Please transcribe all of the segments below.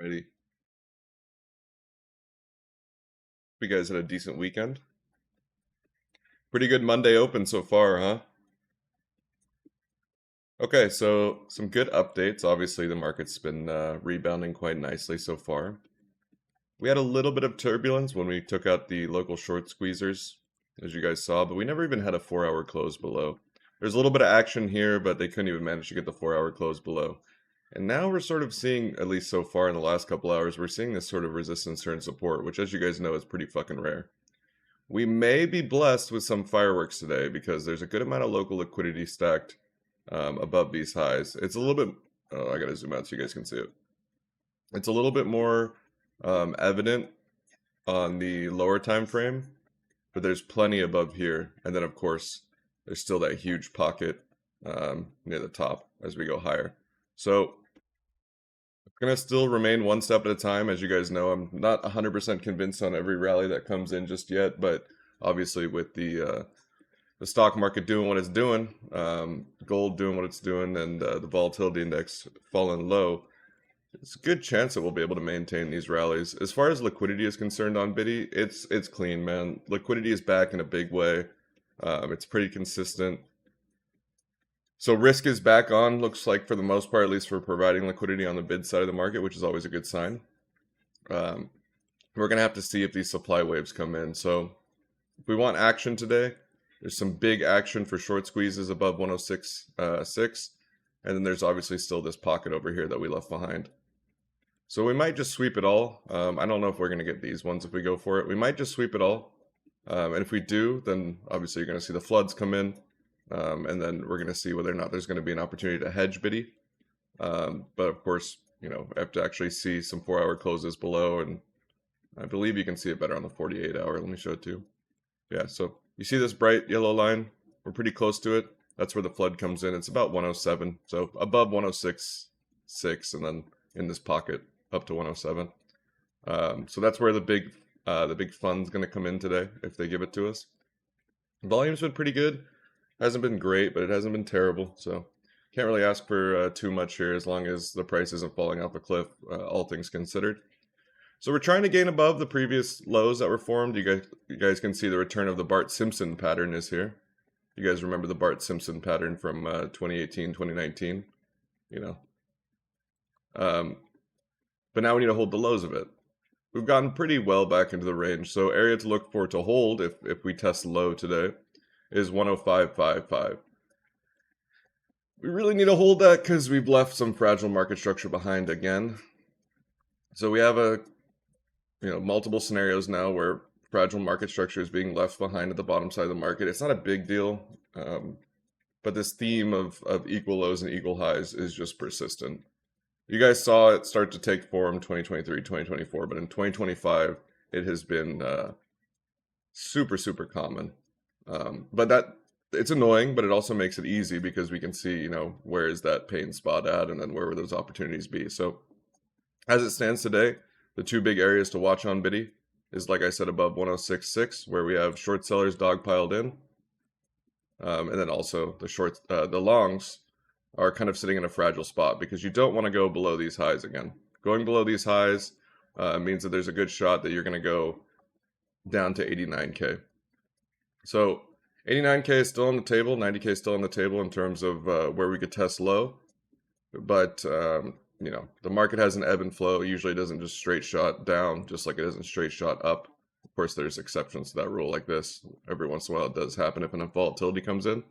Alrighty. You guys had a decent weekend. Pretty good Monday open so far, huh? Okay, so some good updates. Obviously, the market's been rebounding quite nicely so far. We had a little bit of turbulence when we took out the local short squeezers, as you guys saw, but we never even had a 4-hour close below. There's a little bit of action here, but they couldn't even manage to get the 4-hour close below. And now we're sort of seeing, at least so far in the last couple hours, we're seeing this sort of resistance turn support, which, as you guys know, is pretty fucking rare. We may be blessed with some fireworks today because there's a good amount of local liquidity stacked above these highs. It's a little bit, oh, I gotta zoom out so you guys can see it. It's a little bit more evident on the lower time frame, but there's plenty above here. And then, of course, there's still that huge pocket near the top as we go higher. So it's going to still remain one step at a time. As you guys know, I'm not 100% convinced on every rally that comes in just yet, but obviously with the stock market doing what it's doing, gold doing what it's doing, and the volatility index falling low, it's a good chance that we'll be able to maintain these rallies. As far as liquidity is concerned on Biddy, it's clean, man. Liquidity is back in a big way. It's pretty consistent. So risk is back on, looks like for the most part, at least for providing liquidity on the bid side of the market, which is always a good sign. Um, we're going to have to see if these supply waves come in. So if we want action today, there's some big action for short squeezes above 106.6. And then there's obviously still this pocket over here that we left behind. So we might just sweep it all. I don't know if we're going to get these ones if we go for it. We might just sweep it all. And if we do, then obviously you're going to see the floods come in. And then we're going to see whether or not there's going to be an opportunity to hedge Biddy. But of course, you know, I have to actually see some 4-hour closes below. And I believe you can see it better on the 48-hour. Let me show it to you. Yeah, so you see this bright yellow line? We're pretty close to it. That's where the flood comes in. It's about 107. So above 106.6 and then in this pocket up to 107. So that's where the big fund's going to come in today if they give it to us. Volume's been pretty good. Hasn't been great, but it hasn't been terrible. So can't really ask for too much here as long as the price isn't falling off a cliff, all things considered. So we're trying to gain above the previous lows that were formed. You guys can see the return of the Bart Simpson pattern is here. You guys remember the Bart Simpson pattern from 2018, 2019, you know. But now we need to hold the lows of it. We've gotten pretty well back into the range. So area to look for to hold if we test low today is 105.55. We really need to hold that because we've left some fragile market structure behind again. So we have multiple scenarios now where fragile market structure is being left behind at the bottom side of the market. It's not a big deal, but this theme of equal lows and equal highs is just persistent. You guys saw it start to take form 2023, 2024, but in 2025, it has been super, super common. But it's annoying, but it also makes it easy because we can see, where is that pain spot at and then where would those opportunities be. So as it stands today, the two big areas to watch on Biddy is, like I said, above 106.6, where we have short sellers dogpiled in. And then also the longs are kind of sitting in a fragile spot because you don't want to go below these highs again. Going below these highs means that there's a good shot that you're going to go down to 89K. So 89K is still on the table, 90K is still on the table in terms of where we could test low. But, the market has an ebb and flow. It usually doesn't just straight shot down, just like it doesn't straight shot up. Of course, there's exceptions to that rule like this. Every once in a while it does happen if enough volatility comes in.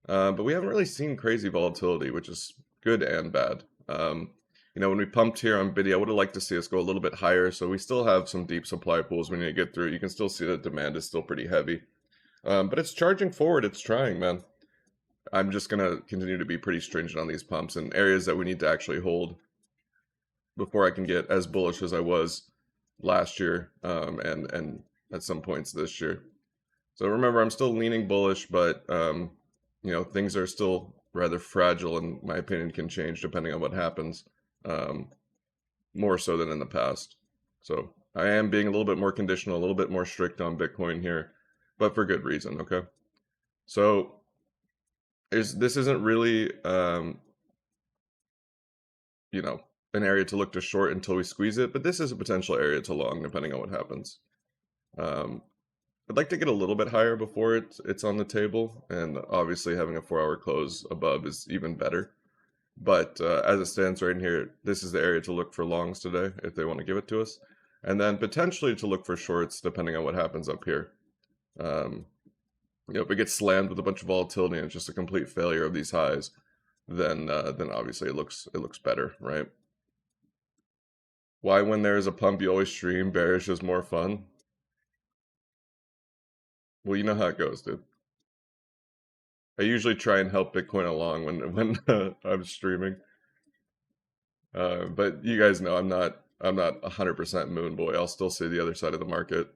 But we haven't really seen crazy volatility, which is good and bad. When we pumped here on Biddy, I would have liked to see us go a little bit higher. So we still have some deep supply pools we need to get through. You can still see that demand is still pretty heavy. But it's charging forward. It's trying, man. I'm just going to continue to be pretty stringent on these pumps and areas that we need to actually hold before I can get as bullish as I was last year and at some points this year. So remember, I'm still leaning bullish, but things are still rather fragile, and my opinion can change depending on what happens, more so than in the past. So I am being a little bit more conditional, a little bit more strict on Bitcoin here, but for good reason, okay? So this isn't really, an area to look to short until we squeeze it, but this is a potential area to long depending on what happens. I'd like to get a little bit higher before it's on the table, and obviously having a 4-hour close above is even better. But as it stands right in here, this is the area to look for longs today if they want to give it to us, and then potentially to look for shorts depending on what happens up here. If it gets slammed with a bunch of volatility and it's just a complete failure of these highs, then obviously it looks better, right? Why when there's a pump you always stream bearish is more fun? Well, you know how it goes, dude. I usually try and help Bitcoin along when I'm streaming. But you guys know I'm not 100% moon boy. I'll still see the other side of the market.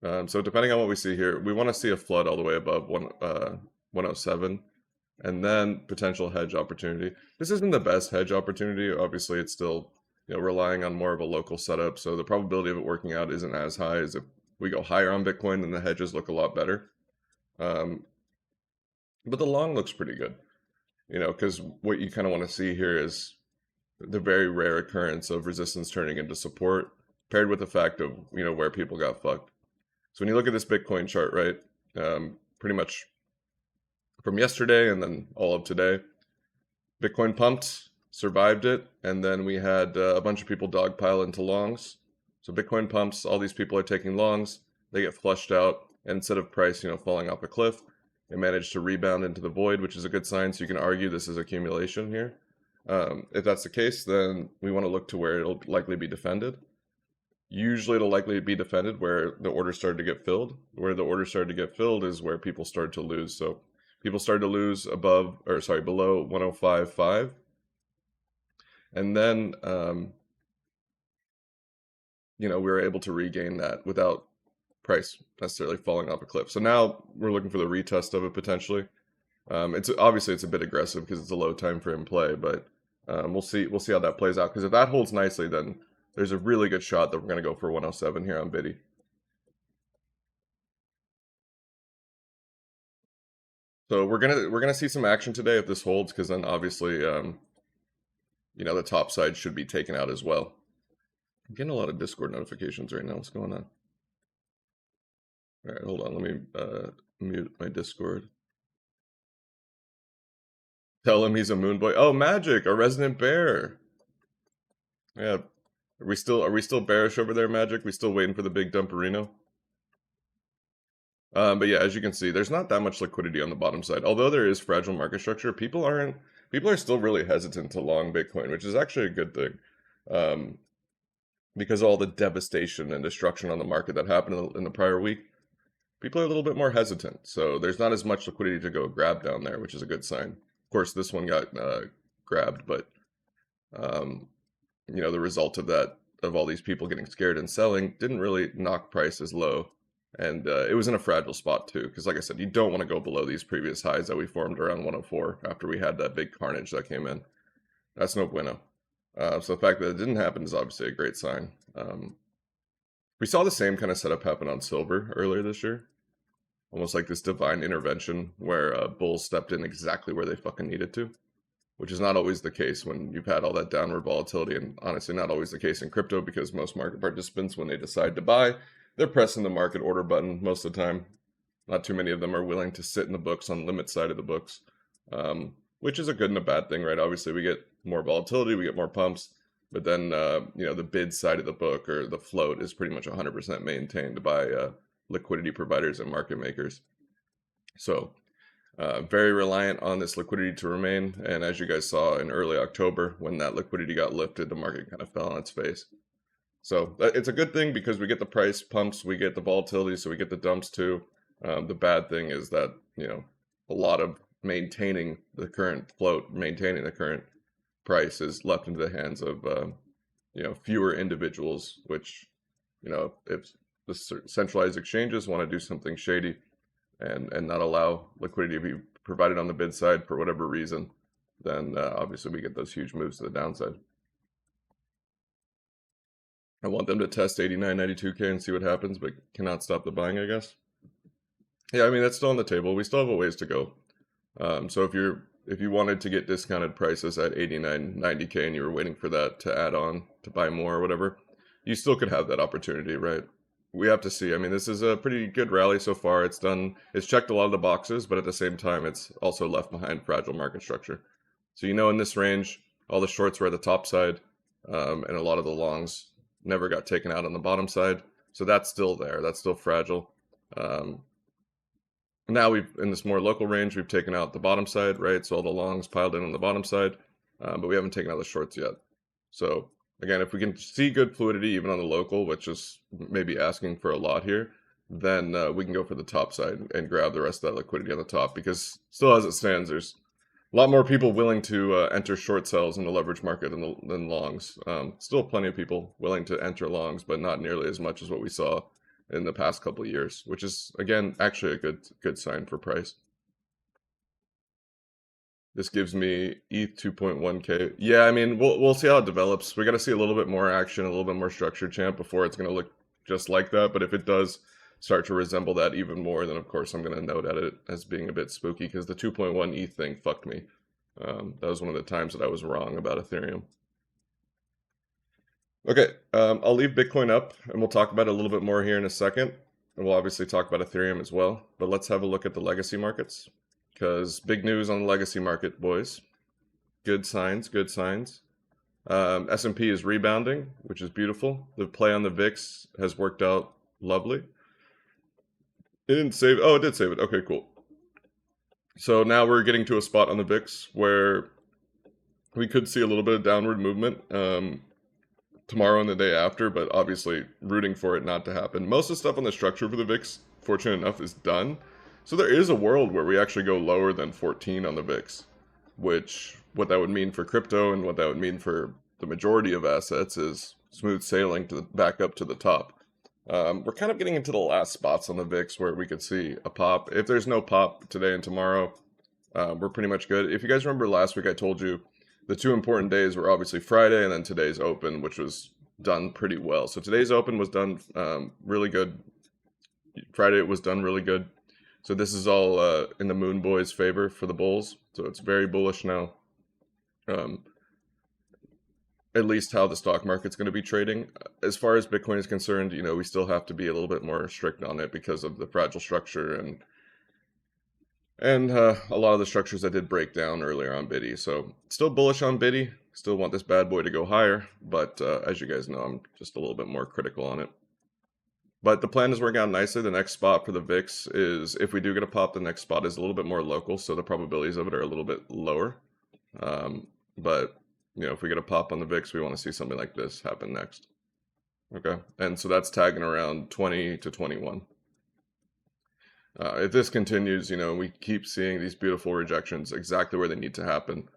So depending on what we see here, we want to see a flood all the way above 107, and then potential hedge opportunity. This isn't the best hedge opportunity. Obviously, it's still relying on more of a local setup, so the probability of it working out isn't as high as if we go higher on Bitcoin, then the hedges look a lot better. But the long looks pretty good, because what you kind of want to see here is the very rare occurrence of resistance turning into support, paired with the fact of where people got fucked. So when you look at this Bitcoin chart, right, pretty much from yesterday and then all of today, Bitcoin pumped, survived it, and then we had a bunch of people dogpile into longs. So Bitcoin pumps, all these people are taking longs, they get flushed out, and instead of price, falling off a cliff, it managed to rebound into the void, which is a good sign. So you can argue this is accumulation here. If that's the case, then we want to look to where it'll likely be defended. Usually it'll likely be defended where the order started to get filled. Where the order started to get filled is where people started to lose. So people started to lose below 105.5. And then, we were able to regain that without price necessarily falling off a cliff. So now we're looking for the retest of it potentially. It's a bit aggressive because it's a low time frame play, but we'll see how that plays out. Because if that holds nicely, then there's a really good shot that we're going to go for 107 here on Biddy. So we're gonna see some action today if this holds, because then obviously the top side should be taken out as well. I'm getting a lot of Discord notifications right now. What's going on? All right, hold on. Let me mute my Discord. Tell him he's a moon boy. Oh, Magic, a resident bear. Yeah. Are we still bearish over there, Magic? We still waiting for the big dumperino? But yeah, as you can see, there's not that much liquidity on the bottom side. Although there is fragile market structure, people are still really hesitant to long Bitcoin, which is actually a good thing. Because of all the devastation and destruction on the market that happened in the prior week, people are a little bit more hesitant. So there's not as much liquidity to go grab down there, which is a good sign. Of course, this one got grabbed, but the result of that, of all these people getting scared and selling, didn't really knock prices low. And it was in a fragile spot too, because like I said, you don't want to go below these previous highs that we formed around 104 after we had that big carnage that came in. That's no bueno. So the fact that it didn't happen is obviously a great sign. We saw the same kind of setup happen on silver earlier this year. Almost like this divine intervention where bulls stepped in exactly where they fucking needed to, which is not always the case when you've had all that downward volatility, and honestly not always the case in crypto, because most market participants, when they decide to buy, they're pressing the market order button most of the time. Not too many of them are willing to sit in the books on limit side of the books, which is a good and a bad thing, right? Obviously, we get more volatility, we get more pumps, but then, the bid side of the book or the float is pretty much 100% maintained by liquidity providers and market makers. So very reliant on this liquidity to remain. And as you guys saw in early October, when that liquidity got lifted, the market kind of fell on its face. So it's a good thing because we get the price pumps, we get the volatility, so we get the dumps too. The bad thing is that, a lot of maintaining the current float, maintaining the current price is left into the hands of, fewer individuals, which, if the centralized exchanges want to do something shady and not allow liquidity to be provided on the bid side for whatever reason, then obviously we get those huge moves to the downside. I want them to test 89, 92K and see what happens, but cannot stop the buying, I guess. Yeah, I mean, that's still on the table. We still have a ways to go. So if you're if you wanted to get discounted prices at 89, 90K and you were waiting for that to add on to buy more or whatever, you still could have that opportunity, right? We have to see. I mean, this is a pretty good rally so far. It's checked a lot of the boxes, but at the same time, it's also left behind fragile market structure. So, in this range, all the shorts were at the top side, and a lot of the longs never got taken out on the bottom side. So that's still there. That's still fragile. Now in this more local range, we've taken out the bottom side, right? So all the longs piled in on the bottom side, but we haven't taken out the shorts yet. So again, if we can see good fluidity even on the local, which is maybe asking for a lot here, then we can go for the top side and grab the rest of that liquidity on the top, because still as it stands, there's a lot more people willing to enter short sells in the leverage market than longs. Still plenty of people willing to enter longs, but not nearly as much as what we saw in the past couple of years, which is, again, actually a good sign for price. This gives me ETH 2.1K. Yeah, I mean, we'll see how it develops. We got to see a little bit more action, a little bit more structure, champ, before it's going to look just like that. But if it does start to resemble that even more, then of course I'm going to note at it as being a bit spooky, because the 2.1 ETH thing fucked me. That was one of the times that I was wrong about Ethereum. Okay, I'll leave Bitcoin up, and we'll talk about it a little bit more here in a second. And we'll obviously talk about Ethereum as well. But let's have a look at the legacy markets, because big news on the legacy market, boys. Good signs, good signs. S&P is rebounding, which is beautiful. The play on the VIX has worked out lovely. It didn't save. Oh, it did save it. Okay, cool. So now we're getting to a spot on the VIX where we could see a little bit of downward movement tomorrow and the day after, but obviously rooting for it not to happen. Most of the stuff on the structure for the VIX, fortunate enough, is done. So there is a world where we actually go lower than 14 on the VIX, which what that would mean for crypto and what that would mean for the majority of assets is smooth sailing back up to the top. We're kind of getting into the last spots on the VIX where we could see a pop. If there's no pop today and tomorrow, we're pretty much good. If you guys remember last week, I told you the two important days were obviously Friday and then today's open, which was done pretty well. So today's open was done really good. Friday it was done really good. So this is all in the Moon Boys' favor for the bulls. So it's very bullish now. At least how the stock market's going to be trading. As far as Bitcoin is concerned, we still have to be a little bit more strict on it because of the fragile structure and a lot of the structures that did break down earlier on Biddy. So still bullish on Biddy. Still want this bad boy to go higher. But as you guys know, I'm just a little bit more critical on it. But the plan is working out nicely. The next spot for the VIX is, if we do get a pop, the next spot is a little bit more local. So the probabilities of it are a little bit lower. But if we get a pop on the VIX, we want to see something like this happen next. Okay. And so that's tagging around 20 to 21. If this continues, we keep seeing these beautiful rejections exactly where they need to happen,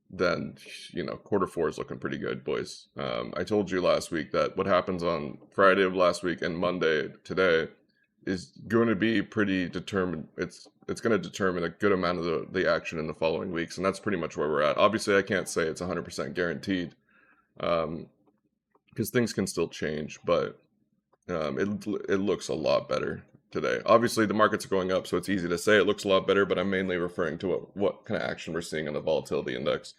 then, Q4 is looking pretty good, boys. I told you last week that what happens on Friday of last week and Monday today is going to be pretty determined. It's going to determine a good amount of the action in the following weeks, and that's pretty much where we're at. Obviously, I can't say it's 100% guaranteed, because things can still change, but it looks a lot better today. Obviously, the markets are going up, so it's easy to say it looks a lot better, but I'm mainly referring to what kind of action we're seeing on the volatility index.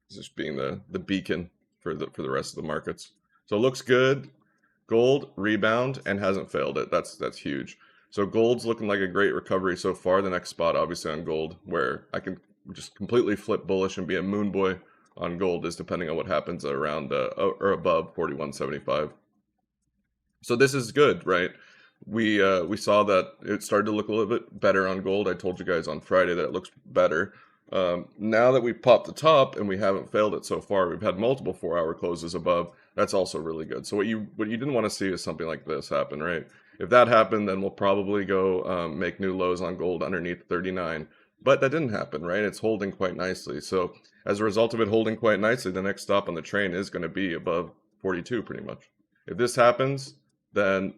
Just being the beacon for the rest of the markets. So it looks good. Gold rebound and hasn't failed it. That's huge. So gold's looking like a great recovery so far. The next spot, obviously, on gold, where I can just completely flip bullish and be a moon boy on gold, is depending on what happens around or above 41.75. So this is good, right? We saw that it started to look a little bit better on gold. I told you guys on Friday that it looks better. Now that we've popped the top and we haven't failed it so far, we've had multiple 4-hour closes above. That's also really good. So what you didn't want to see is something like this happen, right? If that happened, then we'll probably go make new lows on gold underneath 39. But that didn't happen, right? It's holding quite nicely. So as a result of it holding quite nicely, the next stop on the train is going to be above 42 pretty much. If this happens, then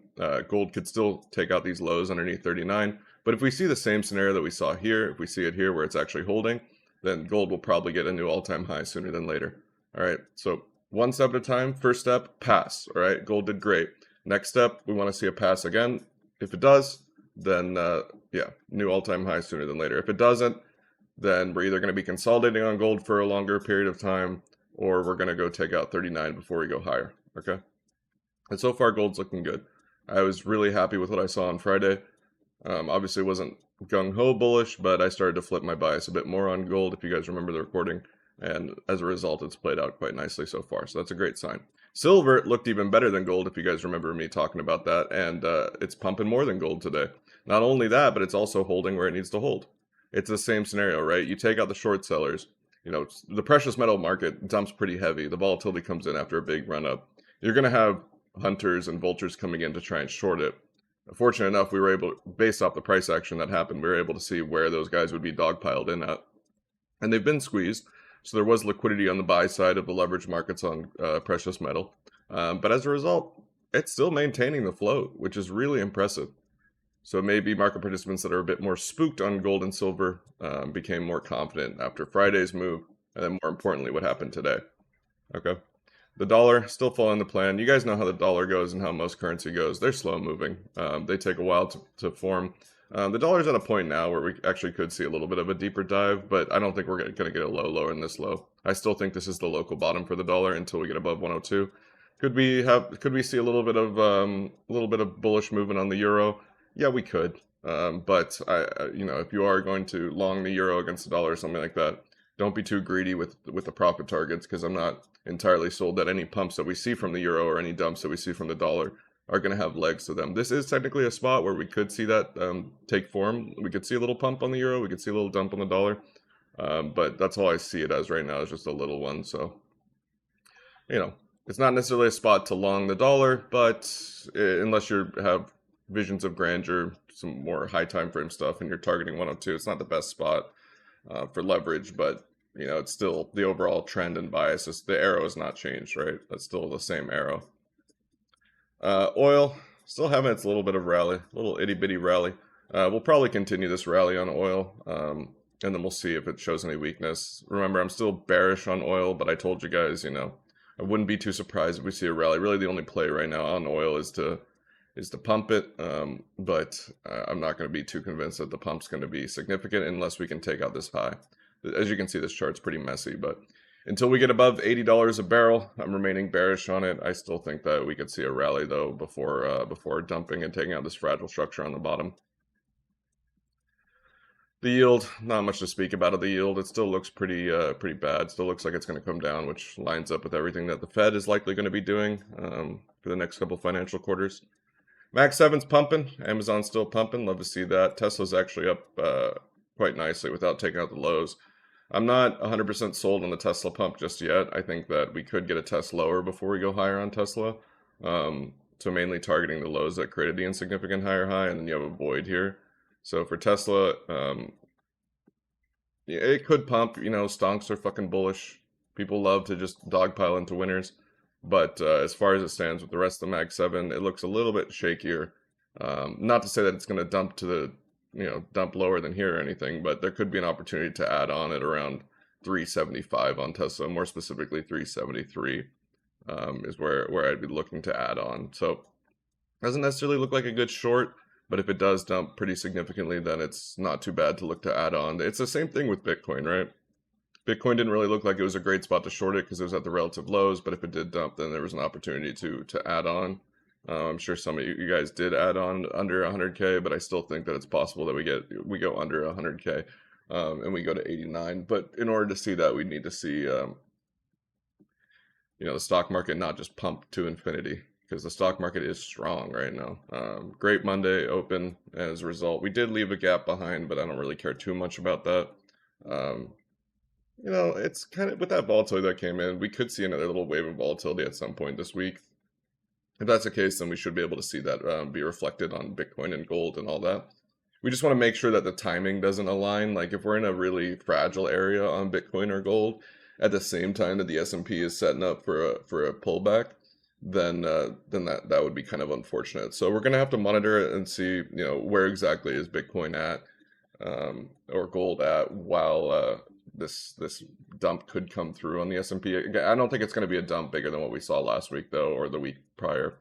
gold could still take out these lows underneath 39. But if we see the same scenario that we saw here, if we see it here where it's actually holding, then gold will probably get a new all-time high sooner than later. All right, so one step at a time. First step, pass. All right, gold did great. Next step, we want to see a pass again. If it does, then yeah, new all-time high sooner than later. If it doesn't, then we're either going to be consolidating on gold for a longer period of time, or we're going to go take out 39 before we go higher. Okay. And so far, gold's looking good. I was really happy with what I saw on Friday. Obviously, wasn't gung-ho bullish, but I started to flip my bias a bit more on gold, if you guys remember the recording. And as a result, it's played out quite nicely so far. So that's a great sign. Silver looked even better than gold, if you guys remember me talking about that. And it's pumping more than gold today. Not only that, but it's also holding where it needs to hold. It's the same scenario, right? You take out the short sellers. You know, the precious metal market dumps pretty heavy. The volatility comes in after a big run up. You're going to have hunters and vultures coming in to try and short it. Fortunate enough, we were able, based off the price action that happened, we were able to see where those guys would be dogpiled in at. And they've been squeezed, so there was liquidity on the buy side of the leverage markets on precious metal. But as a result, it's still maintaining the float, which is really impressive. So maybe market participants that are a bit more spooked on gold and silver became more confident after Friday's move, and then more importantly, what happened today. Okay. The dollar still following the plan. You guys know how the dollar goes and how most currency goes. They're slow moving. They take a while to form. The dollar's at a point now where we actually could see a little bit of a deeper dive, but I don't think we're going to get a low lower than this low. I still think this is the local bottom for the dollar until we get above 102. Could we see a little bit of bullish movement on the euro? Yeah, we could. But if you are going to long the euro against the dollar or something like that, don't be too greedy with the profit targets, because I'm not entirely sold that any pumps that we see from the euro or any dumps that we see from the dollar are going to have legs to them. This is technically a spot where we could see that take form. We could see a little pump on the euro. We could see a little dump on the dollar. But that's all I see it as right now, is just a little one. So, it's not necessarily a spot to long the dollar, but unless you have visions of grandeur, some more high time frame stuff, and you're targeting 102, it's not the best spot for leverage, but it's still the overall trend and bias. The arrow has not changed, right? That's still the same arrow. Oil, still having its little bit of rally, little itty bitty rally. We'll probably continue this rally on oil, and then we'll see if it shows any weakness. Remember, I'm still bearish on oil, but I told you guys, I wouldn't be too surprised if we see a rally. Really, the only play right now on oil is to pump it, but I'm not going to be too convinced that the pump's going to be significant unless we can take out this high. As you can see, this chart's pretty messy, but until we get above $80 a barrel, I'm remaining bearish on it. I still think that we could see a rally, though, before dumping and taking out this fragile structure on the bottom. The yield, not much to speak about of the yield. It still looks pretty bad. Still looks like it's going to come down, which lines up with everything that the Fed is likely going to be doing for the next couple financial quarters. Max 7's pumping. Amazon's still pumping. Love to see that. Tesla's actually up quite nicely without taking out the lows. I'm not 100% sold on the Tesla pump just yet. I think that we could get a test lower before we go higher on Tesla. So mainly targeting the lows that created the insignificant higher high, and then you have a void here. So for Tesla, it could pump. Stonks are fucking bullish. People love to just dogpile into winners. But as far as it stands with the rest of the Mag 7, it looks a little bit shakier. Not to say that it's going to dump to the dump lower than here or anything, but there could be an opportunity to add on at around 375 on Tesla, more specifically 373 is where I'd be looking to add on. So doesn't necessarily look like a good short, but if it does dump pretty significantly, then it's not too bad to look to add on. It's the same thing with Bitcoin, right? Bitcoin didn't really look like it was a great spot to short it because it was at the relative lows, but if it did dump, then there was an opportunity to add on. I'm sure some of you guys did add on under 100K, but I still think that it's possible that we go under 100K and we go to 89. But in order to see that, we need to see the stock market not just pump to infinity, because the stock market is strong right now. Great Monday open as a result. We did leave a gap behind, but I don't really care too much about that. It's kind of with that volatility that came in, we could see another little wave of volatility at some point this week. If that's the case, then we should be able to see that be reflected on Bitcoin and gold and all that. We just want to make sure that the timing doesn't align. Like if we're in a really fragile area on Bitcoin or gold, at the same time that the S&P is setting up for a pullback, then that would be kind of unfortunate. So we're going to have to monitor it and see, where exactly is Bitcoin at or gold at while this dump could come through on the S&P. I don't think it's going to be a dump bigger than what we saw last week, though, or the week prior.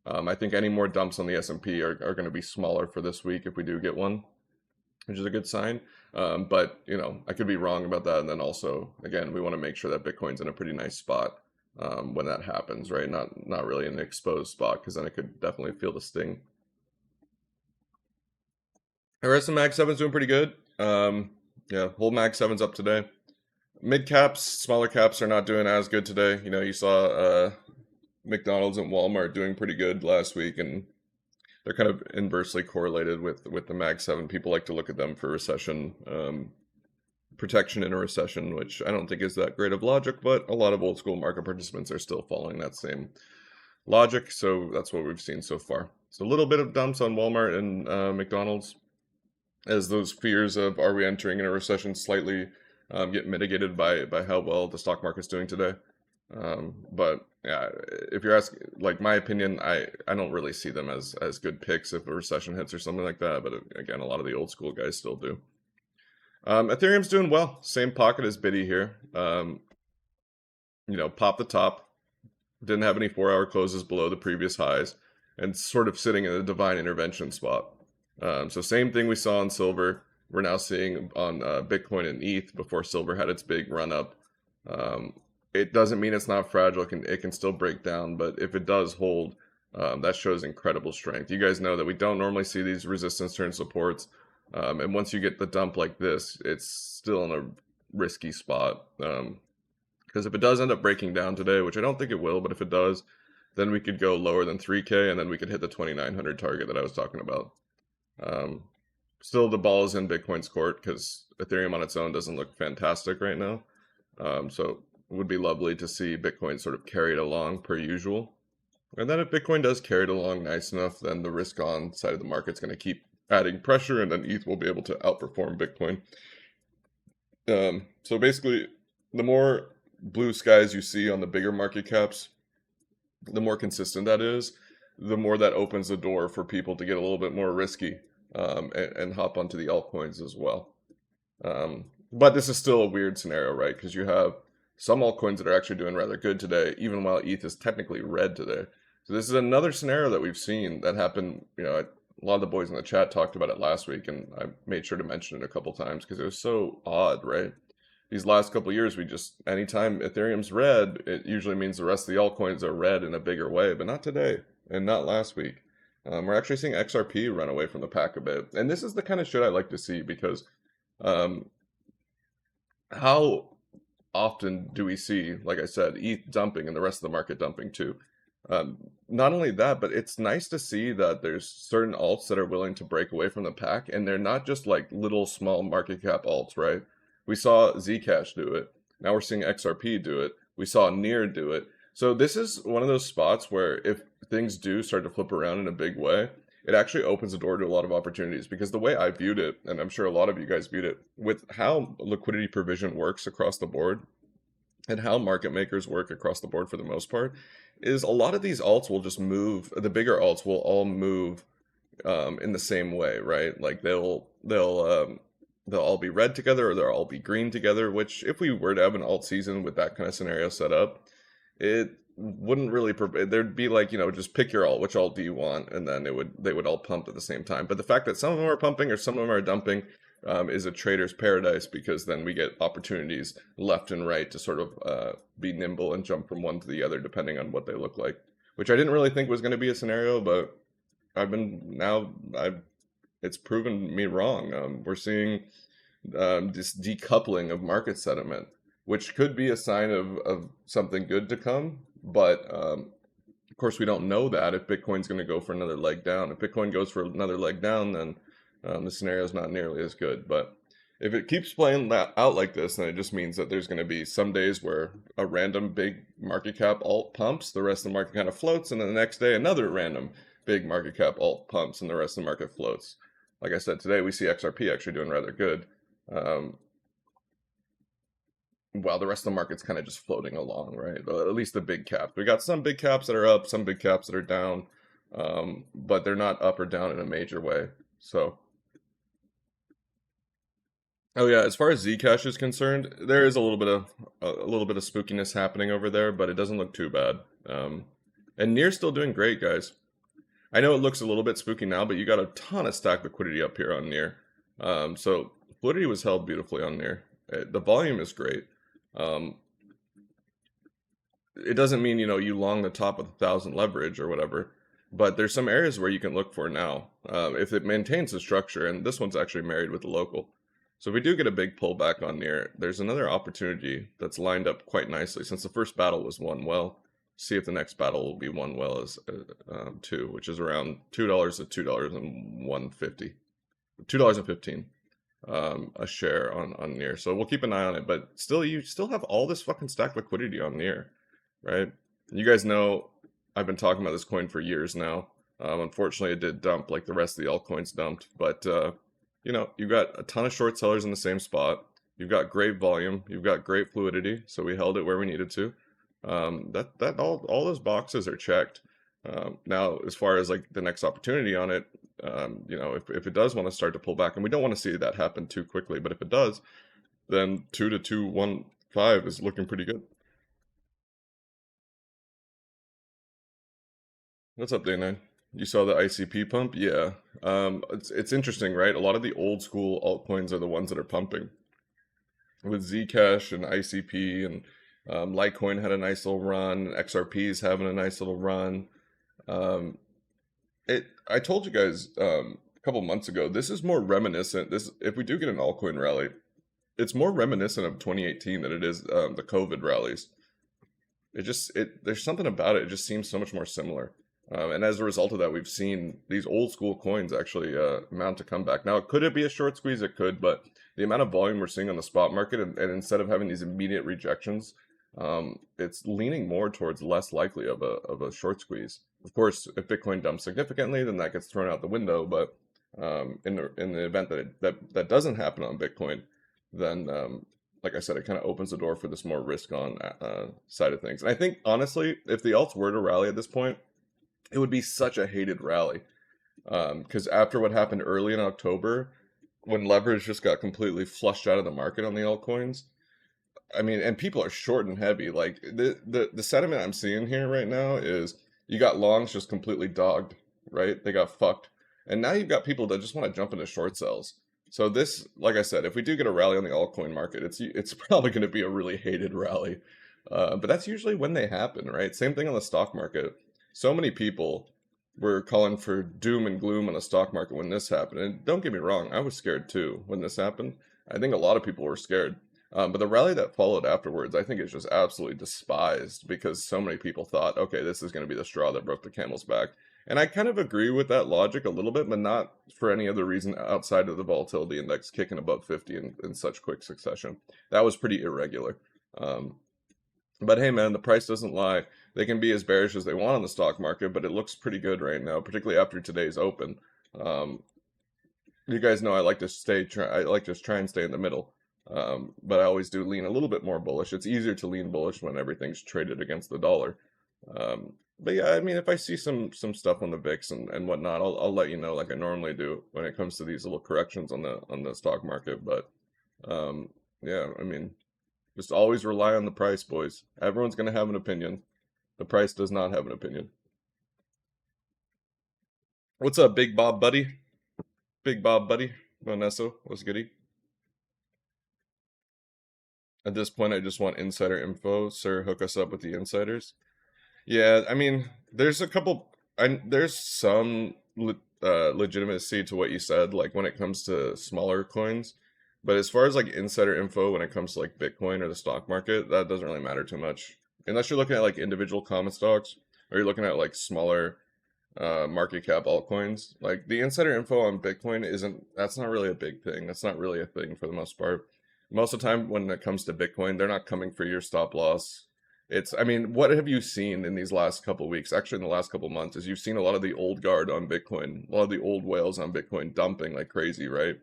I think any more dumps on the S&P are going to be smaller for this week if we do get one. which is a good sign. But I could be wrong about that. And then also, again, we want to make sure that Bitcoin's in a pretty nice spot when that happens, right? Not really in an exposed spot, because then it could definitely feel the sting. The rest of Mag 7's doing pretty good. Yeah, whole Mag 7's up today. Mid caps, smaller caps are not doing as good today. You saw McDonald's and Walmart doing pretty good last week, and they're kind of inversely correlated with the Mag 7. People like to look at them for recession protection in a recession, which I don't think is that great of logic, but a lot of old school market participants are still following that same logic, so that's what we've seen so far. So a little bit of dumps on Walmart and McDonald's, as those fears of are we entering in a recession slightly get mitigated by how well the stock market's doing today. But yeah, if you're asking, like, my opinion, I don't really see them as good picks if a recession hits or something like that. But again, a lot of the old school guys still do. Ethereum's doing well. Same pocket as Biddy here. Pop the top. Didn't have any 4-hour closes below the previous highs, and sort of sitting in a divine intervention spot. So same thing we saw on silver, we're now seeing on Bitcoin and ETH before silver had its big run up. It doesn't mean it's not fragile. It can still break down, but if it does hold, that shows incredible strength. You guys know that we don't normally see these resistance turn supports. And once you get the dump like this, it's still in a risky spot. Because if it does end up breaking down today, which I don't think it will, but if it does, then we could go lower than 3K, and then we could hit the 2,900 target that I was talking about. Still, the ball is in Bitcoin's court because Ethereum on its own doesn't look fantastic right now. So it would be lovely to see Bitcoin sort of carried along per usual. And then if Bitcoin does carry it along nice enough, then the risk on side of the market's going to keep adding pressure, and then ETH will be able to outperform Bitcoin. So basically, the more blue skies you see on the bigger market caps, the more consistent that is, the more that opens the door for people to get a little bit more risky and hop onto the altcoins as well. But this is still a weird scenario, right? Because you have some altcoins that are actually doing rather good today, even while ETH is technically red today. So this is another scenario that we've seen that happen. A lot of the boys in the chat talked about it last week, and I made sure to mention it a couple times because it was so odd, right? These last couple years, anytime Ethereum's red, it usually means the rest of the altcoins are red in a bigger way, but not today and not last week. We're actually seeing XRP run away from the pack a bit. And this is the kind of shit I like to see because how often do we see, like I said, ETH dumping and the rest of the market dumping too? Not only that, but it's nice to see that there's certain alts that are willing to break away from the pack, and they're not just like little small market cap alts, right? We saw Zcash do it. Now we're seeing XRP do it. We saw Near do it. So this is one of those spots where if things do start to flip around in a big way, it actually opens the door to a lot of opportunities. Because the way I viewed it, and I'm sure a lot of you guys viewed it, with how liquidity provision works across the board and how market makers work across the board for the most part, is a lot of these alts will just move. The bigger alts will all move in the same way, right? Like they'll all be red together, or they'll all be green together, which if we were to have an alt season with that kind of scenario set up, it wouldn't really, there'd be like, just pick your alt, which alt do you want? And then they would all pump at the same time. But the fact that some of them are pumping or some of them are dumping is a trader's paradise, because then we get opportunities left and right to sort of be nimble and jump from one to the other depending on what they look like, which I didn't really think was going to be a scenario, but it's proven me wrong. We're seeing this decoupling of market sentiment, which could be a sign of something good to come. But of course, we don't know that if Bitcoin's going to go for another leg down. If Bitcoin goes for another leg down, then the scenario is not nearly as good. But if it keeps playing out like this, then it just means that there's going to be some days where a random big market cap alt pumps, the rest of the market kind of floats, and then the next day another random big market cap alt pumps, and the rest of the market floats. Like I said, today we see XRP actually doing rather good, while the rest of the market's kind of just floating along, right? At least the big caps. We got some big caps that are up, some big caps that are down, but they're not up or down in a major way. So, oh yeah, as far as Zcash is concerned, there is a little bit of spookiness happening over there, but it doesn't look too bad. And Near's still doing great, guys. I know it looks a little bit spooky now, but you got a ton of stack liquidity up here on Near. So fluidity was held beautifully on there. The volume is great. Um, it doesn't mean, you long the top of 1,000 leverage or whatever, but there's some areas where you can look for now. If it maintains the structure, and this one's actually married with the local. So if we do get a big pullback on near, there's another opportunity that's lined up quite nicely since the first battle was won well. See if the next battle will be won well as two, which is around $2 to $2.150, $2.15 a share on near. So we'll keep an eye on it, but still, you still have all this fucking stack liquidity on near, right? You guys know I've been talking about this coin for years now. Unfortunately, it did dump like the rest of the altcoins dumped, but you've got a ton of short sellers in the same spot. You've got great volume. You've got great fluidity. So we held it where we needed to. That all those boxes are checked. Now, as far as like the next opportunity on it, if it does want to start to pull back, and we don't want to see that happen too quickly, but if it does, then 2 to 2.15 is looking pretty good. What's up, Day9? You saw the ICP pump? Yeah. It's interesting, right? A lot of the old school altcoins are the ones that are pumping. With Zcash and ICP and Litecoin had a nice little run. XRP is having a nice little run. Um, I told you guys a couple months ago, this is more reminiscent. This if we do get an altcoin rally, it's more reminiscent of 2018 than it is the COVID rallies. There's something about it. It just seems so much more similar. And as a result of that, we've seen these old school coins actually mount a comeback. Now, could it be a short squeeze? It could, but the amount of volume we're seeing on the spot market, and instead of having these immediate rejections, it's leaning more towards less likely of a short squeeze. Of course, if Bitcoin dumps significantly, then that gets thrown out the window. But in the event that doesn't happen on Bitcoin, then like I said, it kind of opens the door for this more risk on side of things. And I think honestly, if the alts were to rally at this point, it would be such a hated rally. Because after what happened early in October, when leverage just got completely flushed out of the market on the altcoins, I mean, and people are short and heavy. Like the sentiment I'm seeing here right now is you got longs just completely dogged, right? They got fucked. And now you've got people that just want to jump into short sells. So this, like I said, if we do get a rally on the altcoin market, it's probably going to be a really hated rally. But that's usually when they happen, right? Same thing on the stock market. So many people were calling for doom and gloom on the stock market when this happened. And don't get me wrong, I was scared too when this happened. I think a lot of people were scared. But the rally that followed afterwards, I think is just absolutely despised because so many people thought, okay, this is going to be the straw that broke the camel's back. And I kind of agree with that logic a little bit, but not for any other reason outside of the volatility index kicking above 50 in such quick succession. That was pretty irregular. Um, but hey, man, the price doesn't lie. They can be as bearish as they want on the stock market, but it looks pretty good right now, particularly after today's open. Um, you guys know I like to I like to try and stay in the middle. But I always do lean a little bit more bullish. It's easier to lean bullish when everything's traded against the dollar. But yeah, I mean, if I see some stuff on the VIX and whatnot, I'll let you know like I normally do when it comes to these little corrections on the stock market. But yeah, I mean, just always rely on the price, boys. Everyone's gonna have an opinion. The price does not have an opinion. What's up, Big Bob buddy? Big Bob buddy? Vanessa, what's goody? At this point, I just want insider info. Sir, hook us up with the insiders. Yeah, I mean, there's a couple. There's some legitimacy to what you said, like when it comes to smaller coins. But as far as like insider info, when it comes to like Bitcoin or the stock market, that doesn't really matter too much. Unless you're looking at like individual common stocks, or you're looking at like smaller market cap altcoins. Like the insider info on Bitcoin that's not really a big thing. That's not really a thing for the most part. Most of the time when it comes to Bitcoin, they're not coming for your stop loss. I mean, what have you seen in these last couple weeks? Actually, in the last couple months, is you've seen a lot of the old guard on Bitcoin, a lot of the old whales on Bitcoin dumping like crazy, right?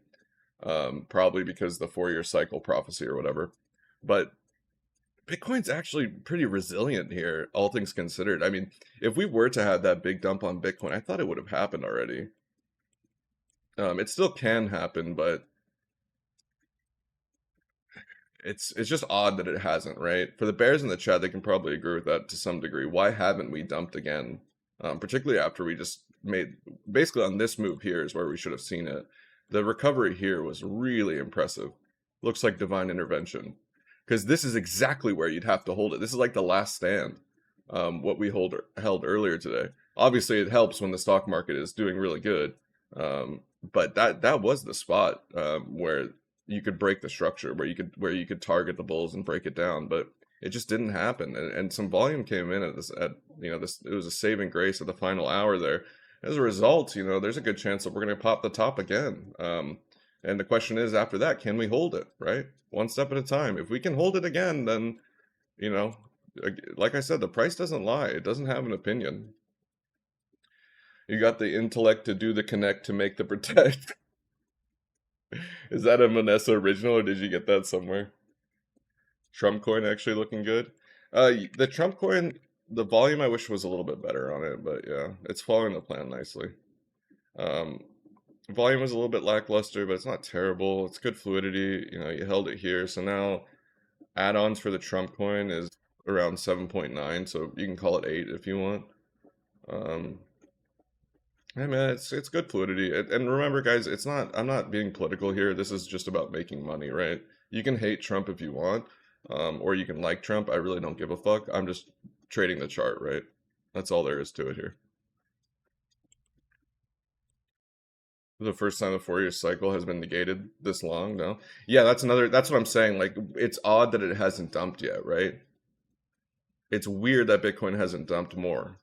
Probably because the 4-year cycle prophecy or whatever. But Bitcoin's actually pretty resilient here, all things considered. I mean, if we were to have that big dump on Bitcoin, I thought it would have happened already. It still can happen, but it's just odd that it hasn't, right? For the bears in the chat, they can probably agree with that to some degree. Why haven't we dumped again? Particularly after we just made basically on this move here is where we should have seen it. The recovery here was really impressive. Looks like divine intervention. Because this is exactly where you'd have to hold it. This is like the last stand, what we held earlier today. Obviously, it helps when the stock market is doing really good. But that was the spot where you could break the structure, where you could target the bulls and break it down. But it just didn't happen, and some volume came in at this. It was a saving grace at the final hour there. As a result, there's a good chance that we're going to pop the top again. And the question is, after that, can we hold it, right? One step at a time. If we can hold it again, then, you know, like I said, the price doesn't lie. It doesn't have an opinion. You got the intellect to do the connect to make the protect. Is that a Manessa original, or did you get that somewhere? Trump coin actually looking good. The Trump coin, the volume I wish was a little bit better on it, but yeah, it's following the plan nicely. Um, Volume was a little bit lackluster, but it's not terrible. It's good fluidity. You held it here. So now add-ons for the Trump coin is around 7.9, so you can call it 8 if you want. Um, hey man, it's good fluidity. And remember, guys, I'm not being political here. This is just about making money, right? You can hate Trump if you want, or you can like Trump. I really don't give a fuck. I'm just trading the chart, right? That's all there is to it here. The first time the 4 year cycle has been negated this long, no? Yeah, that's what I'm saying. Like, it's odd that it hasn't dumped yet, right? It's weird that Bitcoin hasn't dumped more.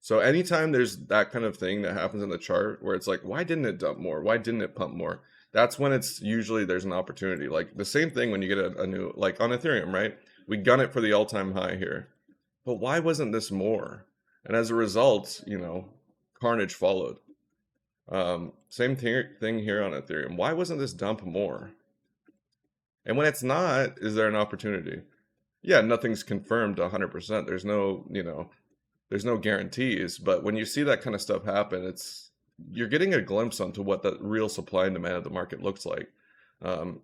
So anytime there's that kind of thing that happens in the chart where it's like, why didn't it dump more? Why didn't it pump more? That's when it's usually there's an opportunity. Like the same thing when you get a new, like on Ethereum, right? We gun it for the all-time high here. But why wasn't this more? And as a result, carnage followed. Same thing here on Ethereum. Why wasn't this dump more? And when it's not, is there an opportunity? Yeah, nothing's confirmed 100%. There's no guarantees, but when you see that kind of stuff happen, you're getting a glimpse onto what the real supply and demand of the market looks like. Um,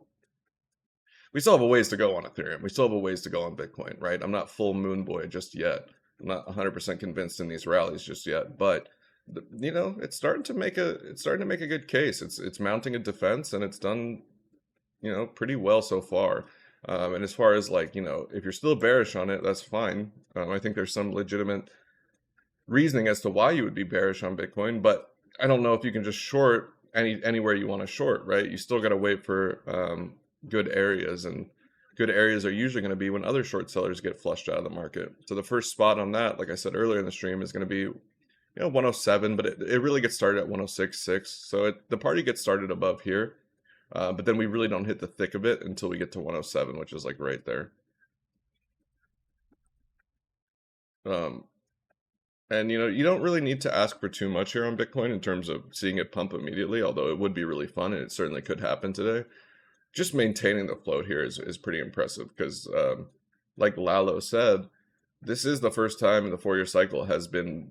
we still have a ways to go on Ethereum. We still have a ways to go on Bitcoin, right? I'm not full moon boy just yet. I'm not 100% convinced in these rallies just yet, but it's starting to make a good case. It's mounting a defense, and it's done, pretty well so far. And as far as like, if you're still bearish on it, that's fine. I think there's some legitimate reasoning as to why you would be bearish on Bitcoin, but I don't know if you can just short anywhere you want to short, right? You still got to wait for good areas, and good areas are usually going to be when other short sellers get flushed out of the market. So the first spot on that, like I said earlier in the stream, is going to be 107, but it really gets started at 106.6. So the party gets started above here, but then we really don't hit the thick of it until we get to 107, which is like right there. Um, and you don't really need to ask for too much here on Bitcoin in terms of seeing it pump immediately, although it would be really fun, and it certainly could happen today. Just maintaining the float here is pretty impressive because, like Lalo said, this is the first time in the 4 year cycle has been,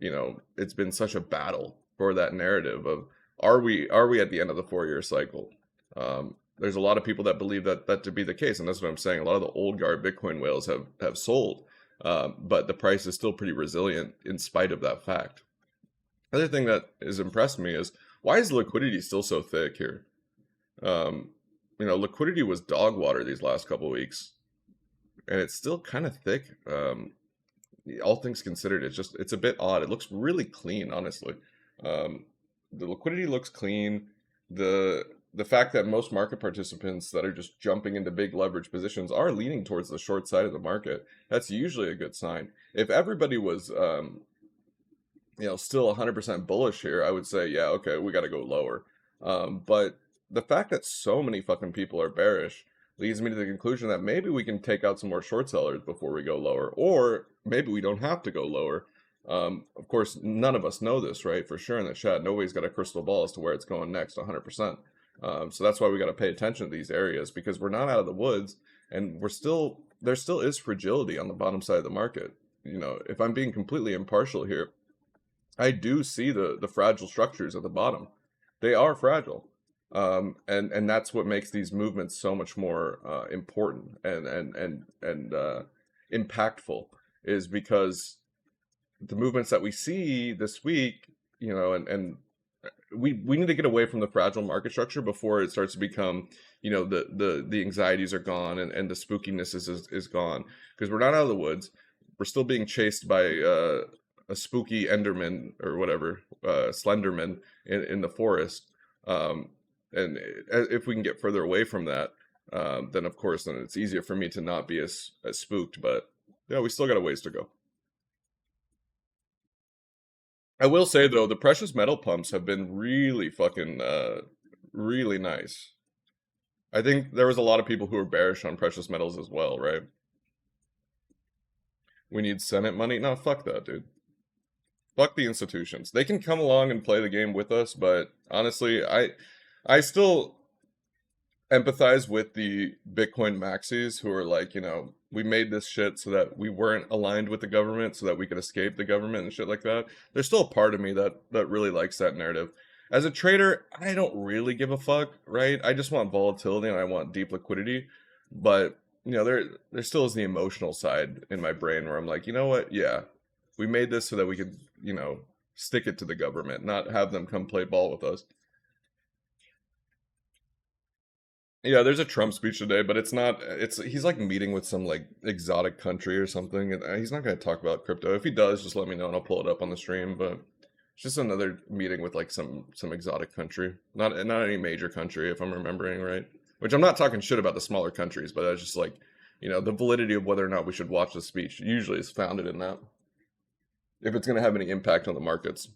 it's been such a battle for that narrative of are we at the end of the 4 year cycle? There's a lot of people that believe that to be the case, and that's what I'm saying. A lot of the old guard Bitcoin whales have sold, but the price is still pretty resilient in spite of that fact. Other thing that has impressed me is why is liquidity still so thick here? Liquidity was dog water these last couple of weeks, and it's still kind of thick. All things considered, it's a bit odd. It looks really clean, honestly. The liquidity looks clean. The fact that most market participants that are just jumping into big leverage positions are leaning towards the short side of the market, that's usually a good sign. If everybody was still 100% bullish here, I would say, yeah, okay, we got to go lower. But the fact that so many fucking people are bearish leads me to the conclusion that maybe we can take out some more short sellers before we go lower, or maybe we don't have to go lower. Of course, none of us know this, right? For sure in the chat, nobody's got a crystal ball as to where it's going next 100%. So that's why we got to pay attention to these areas, because we're not out of the woods, and there still is fragility on the bottom side of the market. If I'm being completely impartial here, I do see the fragile structures at the bottom. They are fragile. And that's what makes these movements so much more important and impactful, is because the movements that we see this week, and we need to get away from the fragile market structure before it starts to become, the anxieties are gone and the spookiness is gone, because we're not out of the woods. We're still being chased by a spooky Enderman or whatever, Slenderman in the forest. And if we can get further away from that, then of course, then it's easier for me to not be as spooked. But yeah, we still got a ways to go. I will say though, the precious metal pumps have been really fucking really nice. I think there was a lot of people who were bearish on precious metals as well, right? We need Senate money. No, fuck that, dude. Fuck the institutions. They can come along and play the game with us, but honestly, I still empathize with the Bitcoin maxis who are like, we made this shit so that we weren't aligned with the government, so that we could escape the government and shit like that. There's still a part of me that really likes that narrative. As a trader, I don't really give a fuck, right? I just want volatility and I want deep liquidity. But, there still is the emotional side in my brain where I'm like, you know what? Yeah, we made this so that we could, stick it to the government, not have them come play ball with us. Yeah, there's a Trump speech today, but it's not. He's like meeting with some like exotic country or something, and he's not going to talk about crypto. If he does, just let me know and I'll pull it up on the stream. But it's just another meeting with like some exotic country, not any major country, if I'm remembering right. Which I'm not talking shit about the smaller countries, but that's just like, the validity of whether or not we should watch the speech usually is founded in that. If it's going to have any impact on the markets.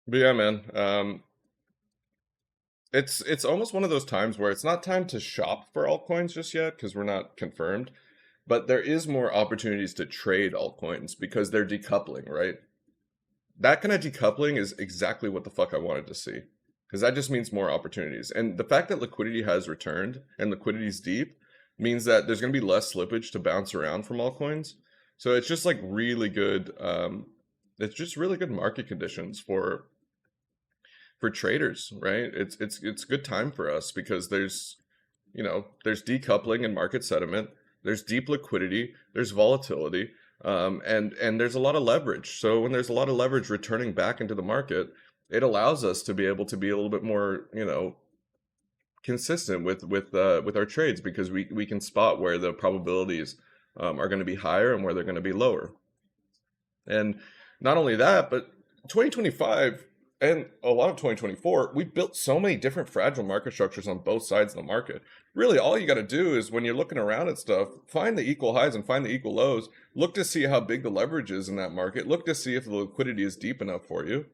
But yeah, man. It's almost one of those times where it's not time to shop for altcoins just yet because we're not confirmed, but there is more opportunities to trade altcoins because they're decoupling, right? That kind of decoupling is exactly what the fuck I wanted to see, because that just means more opportunities. And the fact that liquidity has returned and liquidity is deep means that there's going to be less slippage to bounce around from altcoins. So it's just like really good. It's just really good market conditions for traders, right? It's good time for us because there's decoupling and market sentiment, there's deep liquidity, there's volatility, and there's a lot of leverage. So when there's a lot of leverage returning back into the market, it allows us to be able to be a little bit more, consistent with our trades, because we can spot where the probabilities are going to be higher and where they're going to be lower. And not only that, but 2025 and a lot of 2024, we built so many different fragile market structures on both sides of the market. Really, all you got to do is when you're looking around at stuff, find the equal highs and find the equal lows. Look to see how big the leverage is in that market. Look to see if the liquidity is deep enough for you,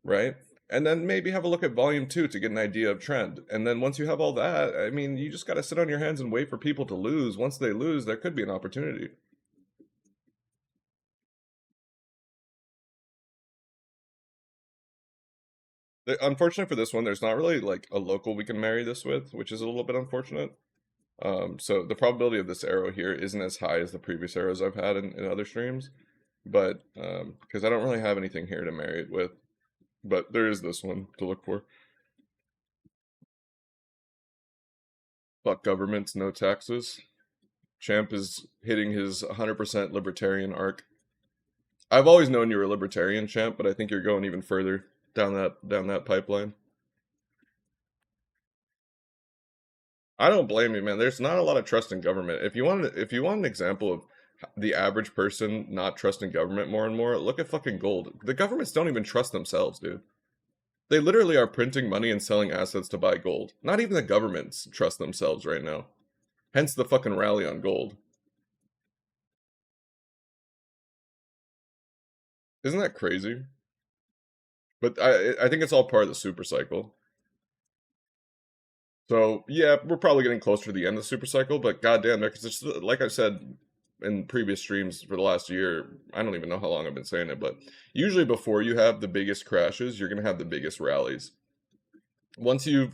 right? And then maybe have a look at volume two to get an idea of trend. And then once you have all that, I mean, you just got to sit on your hands and wait for people to lose. Once they lose, there could be an opportunity. Unfortunately for this one, there's not really like a local we can marry this with, which is a little bit unfortunate. So the probability of this arrow here isn't as high as the previous arrows I've had in other streams, but because I don't really have anything here to marry it with, but there is this one to look for. Fuck governments, no taxes. Champ is hitting his 100% libertarian arc. I've always known you were a libertarian, Champ, but I think you're going even further down that pipeline. I don't blame you, man. There's not a lot of trust in government. If you want an example of the average person not trusting government more and more, look at fucking gold. The governments don't even trust themselves, dude. They literally are printing money and selling assets to buy gold. Not even the governments trust themselves right now. Hence the fucking rally on gold. Isn't that crazy? But I think it's all part of the super cycle. So yeah, we're probably getting closer to the end of the super cycle, but goddamn, because it's like I said in previous streams for the last year, I don't even know how long I've been saying it, but usually before you have the biggest crashes, you're gonna have the biggest rallies. Once you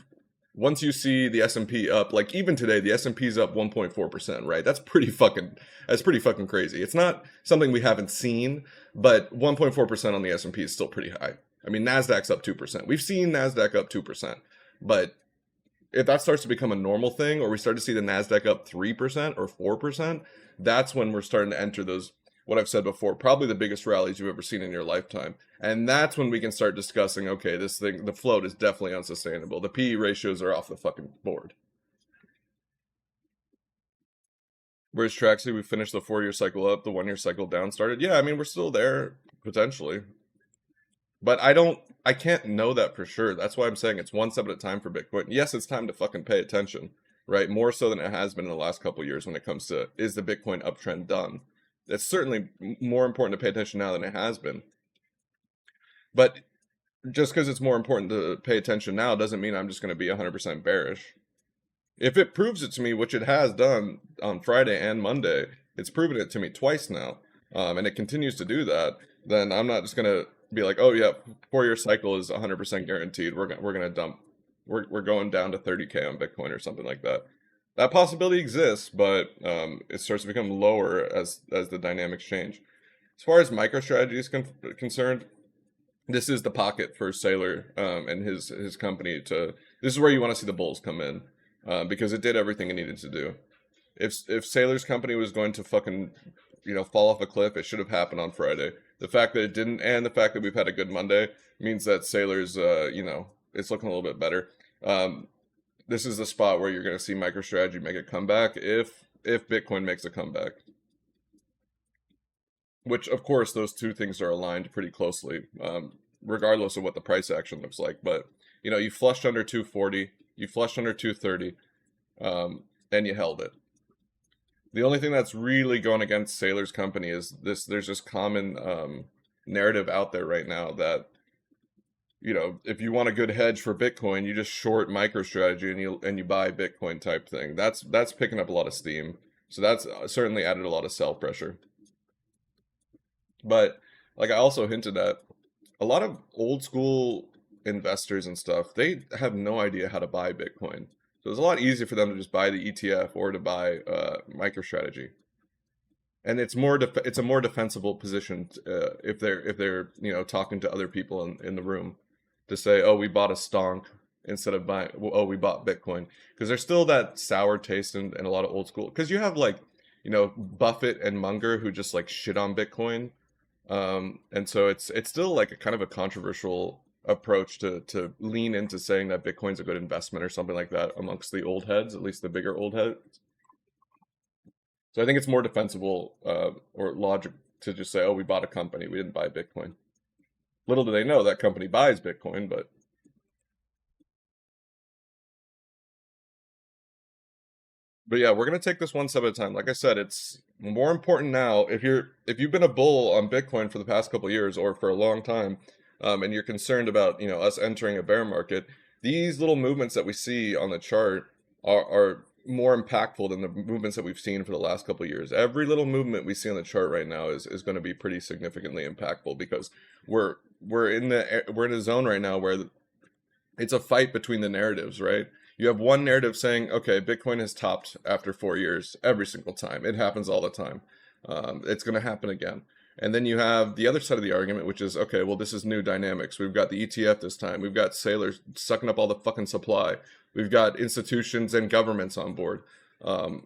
see the S&P up, like even today, the S&P is up 1.4%, right? That's pretty fucking crazy. It's not something we haven't seen, but 1.4% on the S&P is still pretty high. I mean, Nasdaq's up 2%. We've seen Nasdaq up 2%, but if that starts to become a normal thing, or we start to see the Nasdaq up 3% or 4%, that's when we're starting to enter those what I've said before, probably the biggest rallies you've ever seen in your lifetime. And that's when we can start discussing, okay, this thing, the float is definitely unsustainable. The PE ratios are off the fucking board. Whereas Traxy, we finished the 4-year cycle up, the 1-year cycle down started. Yeah, I mean, we're still there potentially. But I can't know that for sure. That's why I'm saying it's one step at a time for Bitcoin. Yes, it's time to fucking pay attention, right? More so than it has been in the last couple of years when it comes to, is the Bitcoin uptrend done? It's certainly more important to pay attention now than it has been. But just because it's more important to pay attention now doesn't mean I'm just going to be 100% bearish. If it proves it to me, which it has done on Friday and Monday, it's proven it to me twice now, and it continues to do that, then I'm not just going to be like, oh yeah, 4-year cycle is 100% guaranteed. We're gonna dump. We're going down to 30K on Bitcoin or something like that. That possibility exists, but it starts to become lower as the dynamics change. As far as MicroStrategy is concerned, this is the pocket for Saylor and his company to. This is where you want to see the bulls come in because it did everything it needed to do. If Saylor's company was going to fucking fall off a cliff, it should have happened on Friday. The fact that it didn't, and the fact that we've had a good Monday, means that Saylor's, it's looking a little bit better. This is the spot where you're going to see MicroStrategy make a comeback if Bitcoin makes a comeback. Which, of course, those two things are aligned pretty closely, regardless of what the price action looks like. But, you flushed under 240, you flushed under 230, and you held it. The only thing that's really going against Saylor's company is this. There's this common narrative out there right now that, if you want a good hedge for Bitcoin, you just short MicroStrategy and you buy Bitcoin type thing. That's picking up a lot of steam. So that's certainly added a lot of sell pressure. But like I also hinted at, a lot of old school investors and stuff, they have no idea how to buy Bitcoin. So it's a lot easier for them to just buy the ETF or to buy MicroStrategy, and it's a more defensible position if they're talking to other people in the room to say, oh, we bought a stonk instead of buying, oh, we bought Bitcoin, because there's still that sour taste in a lot of old school, because you have like Buffett and Munger who just like shit on Bitcoin, and so it's still like a kind of a controversial approach to lean into saying that Bitcoin's a good investment or something like that amongst the old heads, at least the bigger old heads. So I think it's more defensible or logic to just say, oh, we bought a company, we didn't buy Bitcoin. Little do they know that company buys Bitcoin, but yeah, we're gonna take this one step at a time. Like I said, it's more important now. If you've been a bull on Bitcoin for the past couple of years or for a long time, and you're concerned about us entering a bear market, these little movements that we see on the chart are more impactful than the movements that we've seen for the last couple of years. Every little movement we see on the chart right now is going to be pretty significantly impactful, because we're in a zone right now where it's a fight between the narratives, right? You have one narrative saying, okay, Bitcoin has topped after 4 years every single time. It happens all the time. It's going to happen again. And then you have the other side of the argument, which is, okay, well, this is new dynamics. We've got the ETF this time. We've got sailors sucking up all the fucking supply. We've got institutions and governments on board. You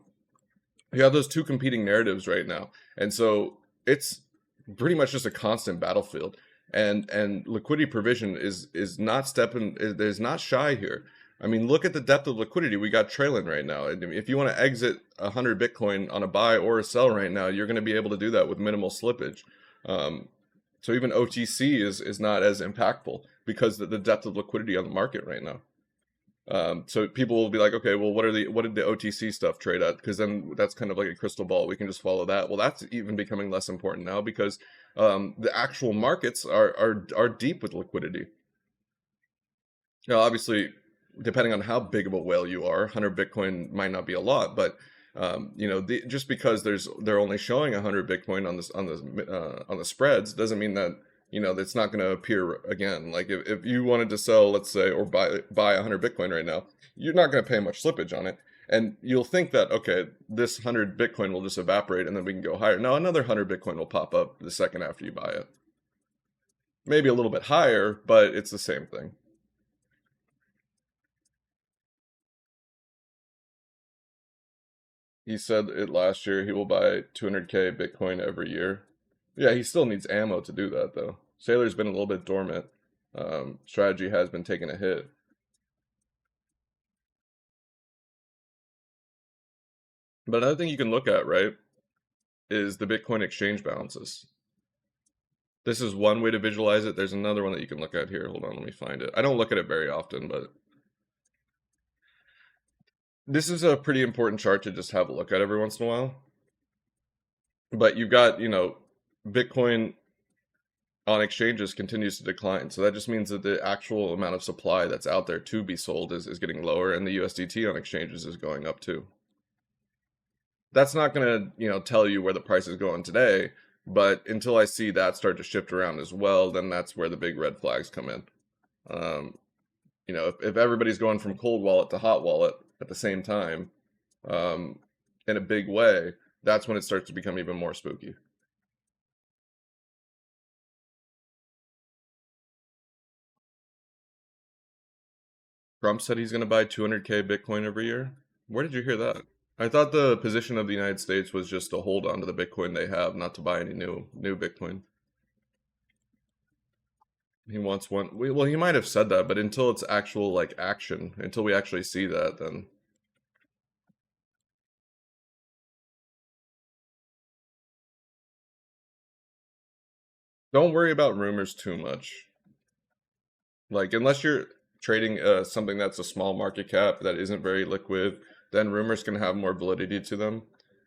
have those two competing narratives right now. And so it's pretty much just a constant battlefield. And liquidity provision is not shy here. I mean, look at the depth of liquidity we got trailing right now. If you want to exit 100 Bitcoin on a buy or a sell right now, you're going to be able to do that with minimal slippage. So even OTC is not as impactful because of the depth of liquidity on the market right now. So people will be like, okay, well, what did the OTC stuff trade at? Because then that's kind of like a crystal ball. We can just follow that. Well, that's even becoming less important now because the actual markets are deep with liquidity. Now, obviously, depending on how big of a whale you are, 100 Bitcoin might not be a lot, but just because they're only showing 100 Bitcoin on the spreads doesn't mean that that's not going to appear again. Like if you wanted to sell, let's say, or buy 100 Bitcoin right now, you're not going to pay much slippage on it, and you'll think that okay, this 100 Bitcoin will just evaporate and then we can go higher. No, another 100 Bitcoin will pop up the second after you buy it. Maybe a little bit higher, but it's the same thing. He said it last year. He will buy 200K Bitcoin every year. Yeah, he still needs ammo to do that though. Sailor's been a little bit dormant. Strategy has been taking a hit. But another thing you can look at, right, is the Bitcoin exchange balances. This is one way to visualize it. There's another one that you can look at here. Hold on, let me find it. I don't look at it very often, but this is a pretty important chart to just have a look at every once in a while. But you've got, Bitcoin on exchanges continues to decline. So that just means that the actual amount of supply that's out there to be sold is getting lower, and the USDT on exchanges is going up too. That's not going to, tell you where the price is going today, but until I see that start to shift around as well, then that's where the big red flags come in. Um, if everybody's going from cold wallet to hot wallet at the same time, um, in a big way, that's when it starts to become even more spooky. Trump said he's going to buy 200K Bitcoin every year. Where did you hear that? I thought the position of the United States was just to hold on to the Bitcoin they have, not to buy any new Bitcoin. He wants one. Well, he might have said that, but until it's actual like action, until we actually see that, then don't worry about rumors too much. Like unless you're trading something that's a small market cap that isn't very liquid, then rumors can have more validity to them.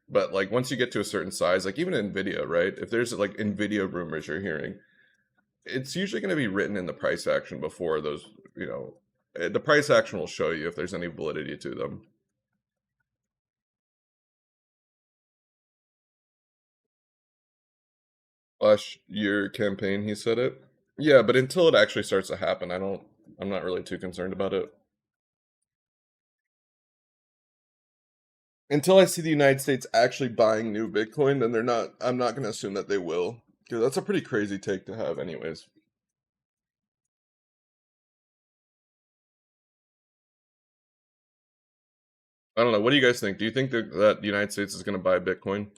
But like once you get to a certain size, like even Nvidia, right? If there's like Nvidia rumors you're hearing, it's usually going to be written in the price action before those, the price action will show you if there's any validity to them. Last year campaign, he said it. Yeah, but until it actually starts to happen, I'm not really too concerned about it. Until I see the United States actually buying new Bitcoin, then I'm not going to assume that they will. Because that's a pretty crazy take to have, anyways. I don't know. What do you guys think? Do you think that the United States is going to buy Bitcoin?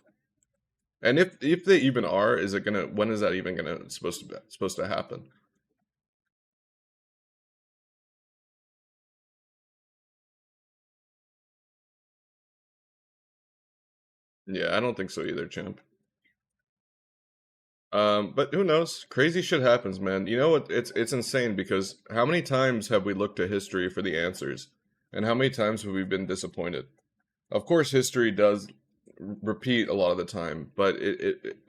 And if they even are, is it gonna? When is that even gonna supposed to happen? Yeah, I don't think so either, champ. But who knows? Crazy shit happens, man. You know what? It's insane because how many times have we looked to history for the answers, and how many times have we been disappointed? Of course, history does repeat a lot of the time, but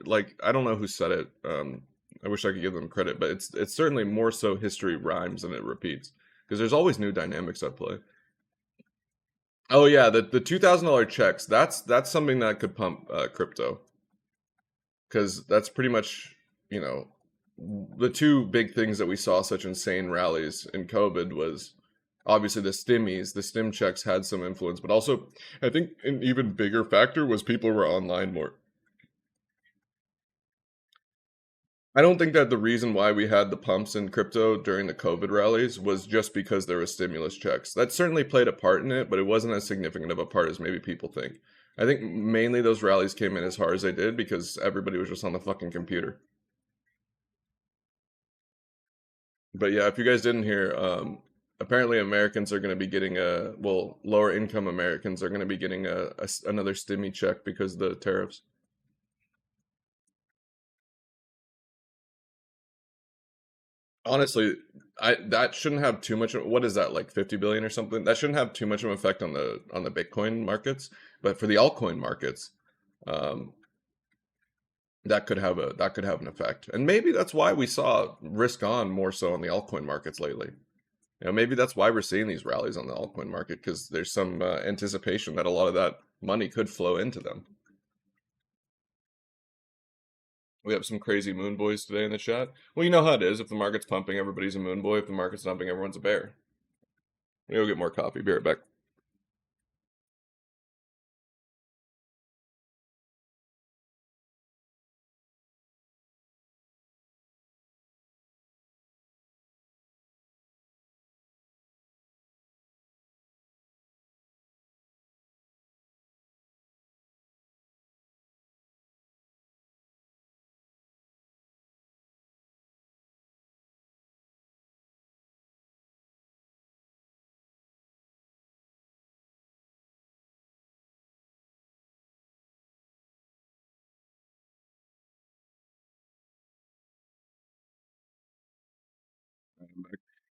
like I don't know who said it. I wish I could give them credit, but it's certainly more so history rhymes than it repeats because there's always new dynamics at play. Oh yeah, the $2,000 checks. That's something that could pump crypto because that's pretty much you know the two big things that we saw such insane rallies in COVID was obviously the stim checks had some influence, but also I think an even bigger factor was people were online more. I don't think that the reason why we had the pumps in crypto during the COVID rallies was just because there was stimulus checks. That certainly played a part in it, but it wasn't as significant of a part as maybe people think. I think mainly those rallies came in as hard as they did because everybody was just on the fucking computer. But yeah, if you guys didn't hear, apparently Americans are going to be getting lower income Americans are going to be getting another stimmy check because of the tariffs. Honestly, I that shouldn't have too much. What is that, like 50 billion or something? That shouldn't have too much of an effect on the Bitcoin markets, but for the altcoin markets, um, that could have an effect. And maybe that's why we saw risk on more so on the altcoin markets lately. Maybe that's why we're seeing these rallies on the altcoin market because there's some anticipation that a lot of that money could flow into them. We have some crazy moon boys today in the chat. Well, you know how it is. If the market's pumping, everybody's a moon boy. If the market's dumping, everyone's a bear. We'll get more coffee. Be right back.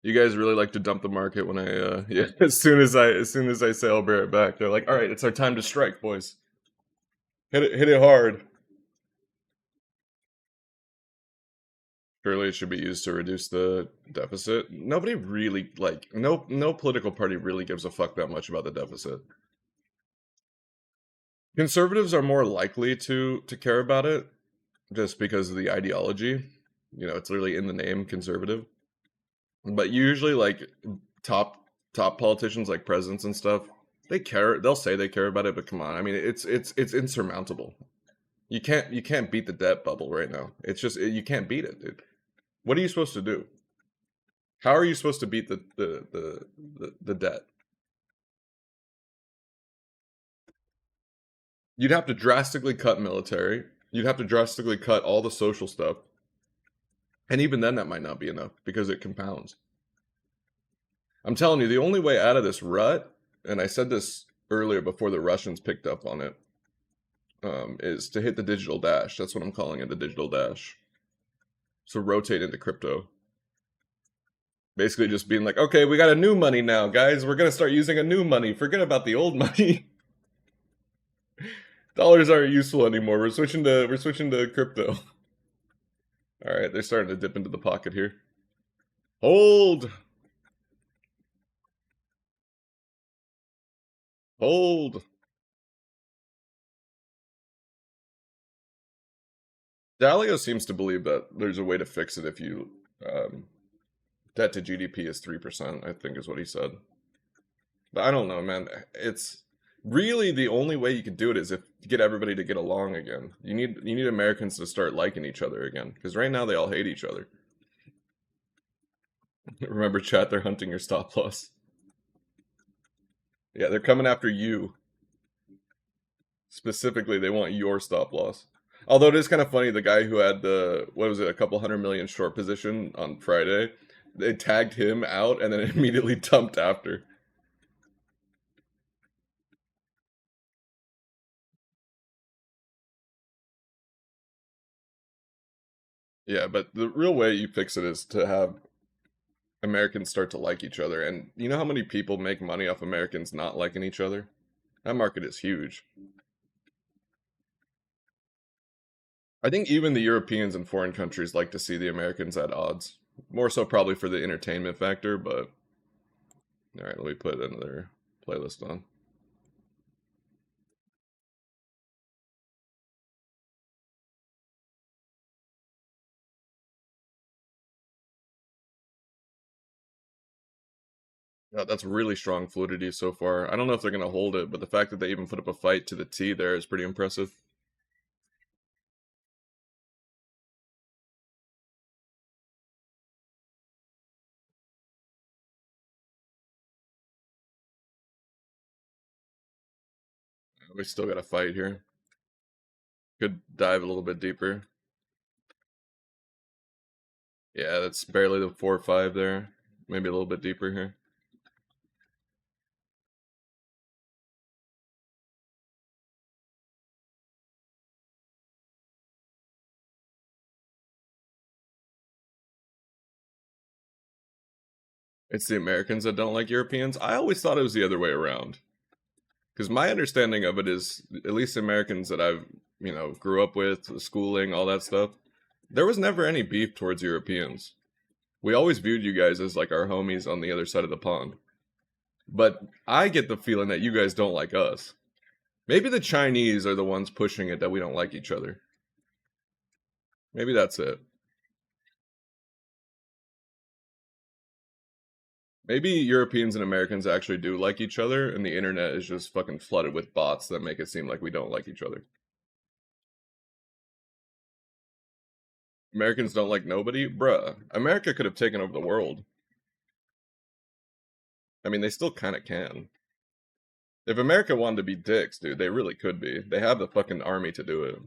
You guys really like to dump the market when I yeah, as soon as I say I'll bear it back, they're like, all right, it's our time to strike, boys. Hit it hard. Surely it should be used to reduce the deficit. Nobody really like no political party really gives a fuck that much about the deficit. Conservatives are more likely to care about it just because of the ideology. You know, it's literally in the name conservative. But usually like top top politicians like presidents and stuff, they care. They'll say they care about it, but come on. I mean, it's insurmountable. You can't beat the debt bubble right now. It's just you can't beat it, dude. What are you supposed to do? How are you supposed to beat the debt? You'd have to drastically cut military. You'd have to drastically cut all the social stuff. And even then that might not be enough because it compounds. I'm telling you, the only way out of this rut, and I said this earlier before the Russians picked up on it, is to hit the digital dash. That's what I'm calling it, the digital dash. So rotate into crypto. Basically just being like, okay, we got a new money now, guys. We're going to start using a new money. Forget about the old money. Dollars aren't useful anymore. We're switching to crypto. All right, they're starting to dip into the pocket here. Hold. Hold. Dalio seems to believe that there's a way to fix it if you debt to GDP is 3%, I think is what he said. But I don't know, man. It's really the only way you could do it is if you get everybody to get along again. You need Americans to start liking each other again because right now they all hate each other. Remember, chat, they're hunting your stop loss. Yeah, they're coming after you. Specifically, they want your stop loss. Although it is kind of funny, the guy who had the, what was it, a couple 100 million short position on Friday, they tagged him out and then immediately dumped after. Yeah, but the real way you fix it is to have Americans start to like each other. And you know how many people make money off Americans not liking each other? That market is huge. I think even the Europeans and foreign countries like to see the Americans at odds. More so probably for the entertainment factor, but all right, let me put another playlist on. Yeah, that's really strong fluidity so far. I don't know if they're going to hold it, but the fact that they even put up a fight to the T there is pretty impressive. We still got a fight here. Could dive a little bit deeper. Yeah, that's barely the 4 or 5 there. Maybe a little bit deeper here. It's the Americans that don't like Europeans. I always thought it was the other way around. Because my understanding of it is, at least Americans that I've, grew up with, schooling, all that stuff, there was never any beef towards Europeans. We always viewed you guys as like our homies on the other side of the pond. But I get the feeling that you guys don't like us. Maybe the Chinese are the ones pushing it that we don't like each other. Maybe that's it. Maybe Europeans and Americans actually do like each other, and the internet is just fucking flooded with bots that make it seem like we don't like each other. Americans don't like nobody? Bruh, America could have taken over the world. I mean, they still kind of can. If America wanted to be dicks, dude, they really could be. They have the fucking army to do it.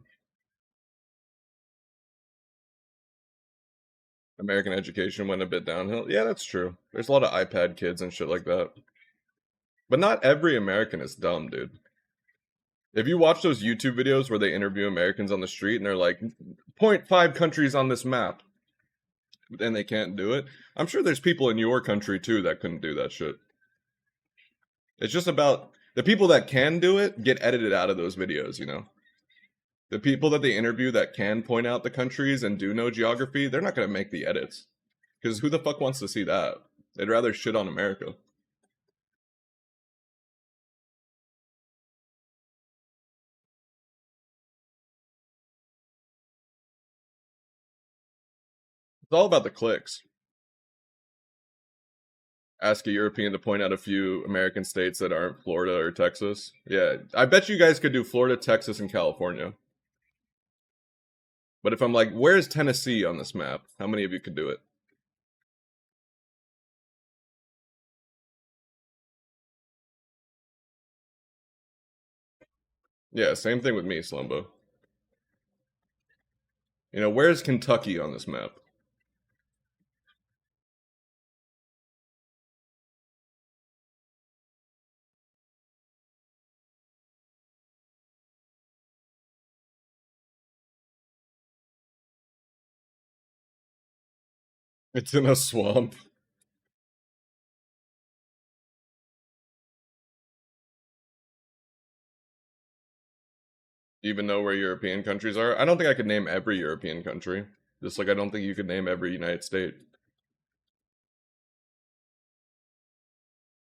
American education went a bit downhill. Yeah, that's true. There's a lot of iPad kids and shit like that. But not every American is dumb, dude. If you watch those YouTube videos where they interview Americans on the street and they're like, point 0.5 countries on this map. and they can't do it. I'm sure there's people in your country too that couldn't do that shit. It's just about the people that can do it get edited out of those videos, you know? The people that they interview that can point out the countries and do know geography, they're not going to make the edits. Because who the fuck wants to see that? They'd rather shit on America. It's all about the clicks. Ask a European to point out a few American states that aren't Florida or Texas. Yeah, I bet you guys could do Florida, Texas, and California. But if I'm like, where's Tennessee on this map? How many of you could do it? Yeah, same thing with me, Slumbo. You know, where's Kentucky on this map? It's in a swamp. Even know where European countries are? I don't think I could name every European country. Just like I don't think you could name every United States.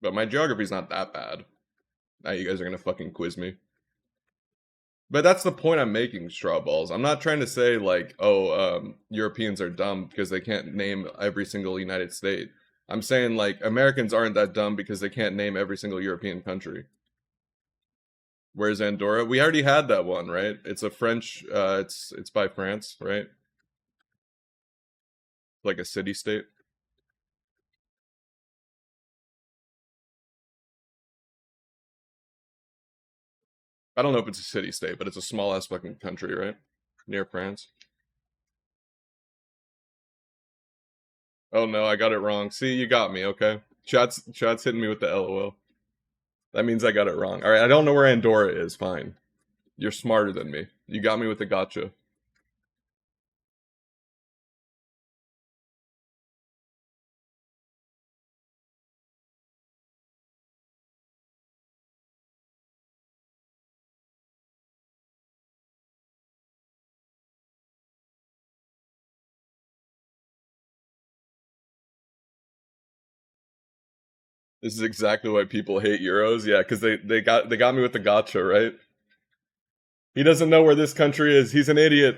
But my geography's not that bad. Now you guys are gonna fucking quiz me. But that's the point I'm making, straw balls. I'm not trying to say like, oh, Europeans are dumb because they can't name every single United State. I'm saying like Americans aren't that dumb because they can't name every single European country. Where's Andorra? We already had that one, right? It's a French. It's by France, right? Like a city state. I don't know if it's a city state, but it's a small ass fucking country, right? Near France. Oh no, I got it wrong. See, you got me. Okay, chat's hitting me with the LOL. That means I got it wrong. All right, I don't know where Andorra is. Fine, you're smarter than me. You got me with the gotcha. This is exactly why people hate Euros. Yeah, because they got me with the gotcha, right? He doesn't know where this country is. He's an idiot.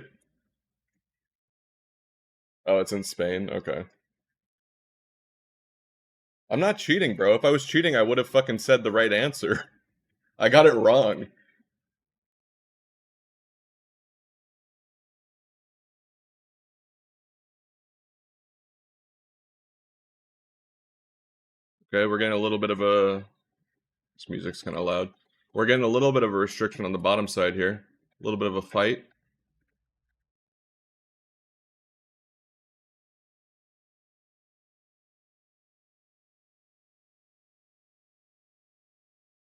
Oh, it's in Spain. Okay. I'm not cheating, bro. If I was cheating, I would have fucking said the right answer. I got it wrong. Okay, we're getting a little bit of a. This music's kind of loud. We're getting a little bit of a restriction on the bottom side here. A little bit of a fight.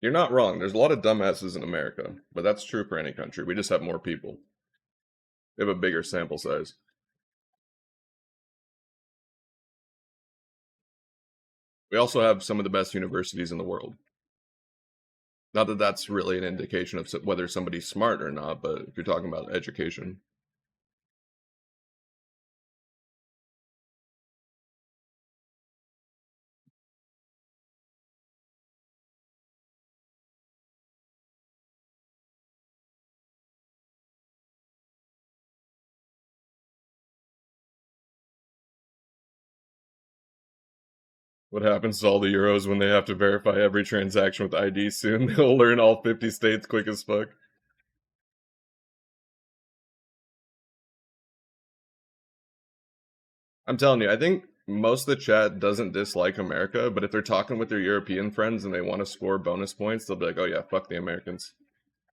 You're not wrong. There's a lot of dumbasses in America, but that's true for any country. We just have more people. We have a bigger sample size. We also have some of the best universities in the world. Not that that's really an indication of whether somebody's smart or not, but if you're talking about education. What happens to all the Euros when they have to verify every transaction with ID soon? They'll learn all 50 states quick as fuck. I'm telling you, I think most of the chat doesn't dislike America, but if they're talking with their European friends and they want to score bonus points, they'll be like, oh yeah, fuck the Americans.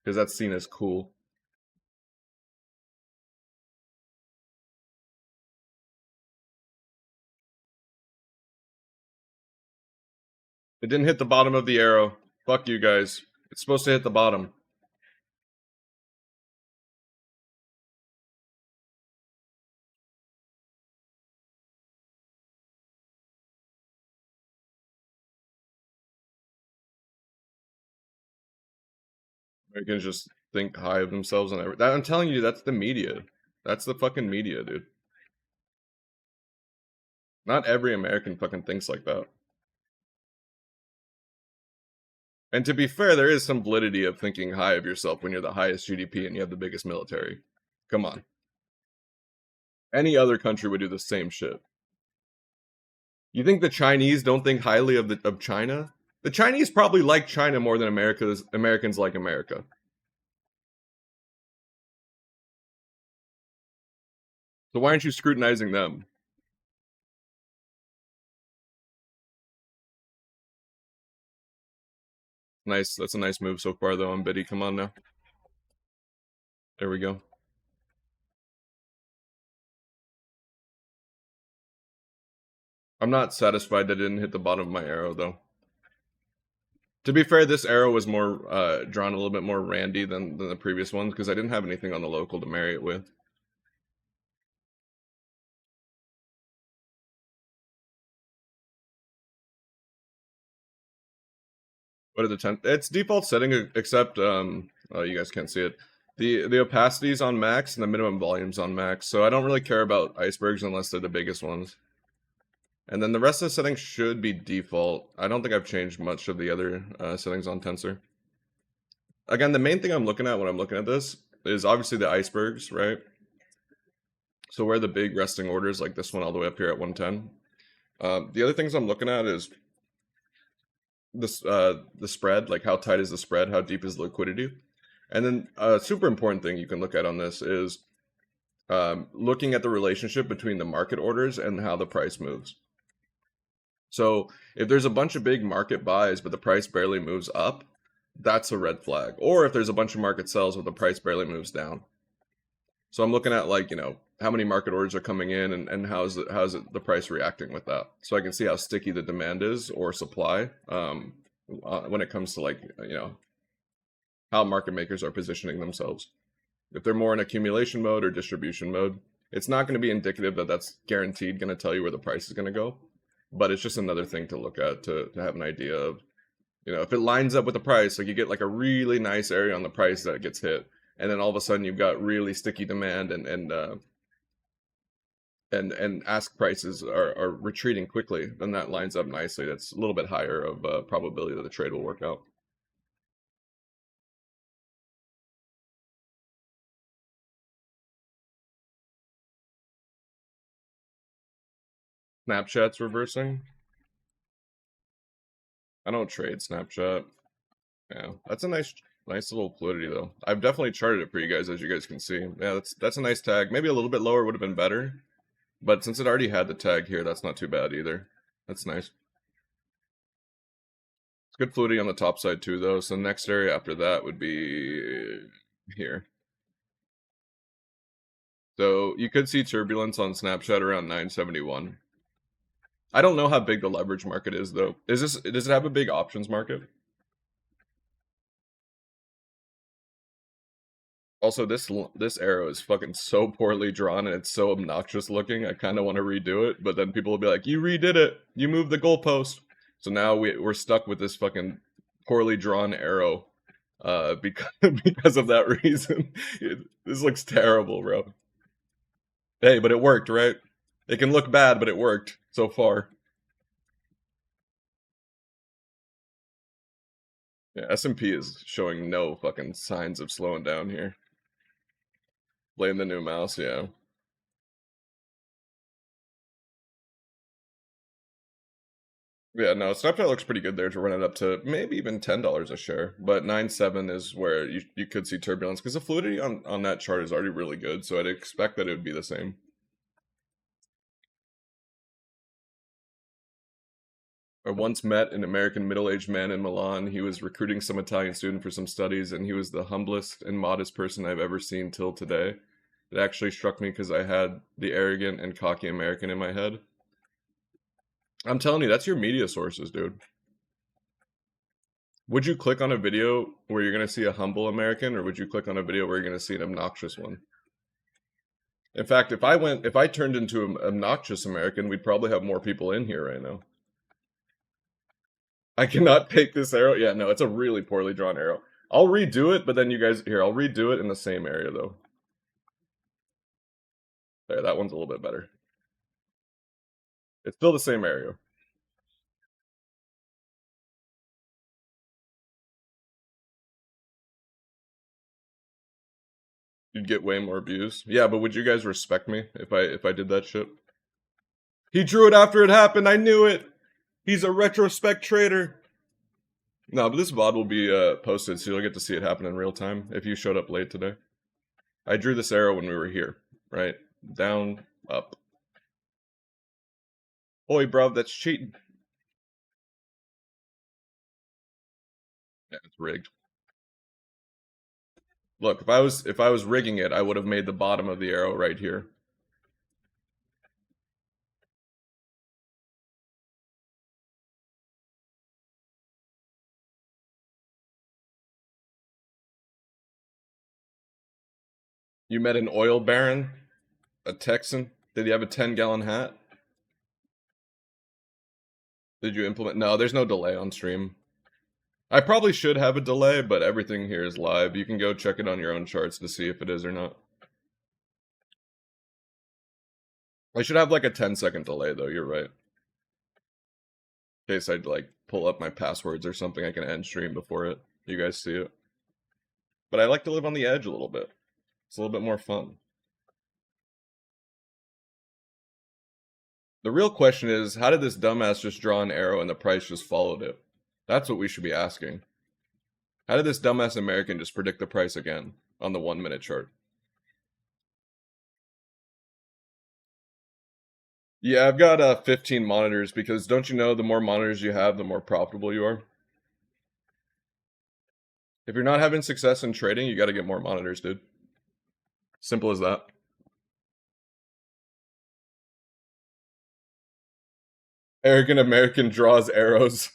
Because that's seen as cool. It didn't hit the bottom of the arrow. Fuck you guys. It's supposed to hit the bottom. Americans just think high of themselves and everything. I'm telling you, that's the media. That's the fucking media, dude. Not every American fucking thinks like that. And to be fair, there is some validity of thinking high of yourself when you're the highest GDP and you have the biggest military. Come on. Any other country would do the same shit. You think the Chinese don't think highly of China? The Chinese probably like China more than Americans like America. So why aren't you scrutinizing them? Nice. That's a nice move so far, though. On Biddy. Come on now. There we go. I'm not satisfied that it didn't hit the bottom of my arrow, though. To be fair, this arrow was more drawn a little bit more randy than the previous ones because I didn't have anything on the local to marry it with. What are the 10? It's default setting except oh, you guys can't see it. The opacity is on max and the minimum volume's on max, so I don't really care about icebergs unless they're the biggest ones. And then the rest of the settings should be default. I don't think I've changed much of the other settings on Tensor. Again, the main thing I'm looking at when I'm looking at this is obviously the icebergs, right? So where the big resting orders, like this one all the way up here at 110. The other things I'm looking at is this the spread, like how tight is the spread, how deep is the liquidity. And then a super important thing you can look at on this is looking at the relationship between the market orders and how the price moves. So if there's a bunch of big market buys, but the price barely moves up, that's a red flag. Or if there's a bunch of market sells, but the price barely moves down. So I'm looking at like, how many market orders are coming in and how's the price reacting with that. So I can see how sticky the demand is or supply when it comes to like, how market makers are positioning themselves. If they're more in accumulation mode or distribution mode, it's not going to be indicative that that's guaranteed going to tell you where the price is going to go. But it's just another thing to look at to have an idea of, if it lines up with the price, like you get like a really nice area on the price that gets hit, and then all of a sudden you've got really sticky demand and ask prices are retreating quickly, then that lines up nicely. That's a little bit higher of probability that the trade will work out. Snapchat's reversing. I don't trade Snapchat. Yeah, that's a nice little fluidity though. I've definitely charted it for you guys, as you guys can see. Yeah, that's a nice tag. Maybe a little bit lower would have been better, but since it already had the tag here, that's not too bad either. That's nice. It's good fluidity on the top side too, though. So the next area after that would be here. So you could see turbulence on Snapchat around 971. I don't know how big the leverage market is though. Does it have a big options market? Also, this arrow is fucking so poorly drawn and it's so obnoxious looking. I kind of want to redo it, but then people will be like, "You redid it. You moved the goalpost." So now we're stuck with this fucking poorly drawn arrow, because because of that reason. This looks terrible, bro. Hey, but it worked, right? It can look bad, but it worked so far. Yeah, S&P is showing no fucking signs of slowing down here. Blame the new mouse, yeah. Yeah, no, Snapchat looks pretty good there to run it up to maybe even $10 a share. But 9.7 is where you could see turbulence because the fluidity on that chart is already really good, so I'd expect that it would be the same. I once met an American middle-aged man in Milan. He was recruiting some Italian student for some studies, and he was the humblest and modest person I've ever seen till today. It actually struck me because I had the arrogant and cocky American in my head. I'm telling you, that's your media sources, dude. Would you click on a video where you're going to see a humble American, or would you click on a video where you're going to see an obnoxious one? In fact, if I turned into an obnoxious American, we'd probably have more people in here right now. I cannot take this arrow. Yeah, no, it's a really poorly drawn arrow. I'll redo it, but then you guys here. I'll redo it in the same area though. There, that one's a little bit better. It's still the same area. You'd get way more views. Yeah, but would you guys respect me if I did that shit? He drew it after it happened. I knew it. He's a retrospect trader. No, but this VOD will be posted, so you'll get to see it happen in real time if you showed up late today. I drew this arrow when we were here, right? Down, up. Oi, bro, that's cheating. Yeah, it's rigged. Look, if I was rigging it, I would have made the bottom of the arrow right here. You met an oil baron? A Texan? Did he have a 10-gallon hat? Did you implement? No, there's no delay on stream. I probably should have a delay, but everything here is live. You can go check it on your own charts to see if it is or not. I should have like a 10-second delay though, you're right. In case I'd like pull up my passwords or something, I can end stream before you guys see it. But I like to live on the edge a little bit. It's a little bit more fun. The real question is, how did this dumbass just draw an arrow and the price just followed it? That's what we should be asking. How did this dumbass American just predict the price again on the 1-minute chart? Yeah, I've got 15 monitors because don't you know the more monitors you have, the more profitable you are? If you're not having success in trading, you got to get more monitors, dude. Simple as that. Arrogant American draws arrows.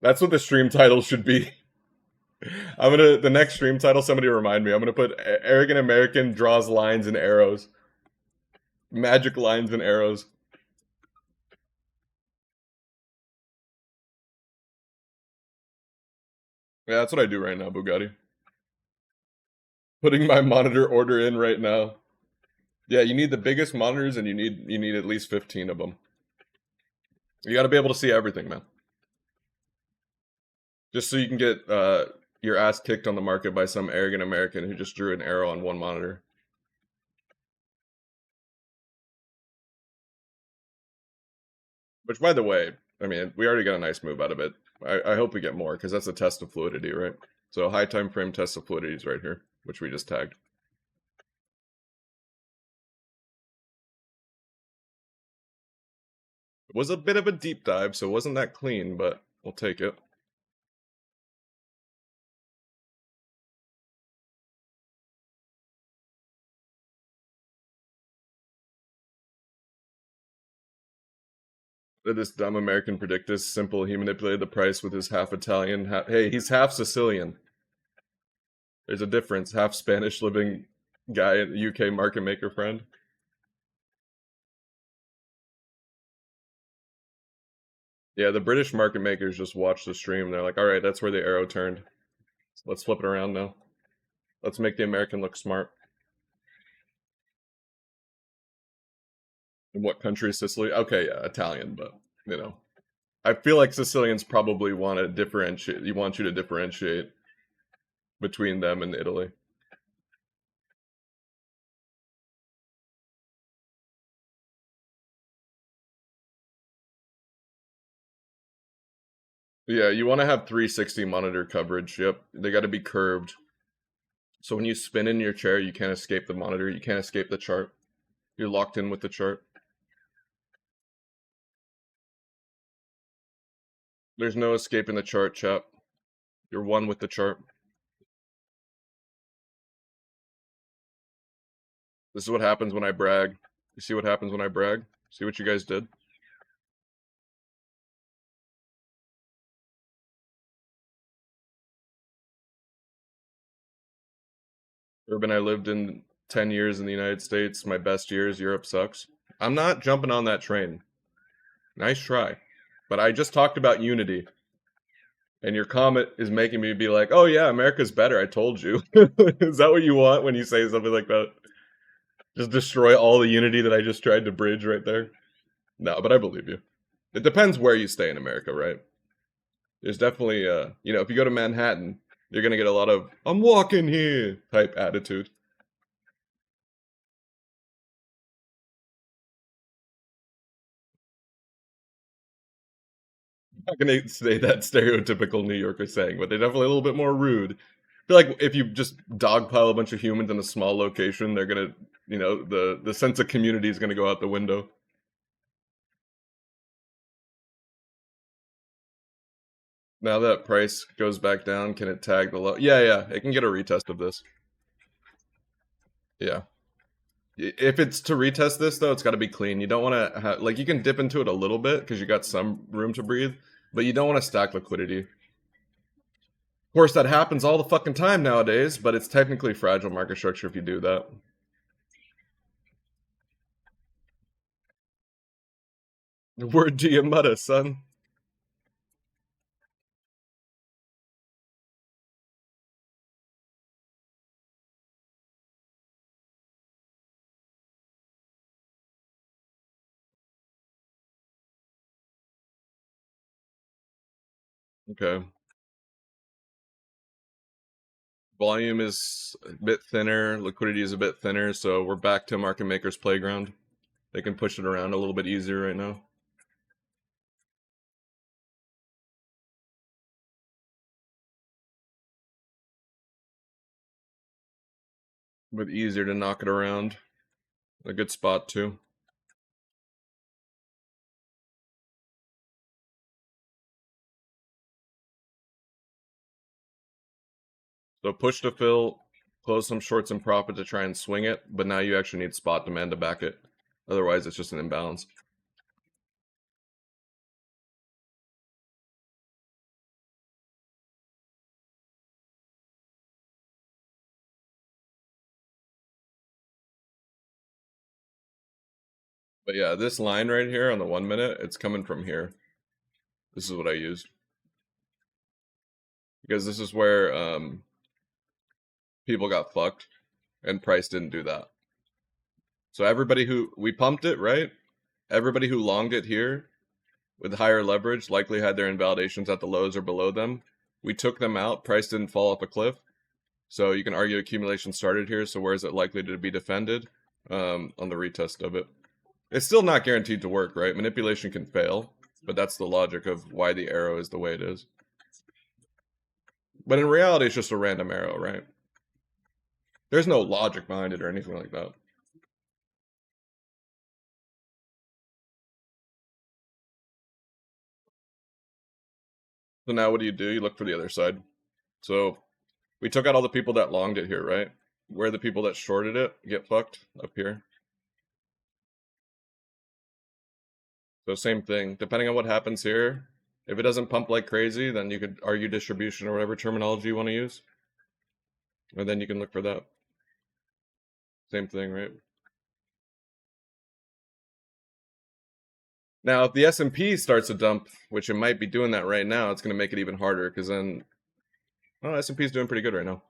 That's what the stream title should be. The next stream title, somebody remind me. I'm gonna put Arrogant American draws lines and arrows. Magic lines and arrows. Yeah, that's what I do right now, Bugatti. Putting my monitor order in right now. Yeah, you need the biggest monitors and you need at least 15 of them. You got to be able to see everything, man. Just so you can get your ass kicked on the market by some arrogant American who just drew an arrow on one monitor. Which, by the way, I mean, we already got a nice move out of it. I hope we get more, because that's a test of fluidity, right? So high time frame test of fluidity is right here, which we just tagged. It was a bit of a deep dive, so it wasn't that clean, but we'll take it. Did this dumb American predict this? Simple, he manipulated the price with his half Italian. Hey, he's half Sicilian. There's a difference. Half Spanish living guy, UK market maker friend. Yeah, the British market makers just watch the stream. They're like, all right, that's where the arrow turned. Let's flip it around now. Let's make the American look smart. In what country is Sicily? Okay, yeah, Italian, but, you know. I feel like Sicilians probably want to differentiate. You want you to differentiate between them and Italy. Yeah, you want to have 360 monitor coverage. Yep, they got to be curved. So when you spin in your chair, you can't escape the monitor. You can't escape the chart. You're locked in with the chart. There's no escaping the chart, chap. You're one with the chart. This is what happens when I brag. You see what happens when I brag? See what you guys did? Urban, I lived in 10 years in the United States. My best years, Europe sucks. I'm not jumping on that train. Nice try. But I just talked about unity. And your comment is making me be like, oh yeah, America's better. I told you. Is that what you want when you say something like that? Just destroy all the unity that I just tried to bridge right there? No, but I believe you. It depends where you stay in America, right? There's definitely, if you go to Manhattan, you're going to get a lot of, I'm walking here type attitude. I'm not going to say that stereotypical New Yorker saying, but they're definitely a little bit more rude. I feel like if you just dogpile a bunch of humans in a small location, they're going to, the sense of community is going to go out the window. Now that price goes back down, can it tag the low? Yeah, yeah, it can get a retest of this. Yeah. If it's to retest this, though, it's got to be clean. You don't want to have, like, you can dip into it a little bit because you got some room to breathe, but you don't want to stack liquidity. Of course, that happens all the fucking time nowadays, but it's technically fragile market structure if you do that. Word to your mother, son. Okay. Volume is a bit thinner, liquidity is a bit thinner, so we're back to market maker's playground. They can push it around a little bit easier right now. But easier to knock it around. A good spot too. So push to fill, close some shorts and profit to try and swing it, but now you actually need spot demand to back it. Otherwise, it's just an imbalance. But yeah, this line right here on the 1 minute, it's coming from here. This is what I used. Because this is where people got fucked and price didn't do that. So everybody who, we pumped it, right? Everybody who longed it here with higher leverage likely had their invalidations at the lows or below them. We took them out. Price didn't fall off a cliff. So you can argue accumulation started here. So where is it likely to be defended on the retest of it? It's still not guaranteed to work, right? Manipulation can fail, but that's the logic of why the arrow is the way it is. But in reality, it's just a random arrow, right? There's no logic behind it or anything like that. So now what do? You look for the other side. So we took out all the people that longed it here, right? Where the people that shorted it get fucked up here. So same thing. Depending on what happens here, if it doesn't pump like crazy, then you could argue distribution or whatever terminology you want to use. And then you can look for that. Same thing, right? Now, if the S&P starts to dump, which it might be doing that right now, it's going to make it even harder because then, oh, S&P is doing pretty good right now.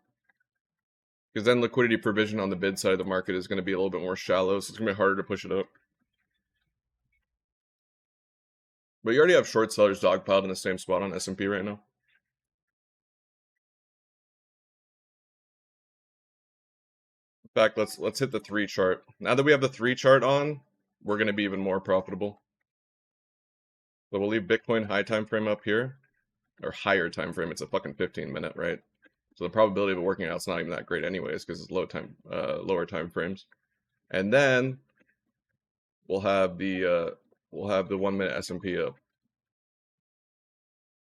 Because then liquidity provision on the bid side of the market is going to be a little bit more shallow, so it's going to be harder to push it up. But you already have short sellers dogpiled in the same spot on S&P right now. In fact, let's hit the 3 chart. Now that we have the 3 chart on, we're going to be even more profitable. So we'll leave Bitcoin high time frame up here, or higher time frame. It's a fucking 15-minute, right? So the probability of it working out is not even that great anyways, because it's lower time frames. And then we'll have the 1 minute S&P up.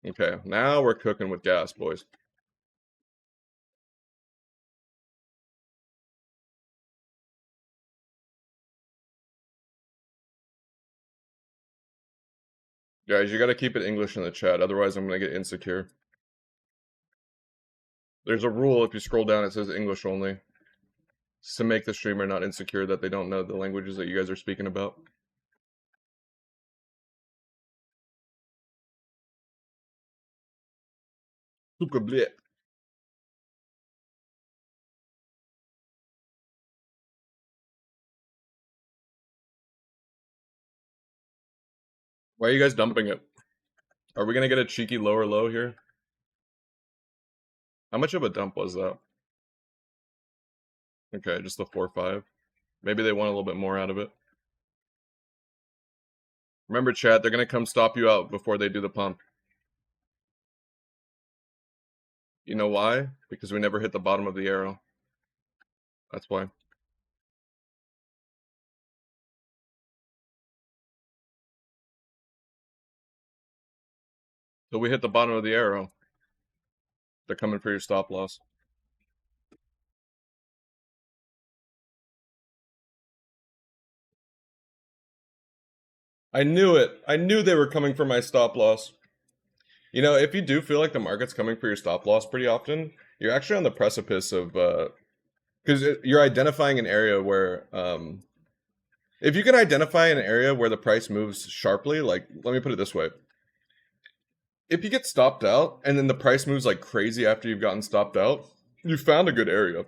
Okay, now we're cooking with gas, boys. Guys, you got to keep it English in the chat, otherwise I'm going to get insecure. There's a rule, if you scroll down, it says English only. It's to make the streamer not insecure that they don't know the languages that you guys are speaking about. Super blit. Why are you guys dumping it? Are we gonna get a cheeky lower low here? How much of a dump was that? Okay, just the 4-5. Maybe they want a little bit more out of it. Remember, chat, they're gonna come stop you out before they do the pump. You know why? Because we never hit the bottom of the arrow. That's why. So we hit the bottom of the arrow. They're coming for your stop loss. I knew it. I knew they were coming for my stop loss. You know, if you do feel like the market's coming for your stop loss pretty often, you're actually on the precipice of because you're identifying an area where if you can identify an area where the price moves sharply, like let me put it this way. If you get stopped out and then the price moves like crazy after you've gotten stopped out, you found a good area.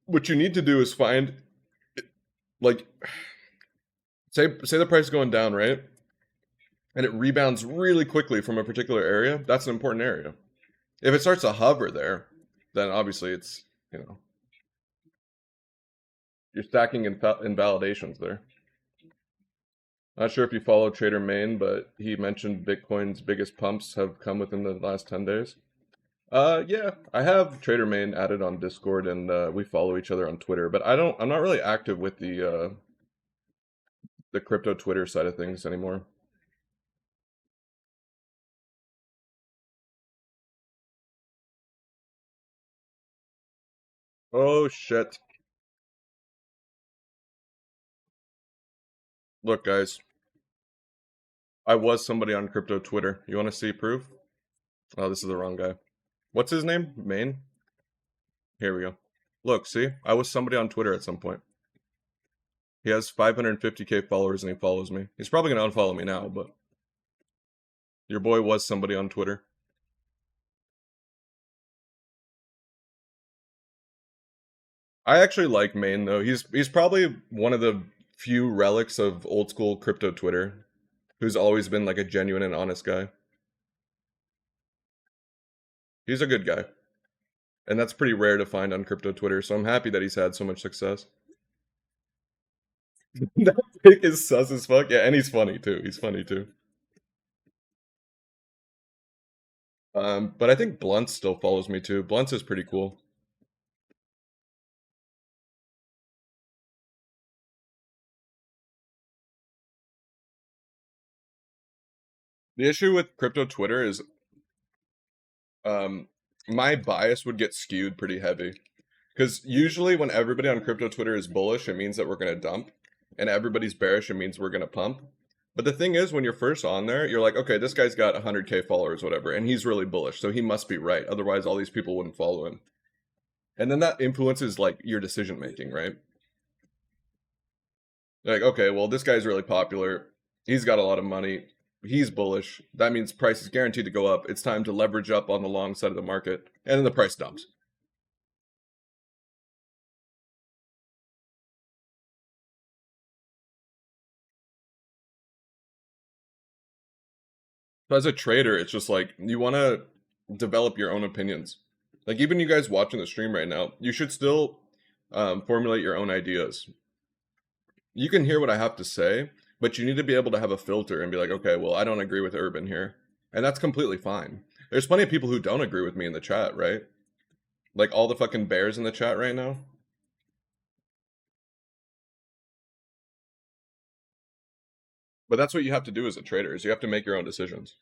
What you need to do is find like say the price is going down, right? And it rebounds really quickly from a particular area, that's an important area. If it starts to hover there, then obviously it's, you know, you're stacking invalidations there. Not sure if you follow Trader Main, but he mentioned Bitcoin's biggest pumps have come within the last 10 days. Yeah, I have Trader Main added on Discord, and we follow each other on Twitter. But I'm not really active with the crypto Twitter side of things anymore. Oh shit! Look, guys, I was somebody on crypto Twitter. You want to see proof? Oh, this is the wrong guy. What's his name? Main. Here we go. Look, see, I was somebody on Twitter at some point. He has 550K followers and he follows me. He's probably gonna unfollow me now, but your boy was somebody on Twitter. I actually like Main though. He's probably one of the few relics of old school crypto Twitter who's always been like a genuine and honest guy. He's a good guy. And that's pretty rare to find on crypto Twitter, so I'm happy that he's had so much success. That pic is sus as fuck. Yeah, and he's funny too. He's funny too. But I think Blunt still follows me too. Blunt is pretty cool. The issue with crypto Twitter is um my bias would get skewed pretty heavy. Because usually when everybody on crypto Twitter is bullish, it means that we're gonna dump. And everybody's bearish, it means we're gonna pump. But the thing is, when you're first on there, you're like, okay, this guy's got 100K followers, whatever, and he's really bullish, so he must be right. Otherwise, all these people wouldn't follow him. And then that influences like your decision making, right? Like, okay, well, this guy's really popular. He's got a lot of money. He's bullish. That means price is guaranteed to go up. It's time to leverage up on the long side of the market. And then the price dumps. So as a trader, it's just like you want to develop your own opinions. Like even you guys watching the stream right now, you should still formulate your own ideas. You can hear what I have to say, but you need to be able to have a filter and be like, okay, well, I don't agree with Urban here. And that's completely fine. There's plenty of people who don't agree with me in the chat, right? Like all the fucking bears in the chat right now. But that's what you have to do as a trader is you have to make your own decisions.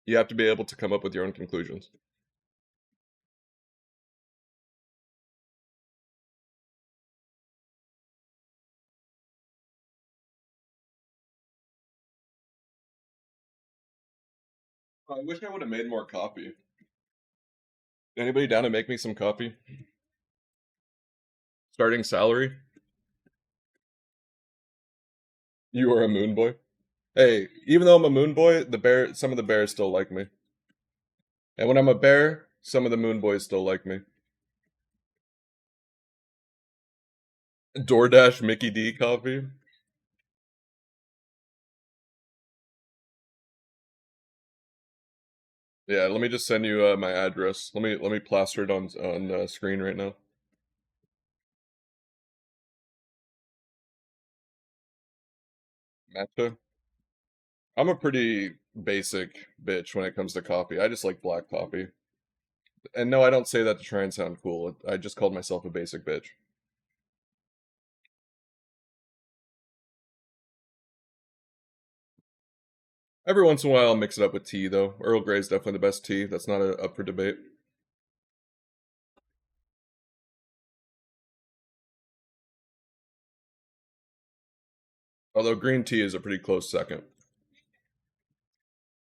You have to be able to come up with your own conclusions. I wish I would have made more coffee. Anybody down to make me some coffee? Starting salary? You are a moon boy. Hey, even though I'm a moon boy, some of the bears still like me. And when I'm a bear, some of the Moon Boys still like me. DoorDash Mickey D coffee. Yeah, let me just send you my address. Let me plaster it on screen right now. Matcha. I'm a pretty basic bitch when it comes to coffee. I just like black coffee. And no, I don't say that to try and sound cool. I just called myself a basic bitch. Every once in a while, I'll mix it up with tea, though. Earl Grey is definitely the best tea. That's not up for debate. Although green tea is a pretty close second.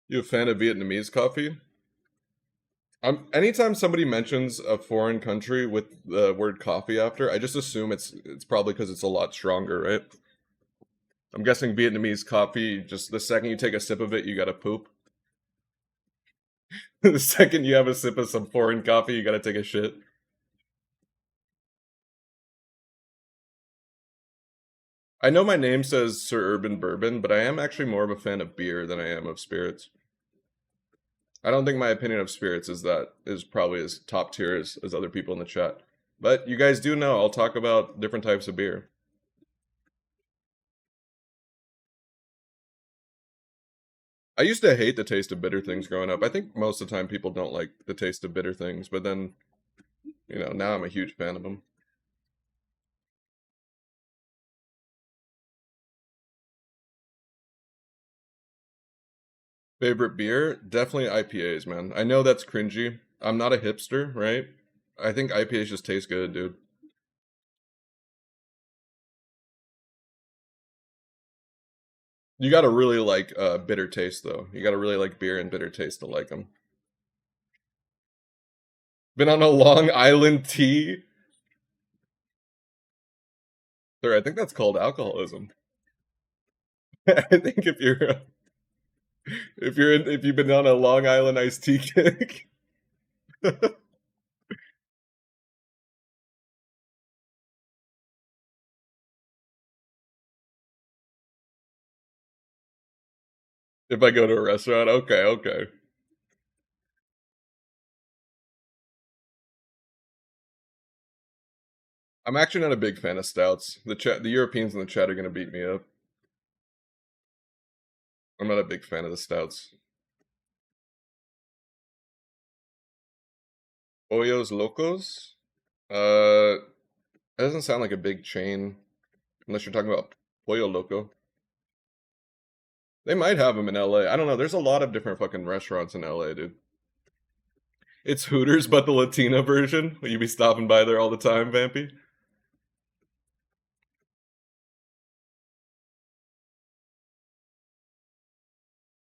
You a fan of Vietnamese coffee? Anytime somebody mentions a foreign country with the word coffee after, I just assume it's probably because it's a lot stronger, right? I'm guessing Vietnamese coffee, just the second you take a sip of it, you gotta poop. The second you have a sip of some foreign coffee, you gotta take a shit. I know my name says Sir Urban Bourbon, but I am actually more of a fan of beer than I am of spirits. I don't think my opinion of spirits is probably as top tier as other people in the chat. But you guys do know I'll talk about different types of beer. I used to hate the taste of bitter things growing up. I think most of the time people don't like the taste of bitter things, but then, now I'm a huge fan of them. Favorite beer? Definitely IPAs, man. I know that's cringy. I'm not a hipster, right? I think IPAs just taste good, dude. You gotta really like bitter taste, though. You gotta really like beer and bitter taste to like them. Been on a Long Island tea? Sir, I think that's called alcoholism. I think if you've been on a Long Island iced tea kick, if I go to a restaurant, okay, okay. I'm actually not a big fan of stouts. The Europeans in the chat are gonna beat me up. I'm not a big fan of the stouts. Hoyos Locos? That doesn't sound like a big chain, unless you're talking about Pollo Loco. They might have them in LA. I don't know. There's a lot of different fucking restaurants in LA, dude. It's Hooters, but the Latino version. Will you be stopping by there all the time, Vampy?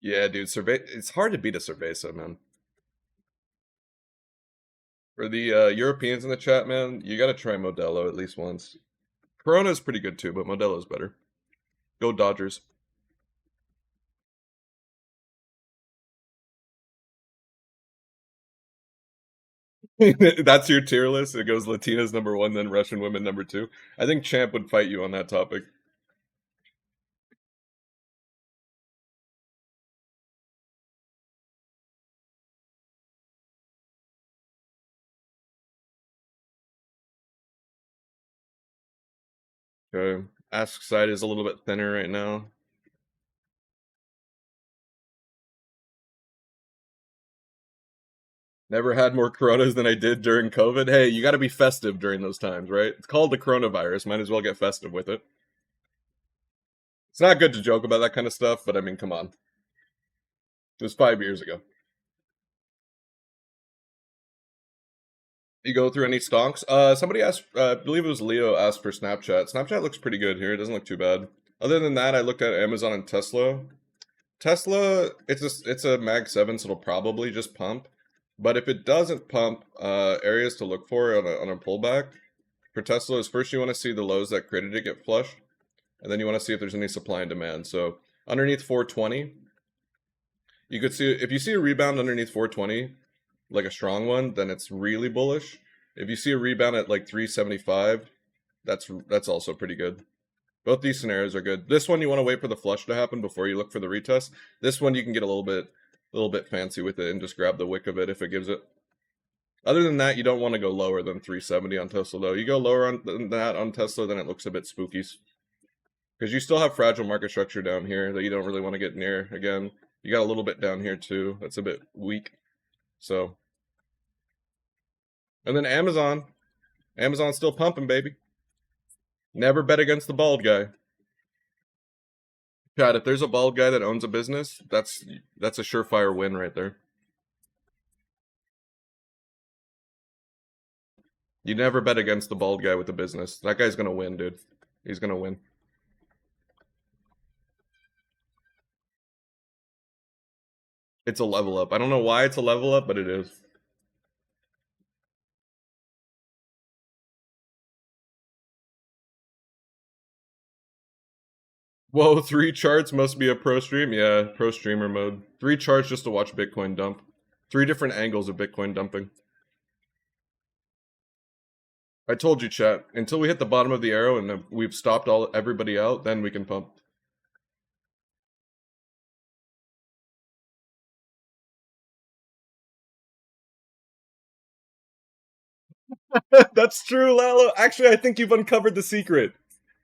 Yeah, dude. It's hard to beat a cerveza, man. For the Europeans in the chat, man, you gotta try Modelo at least once. Corona's pretty good too, but Modelo's better. Go Dodgers. That's your tier list. It goes Latinas number one, then Russian women number two. I think Champ would fight you on that topic. Okay. Ask side is a little bit thinner right now. Never had more Coronas than I did during COVID. Hey, you got to be festive during those times, right? It's called the coronavirus. Might as well get festive with it. It's not good to joke about that kind of stuff, but I mean, come on. It was 5 years ago. You go through any stonks? Somebody asked, I believe it was Leo asked for Snapchat. Snapchat looks pretty good here. It doesn't look too bad. Other than that, I looked at Amazon and Tesla. Tesla, it's a Mag 7, so it'll probably just pump. But if it doesn't pump, areas to look for on a pullback for Tesla is first you want to see the lows that created it get flushed, and then you want to see if there's any supply and demand. So underneath 420, you could see if you see a rebound underneath 420, like a strong one, then it's really bullish. If you see a rebound at like 375, that's also pretty good. Both these scenarios are good. This one you want to wait for the flush to happen before you look for the retest. This one you can get a little bit fancy with it and just grab the wick of it if it gives it. Other than that, you don't want to go lower than 370 on Tesla though. You go lower than that on Tesla, then it looks a bit spooky. Because you still have fragile market structure down here that you don't really want to get near. Again, you got a little bit down here too. That's a bit weak. So, and then Amazon. Amazon's still pumping, baby. Never bet against the bald guy. Chad, if there's a bald guy that owns a business, that's a surefire win right there. You never bet against the bald guy with the business. That guy's gonna win, dude. He's gonna win. It's a level up. I don't know why it's a level up, but it is. Whoa, 3 charts must be a pro stream? Yeah, pro streamer mode. 3 charts just to watch Bitcoin dump. 3 different angles of Bitcoin dumping. I told you, chat. Until we hit the bottom of the arrow and we've stopped everybody out, then we can pump. That's true, Lalo. Actually, I think you've uncovered the secret.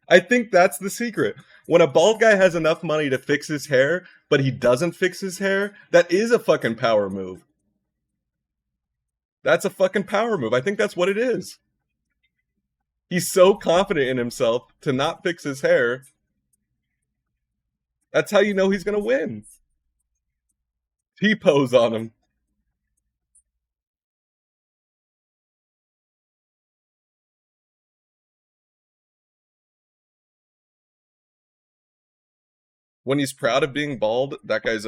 I think that's the secret. When a bald guy has enough money to fix his hair, but he doesn't fix his hair, that is a fucking power move. That's a fucking power move. I think that's what it is. He's so confident in himself to not fix his hair. That's how you know he's gonna win. T-pose on him. When he's proud of being bald, that guy's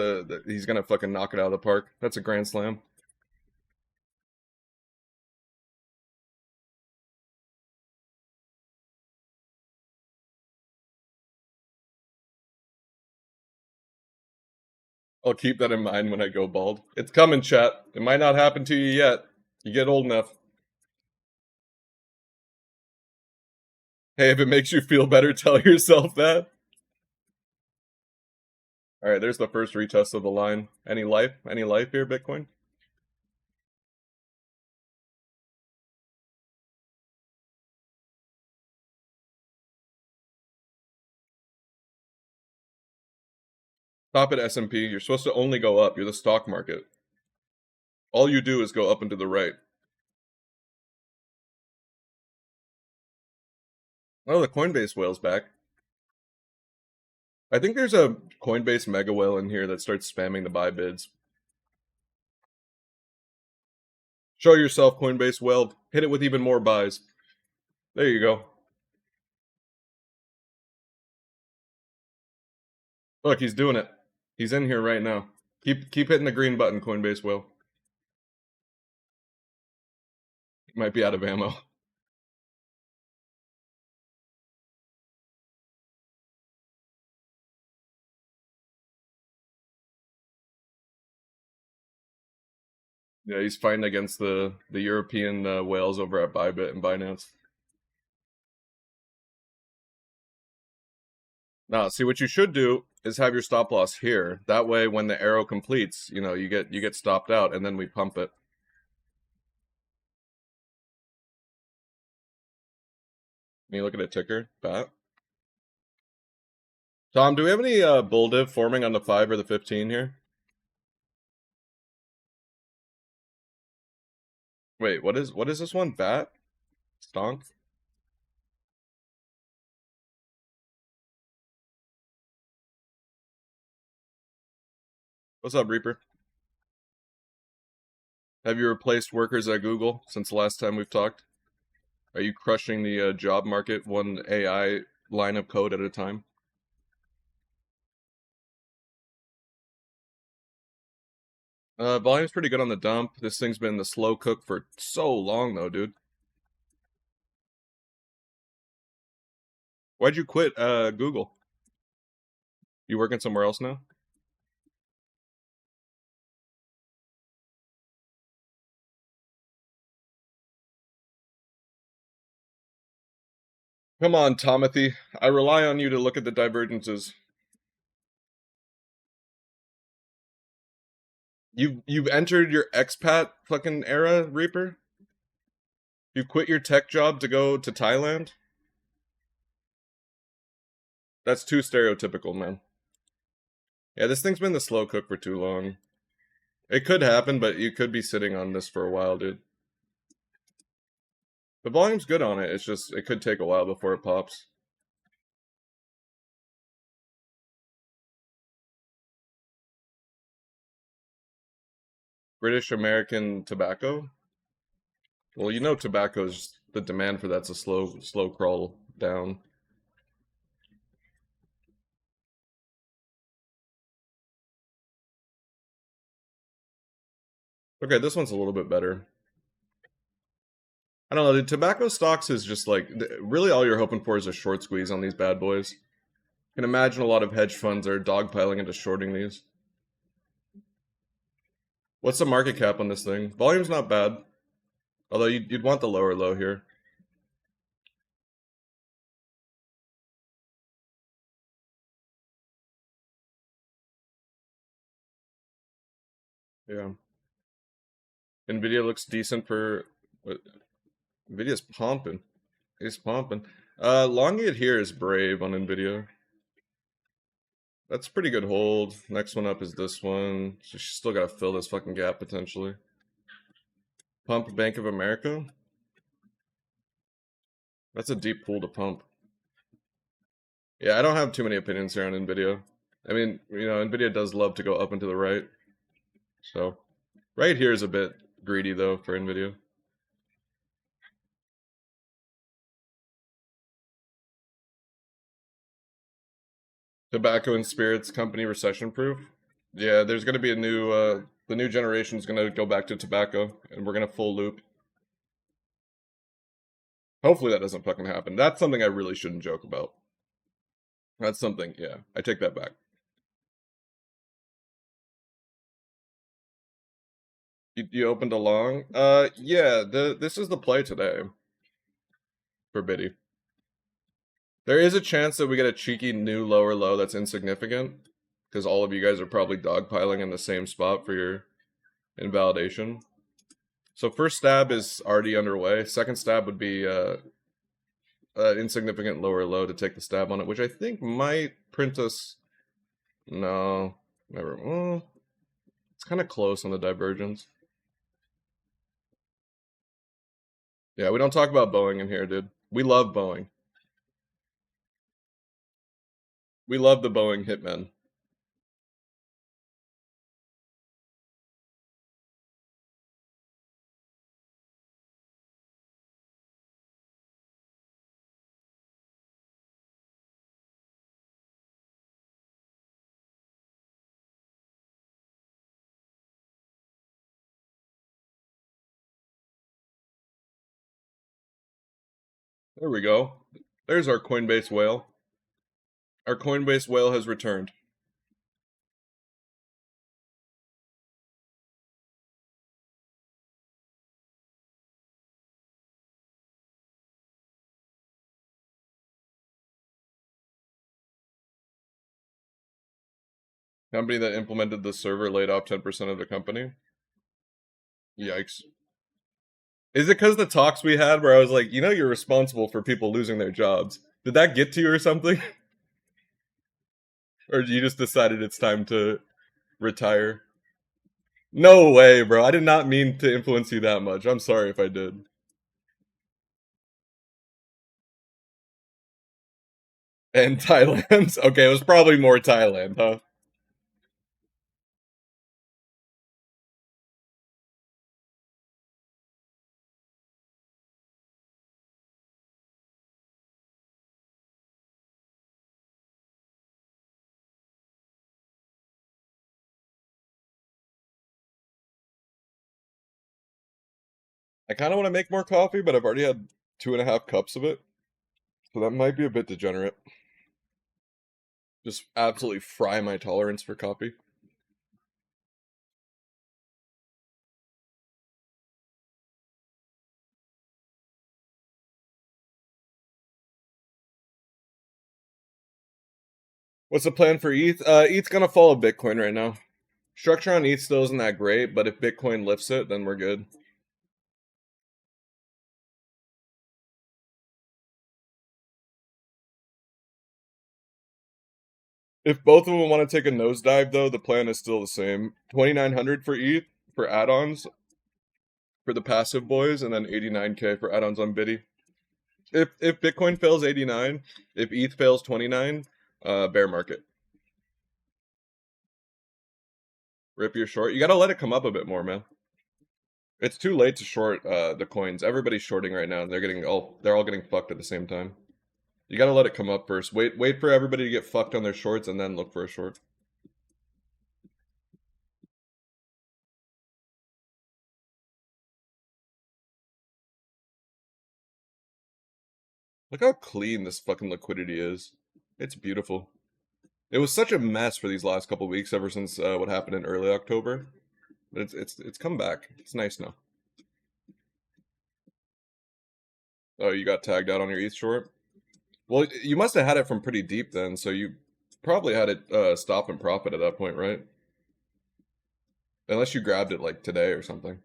he's gonna fucking knock it out of the park. That's a grand slam. I'll keep that in mind when I go bald. It's coming, chat. It might not happen to you yet. You get old enough. Hey, if it makes you feel better, tell yourself that. All right, there's the first retest of the line. Any life? Any life here, Bitcoin? Stop at S&P. You're supposed to only go up. You're the stock market. All you do is go up and to the right. Oh, the Coinbase whale's back. I think there's a Coinbase mega whale in here that starts spamming the buy bids. Show yourself, Coinbase whale. Hit it with even more buys. There you go. Look, he's doing it. He's in here right now. Keep hitting the green button, Coinbase whale. He might be out of ammo. Yeah, he's fighting against the European whales over at Bybit and Binance. Now, see what you should do is have your stop loss here. That way, when the arrow completes, you get stopped out, and then we pump it. Can you look at a ticker, Pat? Tom, do we have any bull div forming on the 5 or the 15 here? Wait, what is this one? Bat? Stonk? What's up, Reaper? Have you replaced workers at Google since the last time we've talked? Are you crushing the job market one AI line of code at a time? Volume's pretty good on the dump. This thing's been the slow cook for so long, though, dude. Why'd you quit Google? You working somewhere else now? Come on, Tomothy. I rely on you to look at the divergences. You've entered your expat fucking era, Reaper? You quit your tech job to go to Thailand? That's too stereotypical, man. Yeah, this thing's been the slow cook for too long. It could happen, but you could be sitting on this for a while, dude. The volume's good on it, it's just, it could take a while before it pops. British American tobacco? Well, you know tobacco's, the demand for that's a slow crawl down. Okay, this one's a little bit better. I don't know, the tobacco stocks is just like, really all you're hoping for is a short squeeze on these bad boys. I can imagine a lot of hedge funds are dogpiling into shorting these. What's the market cap on this thing? Volume's not bad. Although you'd want the lower low here. Yeah. Nvidia looks decent for what Nvidia's pumping. It's pumping. Elongate here is brave on Nvidia. That's a pretty good hold. Next one up is this one. So she's still gotta fill this fucking gap potentially. Pump Bank of America. That's a deep pool to pump. Yeah, I don't have too many opinions here on Nvidia. I mean, you know, Nvidia does love to go up and to the right. So right here is a bit greedy though for Nvidia. Tobacco and spirits company recession proof. Yeah, there's gonna be a new the new generation is gonna go back to tobacco and we're gonna full loop. Hopefully that doesn't fucking happen. That's something I really shouldn't joke about. That's something, yeah. I take that back. You opened a long? Yeah, this is the play today for Biddy. There is a chance that we get a cheeky new lower low that's insignificant. Because all of you guys are probably dogpiling in the same spot for your invalidation. So first stab is already underway. Second stab would be insignificant lower low to take the stab on it, which I think might print us. No, never. Well, it's kind of close on the divergence. Yeah, we don't talk about Boeing in here, dude. We love Boeing. We love the Boeing hitmen. There we go. There's our Coinbase whale. Our Coinbase whale has returned. Company that implemented the server laid off 10% of the company. Yikes. Is it because the talks we had where I was like, you know, you're responsible for people losing their jobs? Did that get to you or something? Or you just decided it's time to retire? No way, bro. I did not mean to influence you that much. I'm sorry if I did. And Thailand? Okay, it was probably more Thailand, huh? I kind of want to make more coffee, but I've already had 2.5 cups of it. So that might be a bit degenerate. Just absolutely fry my tolerance for coffee. What's the plan for ETH? ETH's gonna follow Bitcoin right now. Structure on ETH still isn't that great, but if Bitcoin lifts it, then we're good. If both of them want to take a nosedive, though, the plan is still the same: 2,900 for ETH for add-ons for the passive boys, and then 89K for add-ons on Biddy. If Bitcoin fails 89, if ETH fails 29, bear market. Rip your short. You gotta let it come up a bit more, man. It's too late to short the coins. Everybody's shorting right now, and they're all getting fucked at the same time. You gotta let it come up first. Wait for everybody to get fucked on their shorts, and then look for a short. Look how clean this fucking liquidity is. It's beautiful. It was such a mess for these last couple weeks, ever since what happened in early October. But it's come back. It's nice now. Oh, you got tagged out on your ETH short? Well, you must have had it from pretty deep then, so you probably had it stop and profit at that point, right? Unless you grabbed it like today or something.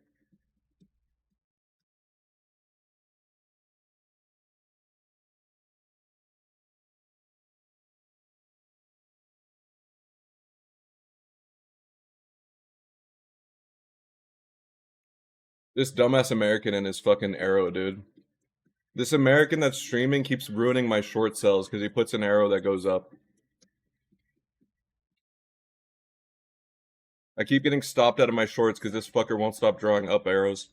This dumbass American and his fucking arrow, dude. This American that's streaming keeps ruining my short sells because he puts an arrow that goes up. I keep getting stopped out of my shorts because this fucker won't stop drawing up arrows.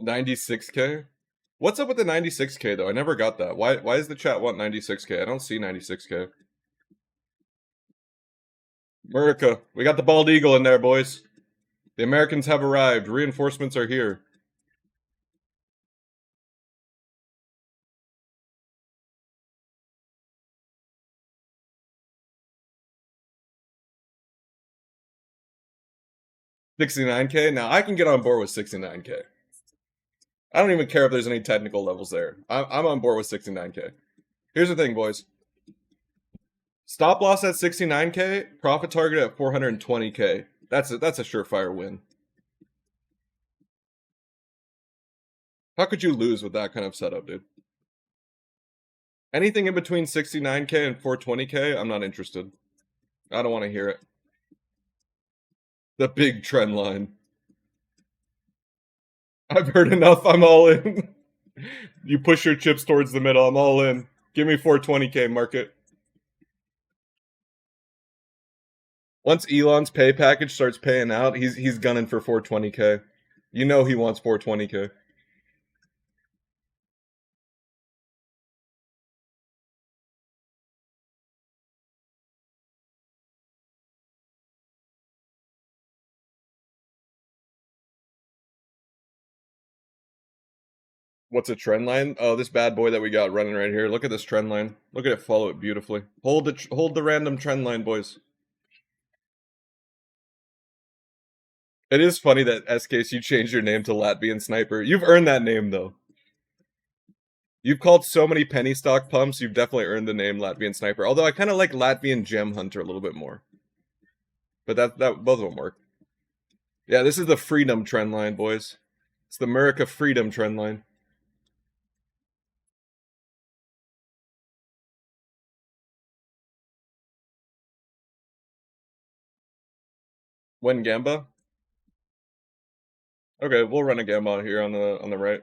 $96K? What's up with the 96K though? I never got that. Why does the chat want 96K? I don't see 96K. America, we got the bald eagle in there, boys. The Americans have arrived. Reinforcements are here. $69K? Now I can get on board with 69K. I don't even care if there's any technical levels there. I'm on board with 69K. Here's the thing, boys. Stop loss at 69K, profit target at 420K. That's a surefire win. How could you lose with that kind of setup, dude? Anything in between 69K and 420K, I'm not interested. I don't want to hear it. The big trend line. I've heard enough. I'm all in. You push your chips towards the middle. I'm all in. Give me 420K market. Once Elon's pay package starts paying out, he's gunning for 420K. You know he wants 420K. What's a trend line? Oh, this bad boy that we got running right here. Look at this trend line. Look at it follow it beautifully. Hold the random trend line, boys. It is funny that SKS you changed your name to Latvian Sniper. You've earned that name though. You've called so many penny stock pumps, you've definitely earned the name Latvian Sniper. Although I kind of like Latvian Gem Hunter a little bit more. But that both of them work. Yeah, this is the freedom trend line, boys. It's the America freedom trend line. When Gamba? Okay, we'll run a Gamba here on the right.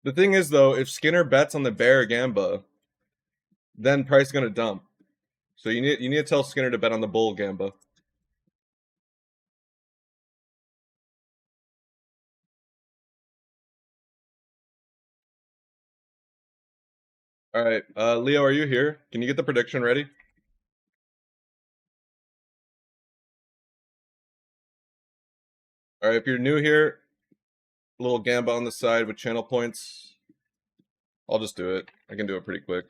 The thing is though, if Skinner bets on the bear Gamba, then price gonna dump. So you need to tell Skinner to bet on the bull Gamba. All right, Leo, are you here? Can you get the prediction ready? All right, if you're new here, a little gamba on the side with channel points. I'll just do it. I can do it pretty quick.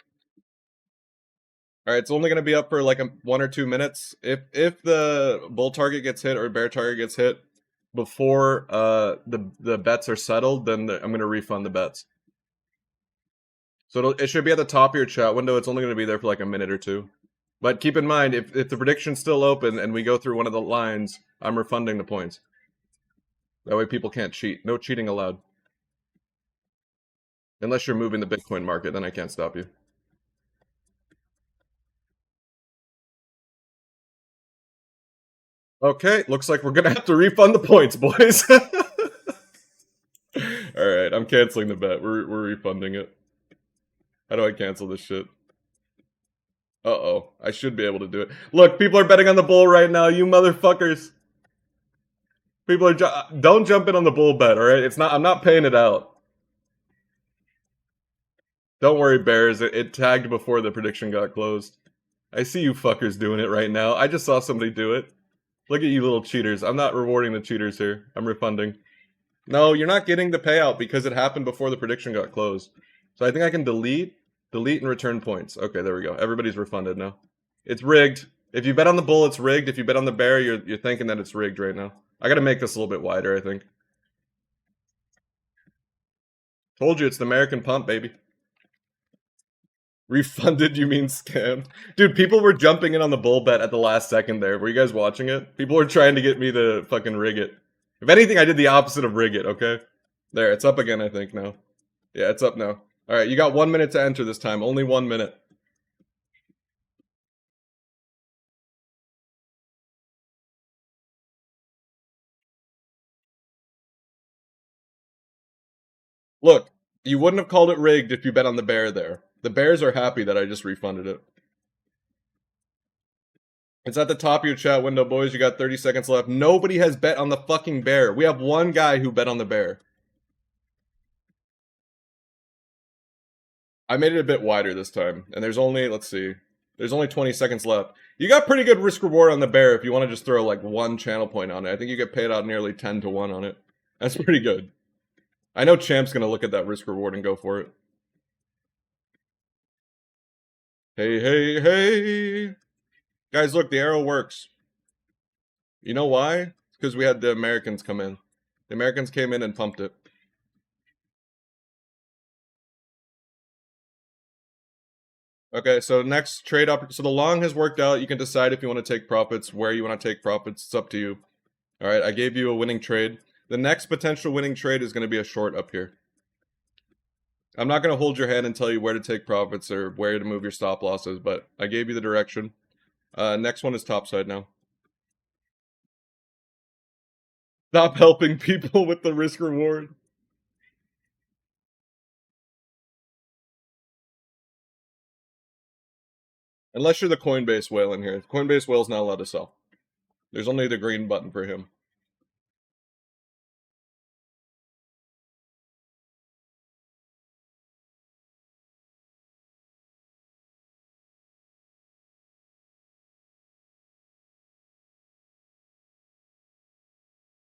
All right, it's only going to be up for like 1 or 2 minutes. If the bull target gets hit or bear target gets hit before the bets are settled, then I'm going to refund the bets. So it should be at the top of your chat window. It's only going to be there for like a minute or two. But keep in mind, if the prediction's still open and we go through one of the lines, I'm refunding the points. That way people can't cheat. No cheating allowed. Unless you're moving the Bitcoin market, then I can't stop you. Okay, looks like we're gonna have to refund the points, boys. Alright, I'm canceling the bet. We're refunding it. How do I cancel this shit? Uh-oh. I should be able to do it. Look, people are betting on the bull right now, you motherfuckers. People are don't jump in on the bull bet, alright? I'm not paying it out. Don't worry, Bears. It tagged before the prediction got closed. I see you fuckers doing it right now. I just saw somebody do it. Look at you little cheaters. I'm not rewarding the cheaters here. I'm refunding. No, you're not getting the payout because it happened before the prediction got closed. So I think I can delete, and return points. Okay, there we go. Everybody's refunded now. It's rigged. If you bet on the bull, it's rigged. If you bet on the bear, you're thinking that it's rigged right now. I gotta make this a little bit wider, I think. Told you, it's the American pump, baby. Refunded, you mean scammed? Dude, people were jumping in on the bull bet at the last second there. Were you guys watching it? People were trying to get me to fucking rig it. If anything, I did the opposite of rig it, okay? There, it's up again, I think, now. Yeah, it's up now. Alright, you got 1 minute to enter this time. Only 1 minute. Look, you wouldn't have called it rigged if you bet on the bear there. The bears are happy that I just refunded it. It's at the top of your chat window, boys. You got 30 seconds left. Nobody has bet on the fucking bear. We have one guy who bet on the bear. I made it a bit wider this time. And there's only, let's see, there's only 20 seconds left. You got pretty good risk reward on the bear if you want to just throw like 1 channel point on it. I think you get paid out nearly 10 to 1 on it. That's pretty good. I know Champ's going to look at that risk reward and go for it. Hey, hey, hey. Guys, look, the arrow works. You know why? It's because we had the Americans come in. The Americans came in and pumped it. Okay, so next trade up. So the long has worked out. You can decide if you want to take profits, where you want to take profits. It's up to you. All right, I gave you a winning trade. The next potential winning trade is going to be a short up here. I'm not going to hold your hand and tell you where to take profits or where to move your stop losses, but I gave you the direction. Next one is topside now. Stop helping people with the risk reward. Unless you're the Coinbase whale in here. Coinbase whale's not allowed to sell. There's only the green button for him.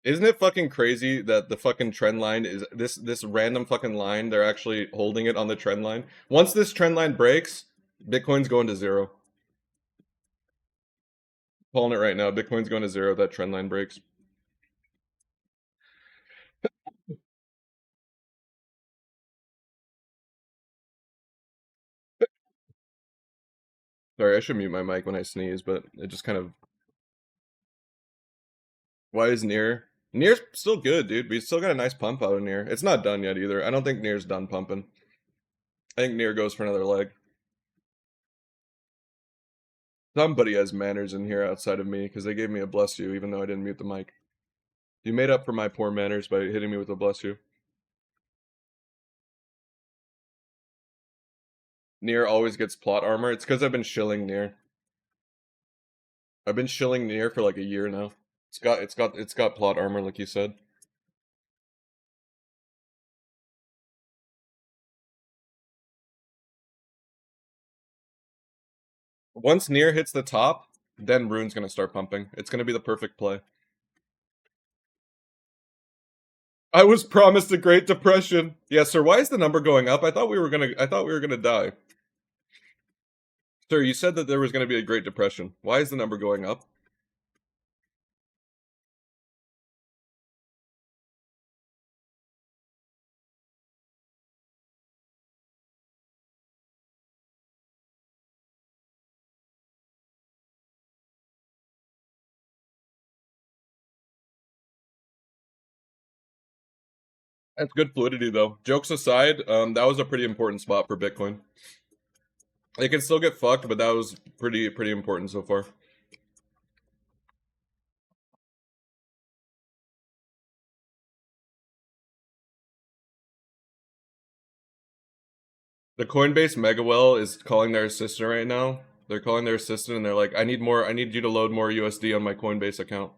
Isn't it fucking crazy that the fucking trend line is this random fucking line, they're actually holding it on the trend line? Once this trend line breaks, Bitcoin's going to zero. Calling it right now, Bitcoin's going to zero if that trend line breaks. Sorry, I should mute my mic when I sneeze, but it just kind of... Why is Near? Near's still good, dude. We still got a nice pump out of Near. It's not done yet either. I don't think Near's done pumping. I think Near goes for another leg. Somebody has manners in here outside of me, because they gave me a bless you, even though I didn't mute the mic. You made up for my poor manners by hitting me with a bless you. Near always gets plot armor. It's because I've been shilling Near. I've been shilling Near for like a year now. It's got plot armor, like you said. Once Near hits the top, then Rune's gonna start pumping. It's gonna be the perfect play. I was promised a Great Depression. Yes, sir. Why is the number going up? I thought we were gonna die. Sir, you said that there was gonna be a Great Depression. Why is the number going up? That's good fluidity though. Jokes aside, that was a pretty important spot for Bitcoin. It can still get fucked, but that was pretty important so far. The Coinbase Mega Well is calling their assistant right now. They're calling their assistant and they're like, I need you to load more USD on my Coinbase account.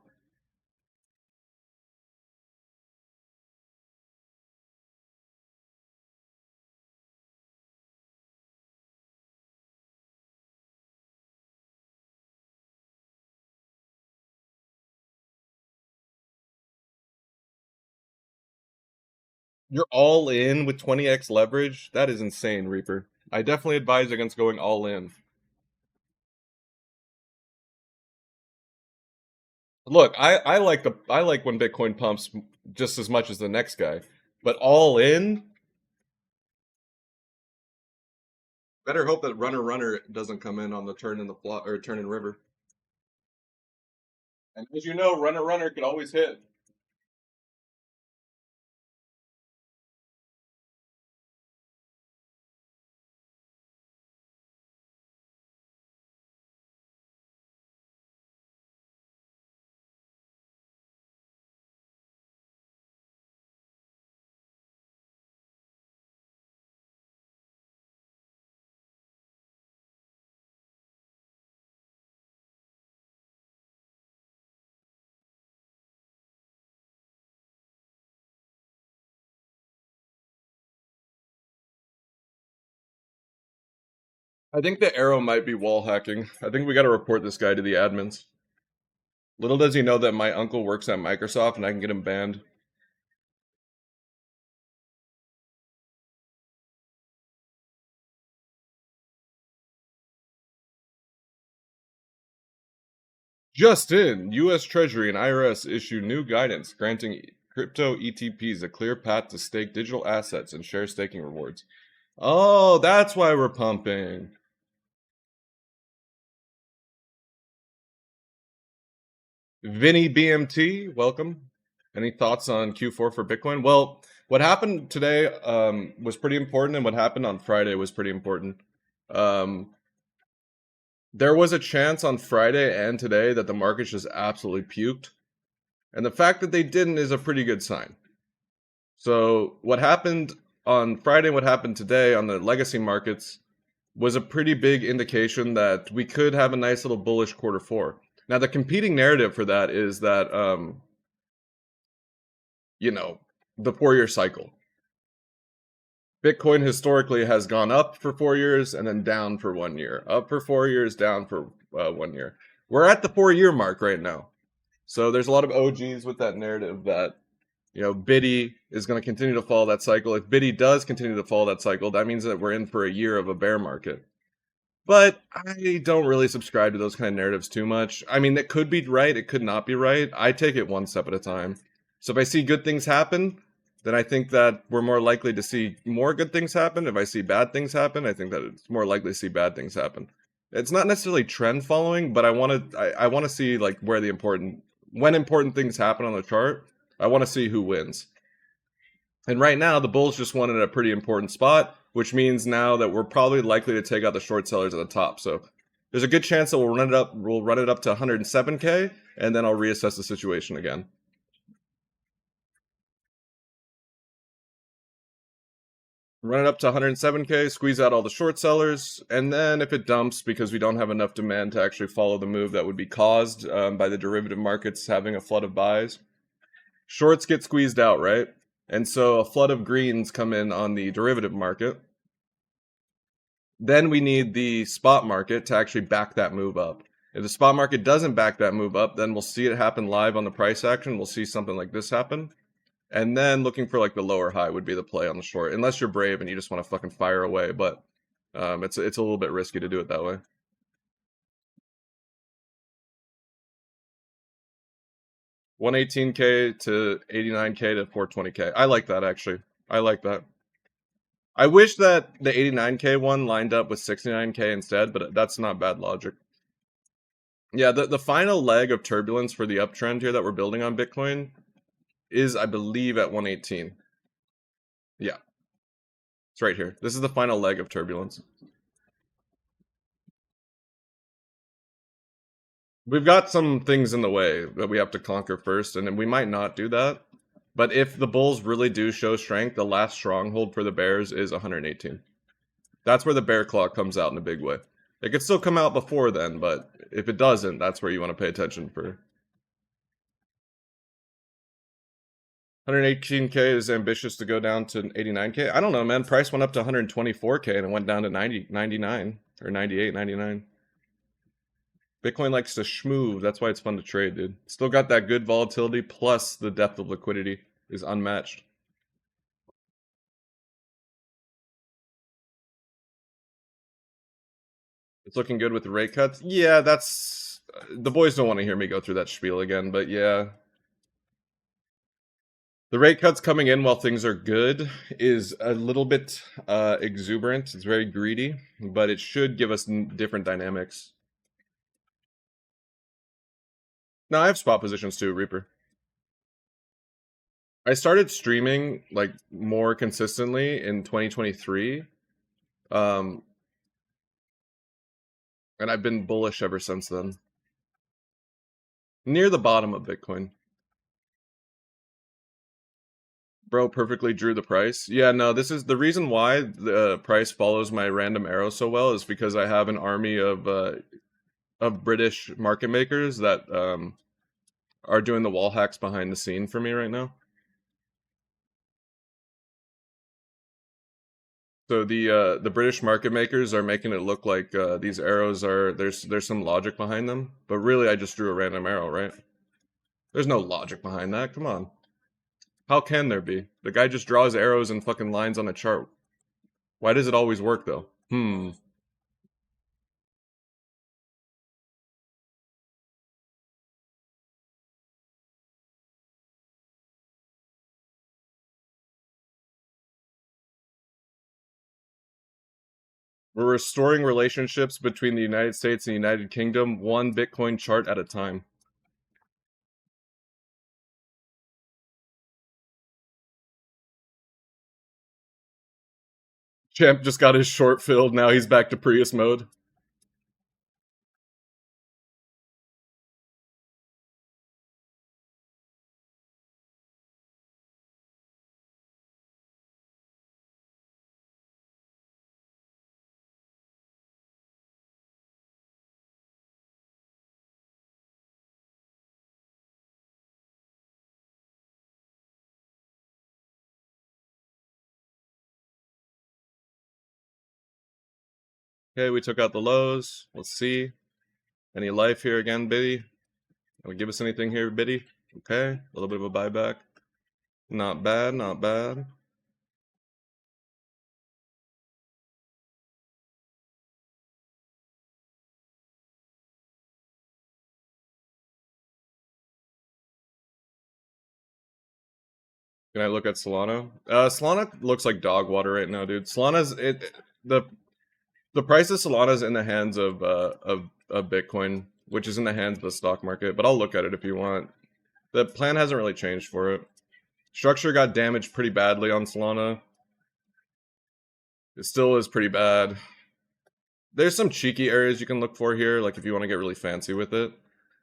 You're all in with 20x leverage? That is insane, Reaper. I definitely advise against going all in. Look, I like when Bitcoin pumps just as much as the next guy. But all in? Better hope that Runner doesn't come in on the turn in the plot or turn in river. And as you know, Runner could always hit. I think the arrow might be wall hacking. I think we got to report this guy to the admins. Little does he know that my uncle works at Microsoft and I can get him banned. Just in, US Treasury and IRS issue new guidance granting crypto ETPs a clear path to stake digital assets and share staking rewards. Oh, that's why we're pumping. Vinny BMT, welcome. Any thoughts on Q4 for Bitcoin? Well, what happened today was pretty important, and what happened on Friday was pretty important. Um, there was a chance on Friday and today that the market just absolutely puked. And the fact that they didn't is a pretty good sign. So, what happened on Friday and what happened today on the legacy markets was a pretty big indication that we could have a nice little bullish quarter four. Now, the competing narrative for that is that, you know, the 4 year cycle. Bitcoin historically has gone up for 4 years and then down for 1 year. Up for 4 years, down for 1 year. We're at the 4 year mark right now. So there's a lot of OGs with that narrative that, Biddy is going to continue to follow that cycle. If Biddy does continue to follow that cycle, that means that we're in for a year of a bear market. But I don't really subscribe to those kind of narratives too much. I mean, it could be right, it could not be right. I take it one step at a time. So if I see good things happen, then I think that we're more likely to see more good things happen. If I see bad things happen, I think that it's more likely to see bad things happen. It's not necessarily trend following, but I want to see like where the important when important things happen on the chart. I want to see who wins. And right now, the Bulls just won at a pretty important spot, which means now that we're probably likely to take out the short sellers at the top. So there's a good chance that we'll run it up. We'll run it up to 107K, and then I'll reassess the situation again. Run it up to 107K, squeeze out all the short sellers, and then if it dumps because we don't have enough demand to actually follow the move that would be caused by the derivative markets having a flood of buys, shorts get squeezed out, right? And so a flood of greens come in on the derivative market. Then we need the spot market to actually back that move up. If the spot market doesn't back that move up, then we'll see it happen live on the price action. We'll see something like this happen. And then looking for like the lower high would be the play on the short, unless you're brave and you just want to fucking fire away. But it's a little bit risky to do it that way. 118K to 89K to 420K. I like that actually. I like that. I wish that the 89K one lined up with 69K instead, but that's not bad logic. Yeah, the final leg of turbulence for the uptrend here that we're building on Bitcoin is, I believe, at 118. Yeah, it's right here. This is the final leg of turbulence. We've got some things in the way that we have to conquer first, and we might not do that. But if the bulls really do show strength, the last stronghold for the bears is 118. That's where the bear claw comes out in a big way. It could still come out before then, but if it doesn't, that's where you want to pay attention for. 118K is ambitious to go down to 89K. I don't know, man. Price went up to 124K and it went down to 99 or 98, 99. Bitcoin likes to schmoove. That's why it's fun to trade, dude. Still got that good volatility, plus the depth of liquidity is unmatched. It's looking good with the rate cuts. Yeah, that's... The boys don't want to hear me go through that spiel again, but yeah. The rate cuts coming in while things are good is a little bit exuberant. It's very greedy, but it should give us different dynamics. No, I have spot positions too, Reaper. I started streaming like more consistently in 2023. And I've been bullish ever since then. Near the bottom of Bitcoin. Bro perfectly drew the price. Yeah, no, this is the reason why the price follows my random arrow so well is because I have an army of British market makers that are doing the wall hacks behind the scene for me right now. So the British market makers are making it look like these arrows are there's some logic behind them, but really I just drew a random arrow, right? There's no logic behind that. Come on. How can there be? The guy just draws arrows and fucking lines on a chart. Why does it always work though? We're restoring relationships between the United States and the United Kingdom, one Bitcoin chart at a time. Champ just got his short filled. Now he's back to Prius mode. Okay, we took out the lows. Let's see. Any life here again, Biddy? Will give us anything here, Biddy? Okay, a little bit of a buyback. Not bad, not bad. Can I look at Solana? Solana looks like dog water right now, dude. Solana's the price of Solana is in the hands of Bitcoin, which is in the hands of the stock market. But I'll look at it if you want. The plan hasn't really changed for it. Structure got damaged pretty badly on Solana. It still is pretty bad. There's some cheeky areas you can look for here, like if you want to get really fancy with it.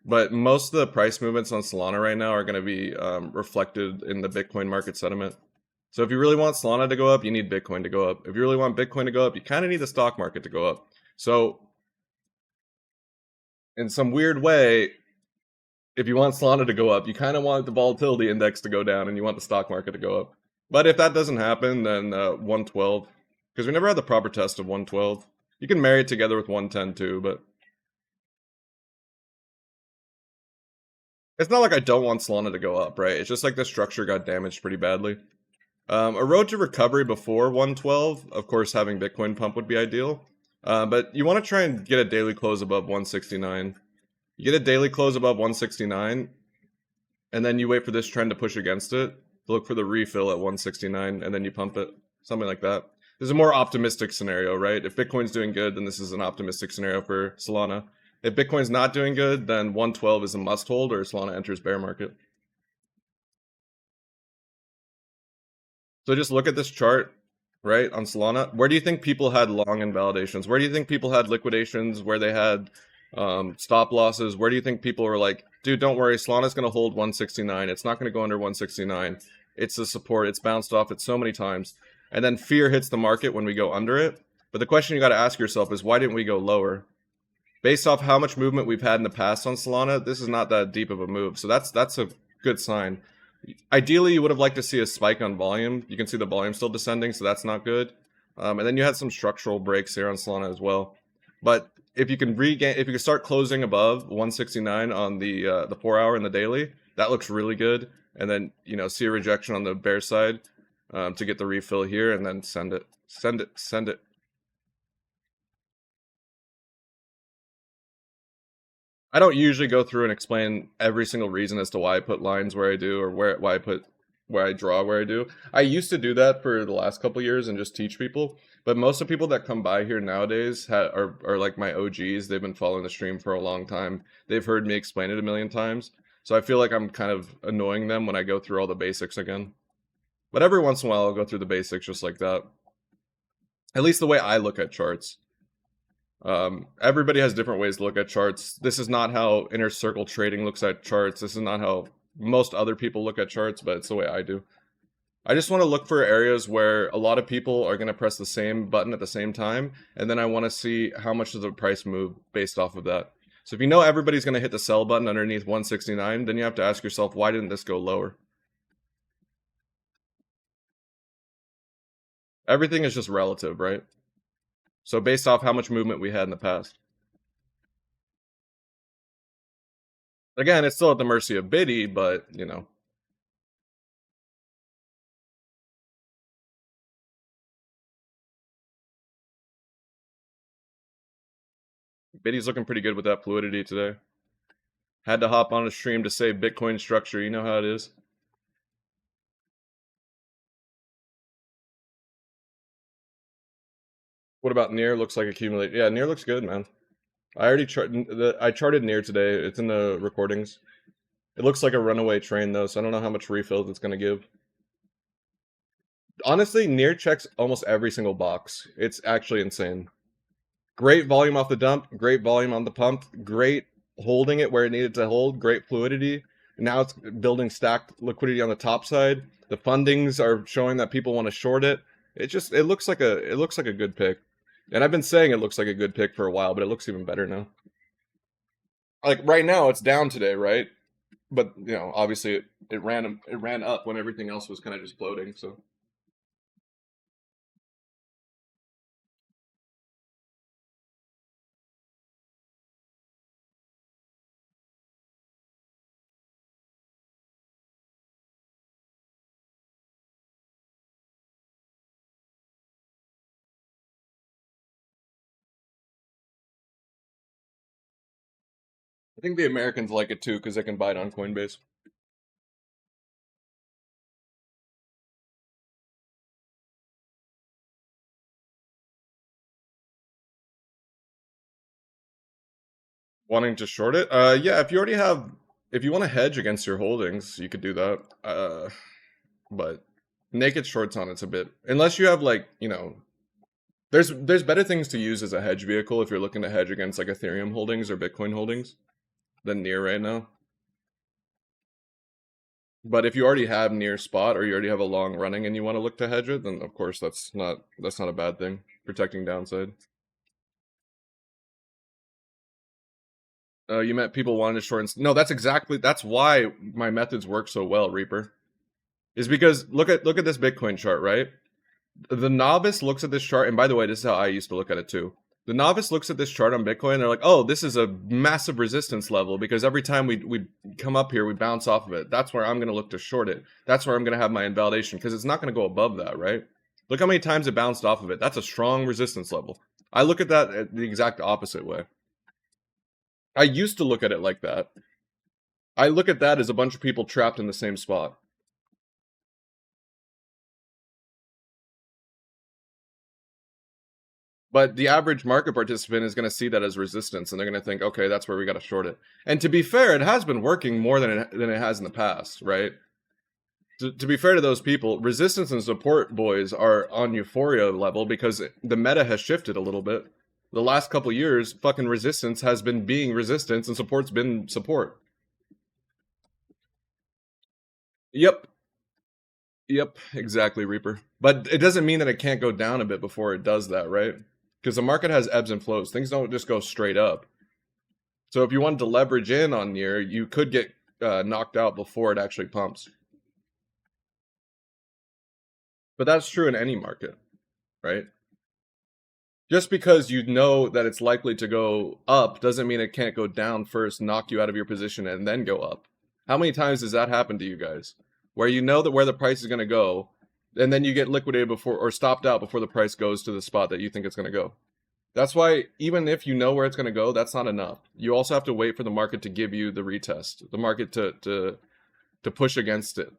But most of the price movements on Solana right now are going to be reflected in the Bitcoin market sentiment. So if you really want Solana to go up, you need Bitcoin to go up. If you really want Bitcoin to go up, you kind of need the stock market to go up. So in some weird way, if you want Solana to go up, you kind of want the volatility index to go down and you want the stock market to go up. But if that doesn't happen, then 112, because we never had the proper test of 112. You can marry it together with 110 too, but It's not like I don't want Solana to go up, right? It's just like the structure got damaged pretty badly. A road to recovery before 112, of course, having Bitcoin pump would be ideal. But you want to try and get a daily close above 169. You get a daily close above 169, and then you wait for this trend to push against it. Look for the refill at 169, and then you pump it. Something like that. This is a more optimistic scenario, right? If Bitcoin's doing good, then this is an optimistic scenario for Solana. If Bitcoin's not doing good, then 112 is a must hold or Solana enters bear market. So just look at this chart, right, on Solana. Where do you think people had long invalidations? Where do you think people had liquidations? Where they had stop losses? Where do you think people were like, dude, don't worry, Solana's going to hold 169. It's not going to go under 169. It's the support. It's bounced off it so many times. And then fear hits the market when we go under it. But the question you got to ask yourself is, why didn't we go lower? Based off how much movement we've had in the past on Solana, this is not that deep of a move. So that's a good sign. Ideally, you would have liked to see a spike on volume. You can see the volume still descending, so that's not good. And then you had some structural breaks here on Solana as well. But if you can regain, if you can start closing above 169 on the 4-hour and the daily, that looks really good. And then see a rejection on the bear side to get the refill here, and then send it. I don't usually go through and explain every single reason as to why I put lines where I do, or where I draw where I do. I used to do that for the last couple years and just teach people, but most of the people that come by here nowadays are like my OGs. They've been following the stream for a long time. They've heard me explain it a million times, so I feel like I'm kind of annoying them when I go through all the basics again. But every once in a while, I'll go through the basics just like that. At least the way I look at charts. Everybody has different ways to look at charts. This is not how inner circle trading looks at charts. This is not how most other people look at charts, but it's the way I do. I just want to look for areas where a lot of people are going to press the same button at the same time, and then I want to see how much does the price move based off of that. So if you know everybody's going to hit the sell button underneath 169, then you have to ask yourself, why didn't this go lower? Everything is just relative, right? So based off how much movement we had in the past. Again, it's still at the mercy of Biddy, but, Biddy's looking pretty good with that fluidity today. Had to hop on a stream to save Bitcoin structure. You know how it is. What about Near? Looks like accumulate. Yeah, Near looks good, man. I charted Near today. It's in the recordings. It looks like a runaway train though, so I don't know how much refills it's gonna give. Honestly, Near checks almost every single box. It's actually insane. Great volume off the dump, great volume on the pump, great holding it where it needed to hold, great fluidity. Now it's building stacked liquidity on the top side. The fundings are showing that people want to short it. It looks like a good pick. And I've been saying it looks like a good pick for a while, but it looks even better now. Like right now it's down today, right? But obviously it ran up when everything else was kind of just floating, so I think the Americans like it too because they can buy it on Coinbase. Wanting to short it? Yeah, if you want to hedge against your holdings, you could do that. But naked shorts on it's a bit, unless you have like, there's better things to use as a hedge vehicle if you're looking to hedge against like Ethereum holdings or Bitcoin holdings than Near right now. But if you already have Near spot or you already have a long running and you want to look to hedge it, then of course that's not a bad thing. Protecting downside. You meant people wanted to short. No, that's why my methods work so well, Reaper. Is because look at this Bitcoin chart, right? The novice looks at this chart, and by the way, this is how I used to look at it too. The novice looks at this chart on Bitcoin and they're like, oh, this is a massive resistance level because every time we come up here, we bounce off of it. That's where I'm going to look to short it. That's where I'm going to have my invalidation because it's not going to go above that, right? Look how many times it bounced off of it. That's a strong resistance level. I look at that the exact opposite way. I used to look at it like that. I look at that as a bunch of people trapped in the same spot. But the average market participant is going to see that as resistance, and they're going to think, okay, that's where we got to short it. And to be fair, it has been working more than it has in the past, right? To be fair to those people, resistance and support boys are on euphoria level because the meta has shifted a little bit. The last couple years, fucking resistance has been being resistance and support's been support. Yep. Yep, exactly, Reaper. But it doesn't mean that it can't go down a bit before it does that, right? Because the market has ebbs and flows. Things don't just go straight up. So if you wanted to leverage in on near, you could get knocked out before it actually pumps. But that's true in any market, right? Just because you know that it's likely to go up doesn't mean it can't go down first, knock you out of your position, and then go up. How many times does that happen to you guys? Where you know that where the price is going to go, and then you get liquidated before or stopped out before the price goes to the spot that you think it's going to go. That's why even if you know where it's going to go, that's not enough. You also have to wait for the market to give you the retest, the market to push against it.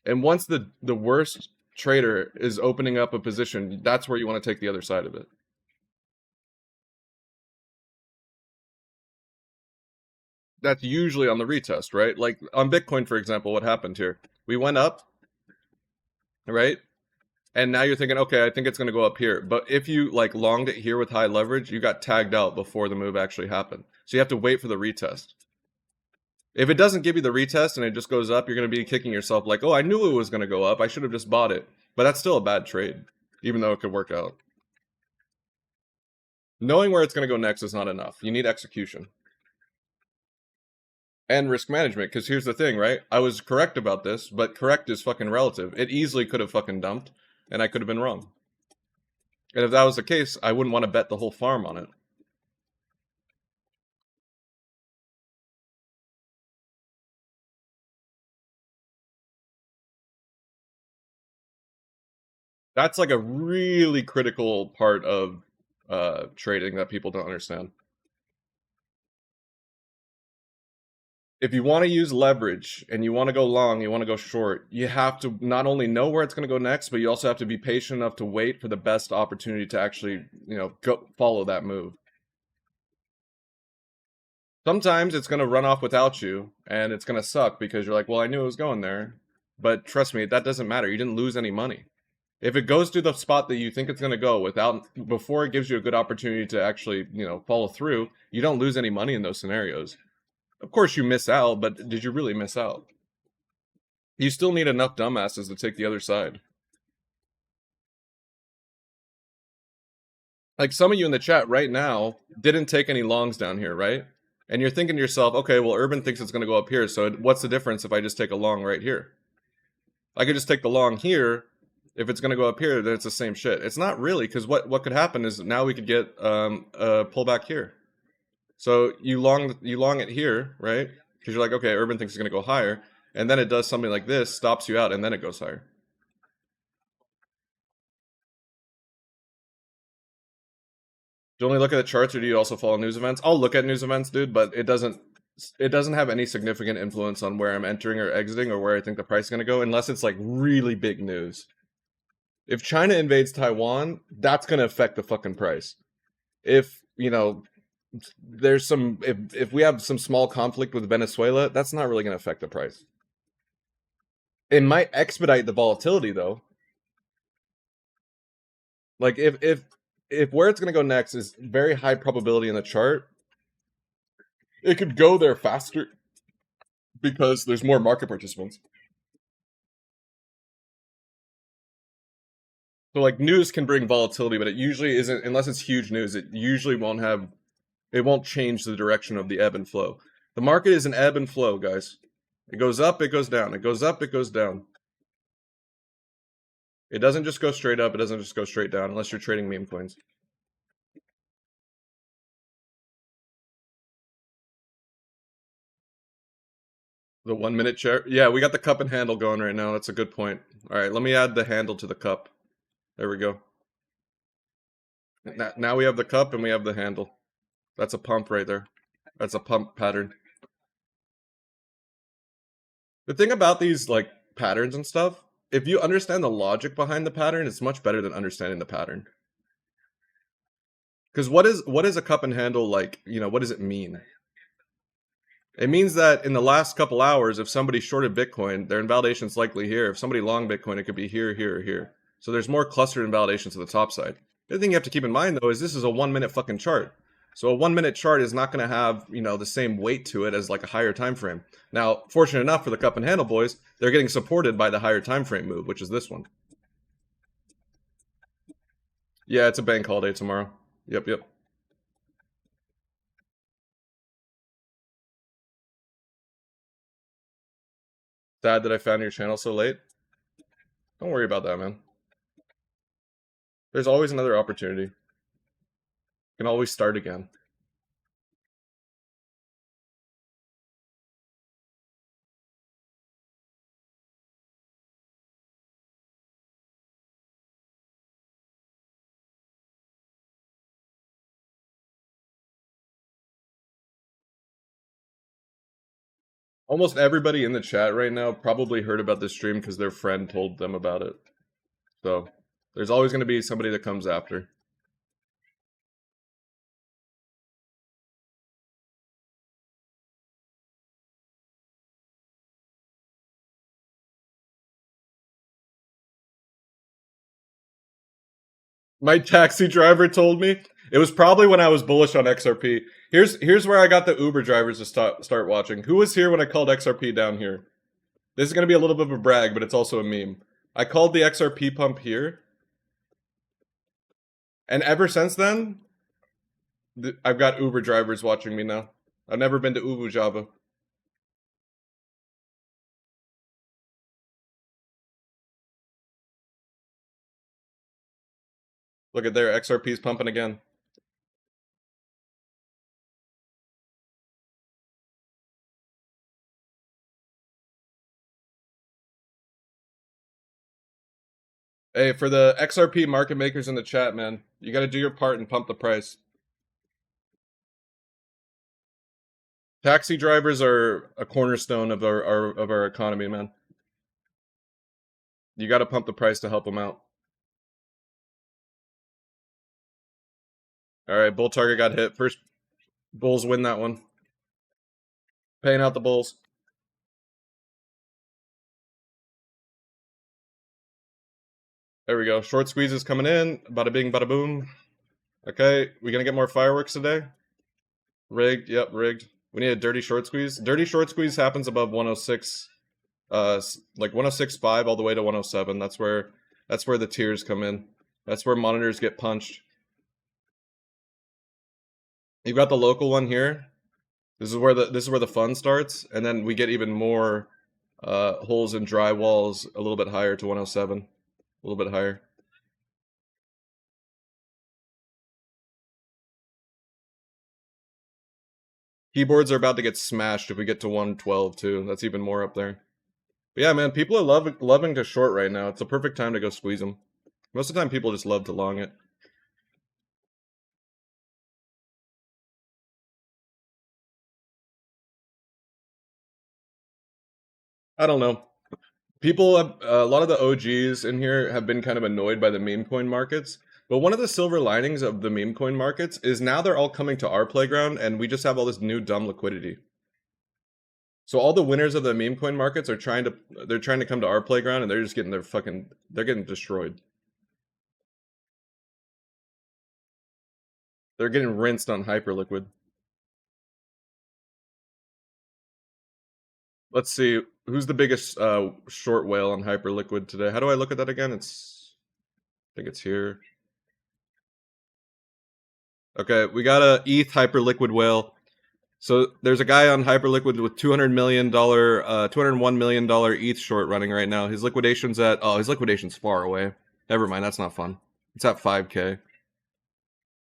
And once the worst trader is opening up a position, that's where you want to take the other side of it. That's usually on the retest, right? Like on Bitcoin, for example, what happened here? We went up, right? And now you're thinking, okay, I think it's going to go up here. But if you like longed it here with high leverage, you got tagged out before the move actually happened. So you have to wait for the retest. If it doesn't give you the retest and it just goes up, you're going to be kicking yourself like, oh, I knew it was going to go up. I should have just bought it. But that's still a bad trade, even though it could work out. Knowing where it's going to go next is not enough. You need execution. And risk management, because here's the thing, right? I was correct about this, but correct is fucking relative. It easily could have fucking dumped, and I could have been wrong. And if that was the case, I wouldn't want to bet the whole farm on it. That's like a really critical part of trading that people don't understand. If you want to use leverage and you want to go long, you want to go short, you have to not only know where it's going to go next, but you also have to be patient enough to wait for the best opportunity to actually, go follow that move. Sometimes it's going to run off without you and it's going to suck because you're like, well, I knew it was going there. But trust me, that doesn't matter. You didn't lose any money. If it goes to the spot that you think it's going to go before it gives you a good opportunity to actually, follow through, you don't lose any money in those scenarios. Of course you miss out, but did you really miss out? You still need enough dumbasses to take the other side. Like some of you in the chat right now didn't take any longs down here, right? And you're thinking to yourself, okay, well, Urban thinks it's going to go up here, so what's the difference if I just take a long right here? I could just take the long here. If it's going to go up here, then it's the same shit. It's not really, because what could happen is now we could get a pullback here. So you long it here, right? Because you're like, okay, Urban thinks it's going to go higher, and then it does something like this, stops you out, and then it goes higher. Do you only look at the charts, or do you also follow news events? I'll look at news events, dude, but it doesn't have any significant influence on where I'm entering or exiting or where I think the price is going to go, unless it's like really big news. If China invades Taiwan, that's going to affect the fucking price. If, there's if we have some small conflict with Venezuela, that's not really going to affect the price. It might expedite the volatility though. Like if where it's going to go next is very high probability in the chart, it could go there faster because there's more market participants. So like news can bring volatility, but it usually isn't, unless it's huge news, it usually won't change the direction of the ebb and flow. The market is an ebb and flow, guys. It goes up, it goes down. It goes up, it goes down. It doesn't just go straight up, it doesn't just go straight down, unless you're trading meme coins. The 1 minute chair. Yeah, we got the cup and handle going right now. That's a good point. All right, let me add the handle to the cup. There we go. Now we have the cup and we have the handle. That's a pump right there. That's a pump pattern. The thing about these like patterns and stuff, if you understand the logic behind the pattern, it's much better than understanding the pattern. Because what is a cup and handle like? What does it mean? It means that in the last couple hours, if somebody shorted Bitcoin, their invalidation's likely here. If somebody long Bitcoin, it could be here, here, or here. So there's more clustered invalidations to the top side. The other thing you have to keep in mind though is this is a 1 minute fucking chart. So a 1 minute chart is not going to have, the same weight to it as like a higher time frame. Now, fortunate enough for the cup and handle boys, they're getting supported by the higher time frame move, which is this one. Yeah, it's a bank holiday tomorrow. Yep, yep. Sad that I found your channel so late. Don't worry about that, man. There's always another opportunity. You can always start again. Almost everybody in the chat right now probably heard about this stream because their friend told them about it. So there's always going to be somebody that comes after. My taxi driver told me it was probably when I was bullish on XRP. Here's where I got the Uber drivers to start watching. Who was here when I called XRP down here? This is going to be a little bit of a brag, but it's also a meme. I called the XRP pump here. And ever since then, I've got Uber drivers watching me now. I've never been to Ubu Java. Look at there, XRP's pumping again. Hey, for the XRP market makers in the chat, man, you got to do your part and pump the price. Taxi drivers are a cornerstone of our economy, man. You got to pump the price to help them out. All right, bull target got hit. First, bulls win that one. Paying out the bulls. There we go. Short squeezes coming in. Bada bing, bada boom. Okay, we gonna get more fireworks today? Rigged. Yep, rigged. We need a dirty short squeeze. Dirty short squeeze happens above 106, like 106.5 all the way to 107. That's where the tiers come in. That's where monitors get punched. You've got the local one here. This is where the fun starts, and then we get even more holes in dry walls a little bit higher to 107, a little bit higher. Keyboards are about to get smashed if we get to 112 too. That's even more up there. But yeah, man, people are loving to short right now. It's the perfect time to go squeeze them. Most of the time, people just love to long it. I don't know. People, a lot of the OGs in here have been kind of annoyed by the meme coin markets. But one of the silver linings of the meme coin markets is now they're all coming to our playground, and we just have all this new dumb liquidity. So all the winners of the meme coin markets are trying to come to our playground, and they're just getting they're getting destroyed. They're getting rinsed on Hyperliquid. Let's see, who's the biggest short whale on Hyperliquid today? How do I look at that again? I think it's here. Okay, we got a ETH Hyperliquid whale. So there's a guy on Hyperliquid with $201 million ETH short running right now. His liquidation's far away. Never mind, that's not fun. It's at 5K.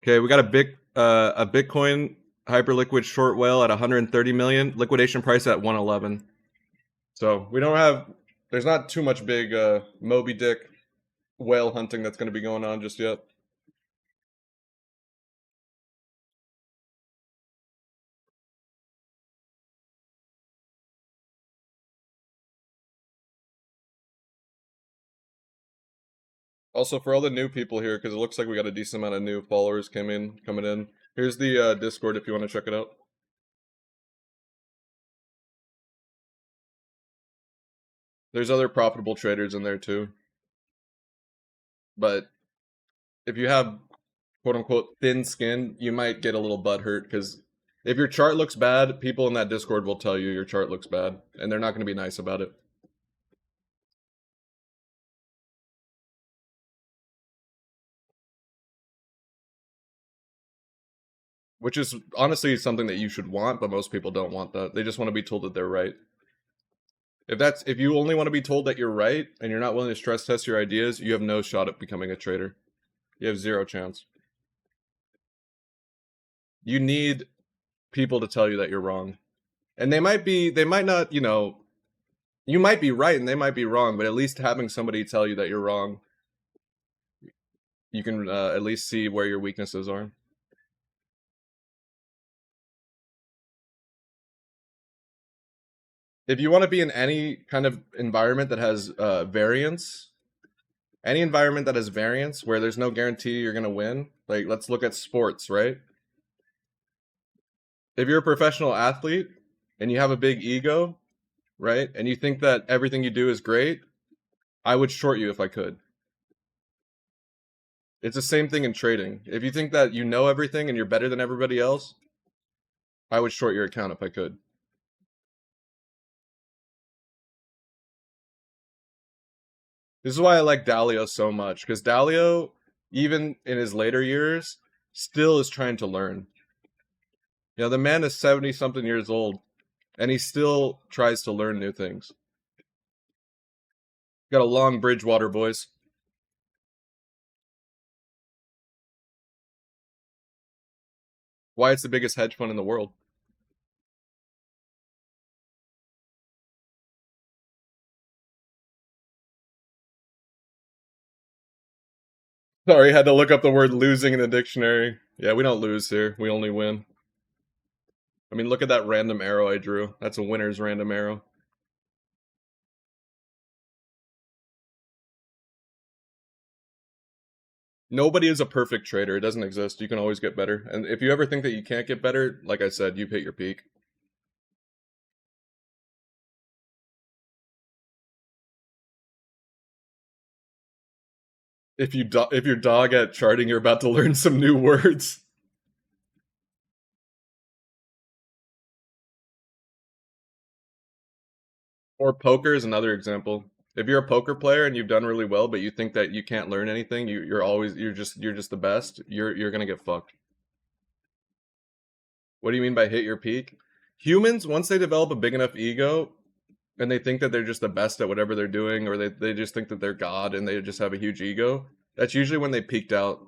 Okay, we got a Bitcoin Hyperliquid short whale at 130 million. Liquidation price at 111. So we don't have. There's not too much big Moby Dick whale hunting that's going to be going on just yet. Also, for all the new people here, because it looks like we got a decent amount of new followers coming in. Here's the Discord if you want to check it out. There's other profitable traders in there too. But if you have quote unquote thin skin, you might get a little butt hurt because if your chart looks bad, people in that Discord will tell you your chart looks bad, and they're not going to be nice about it. Which is honestly something that you should want, but most people don't want that. They just want to be told that they're right. If you only want to be told that you're right and you're not willing to stress test your ideas, you have no shot at becoming a trader. You have zero chance. You need people to tell you that you're wrong. And they might not, you might be right and they might be wrong, but at least having somebody tell you that you're wrong, you can at least see where your weaknesses are. If you want to be in any kind of environment that has variance, any environment that has variance where there's no guarantee you're going to win, like let's look at sports, right? If you're a professional athlete and you have a big ego, right? And you think that everything you do is great, I would short you if I could. It's the same thing in trading. If you think that you know everything and you're better than everybody else, I would short your account if I could. This is why I like Dalio so much, because Dalio, even in his later years, still is trying to learn. The man is 70 something years old, and he still tries to learn new things. Got a long Bridgewater voice. Why it's the biggest hedge fund in the world. Sorry, had to look up the word losing in the dictionary. Yeah, we don't lose here. We only win. I mean, look at that random arrow I drew. That's a winner's random arrow. Nobody is a perfect trader. It doesn't exist. You can always get better. And if you ever think that you can't get better, like I said, you've hit your peak. If you're dog at charting, you're about to learn some new words. Or poker is another example. If you're a poker player and you've done really well, but you think that you can't learn anything, you're just the best. You're gonna get fucked. What do you mean by hit your peak? Humans, once they develop a big enough ego and they think that they're just the best at whatever they're doing, or they just think that they're God and they just have a huge ego, that's usually when they peaked out.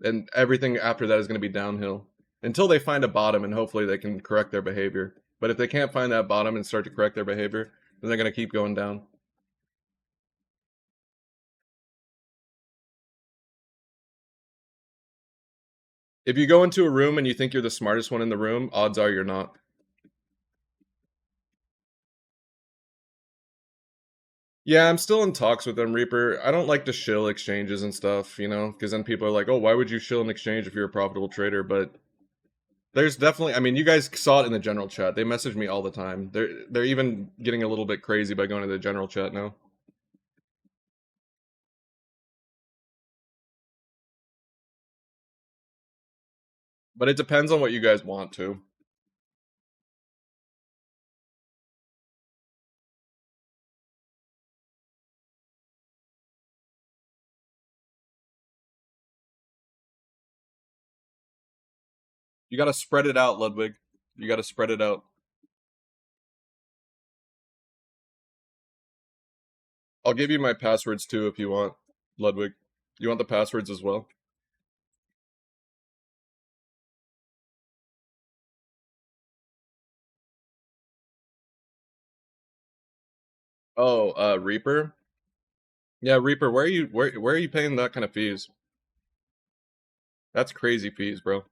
And everything after that is going to be downhill until they find a bottom and hopefully they can correct their behavior. But if they can't find that bottom and start to correct their behavior, then they're going to keep going down. If you go into a room and you think you're the smartest one in the room, odds are you're not. Yeah, I'm still in talks with them, Reaper. I don't like to shill exchanges and stuff, because then people are like, oh, why would you shill an exchange if you're a profitable trader? But there's definitely, I mean, you guys saw it in the general chat. They message me all the time. They're even getting a little bit crazy by going to the general chat now. But it depends on what you guys want to. You got to spread it out, Ludwig. You got to spread it out. I'll give you my passwords too if you want, Ludwig. You want the passwords as well? Oh, Reaper. Yeah, Reaper. Where are you paying that kind of fees? That's crazy fees, bro.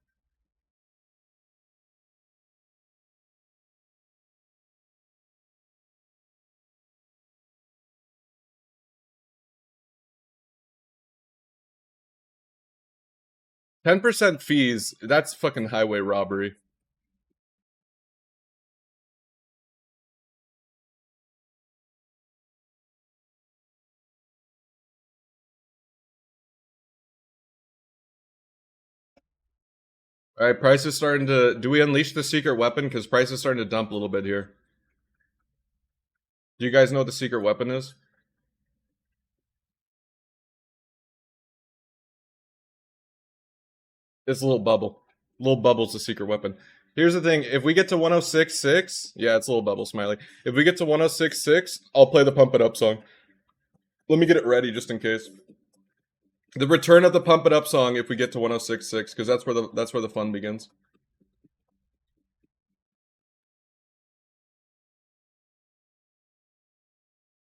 10% fees. That's fucking highway robbery. All right, price is starting to. Do we unleash the secret weapon? Because price is starting to dump a little bit here. Do you guys know what the secret weapon is? It's a little bubble. Little bubble's the secret weapon. Here's the thing: if we get to 106.6, yeah, it's a little bubble, Smiley. If we get to 106.6, I'll play the Pump It Up song. Let me get it ready just in case. The return of the Pump It Up song. If we get to 106.6, because that's where the fun begins.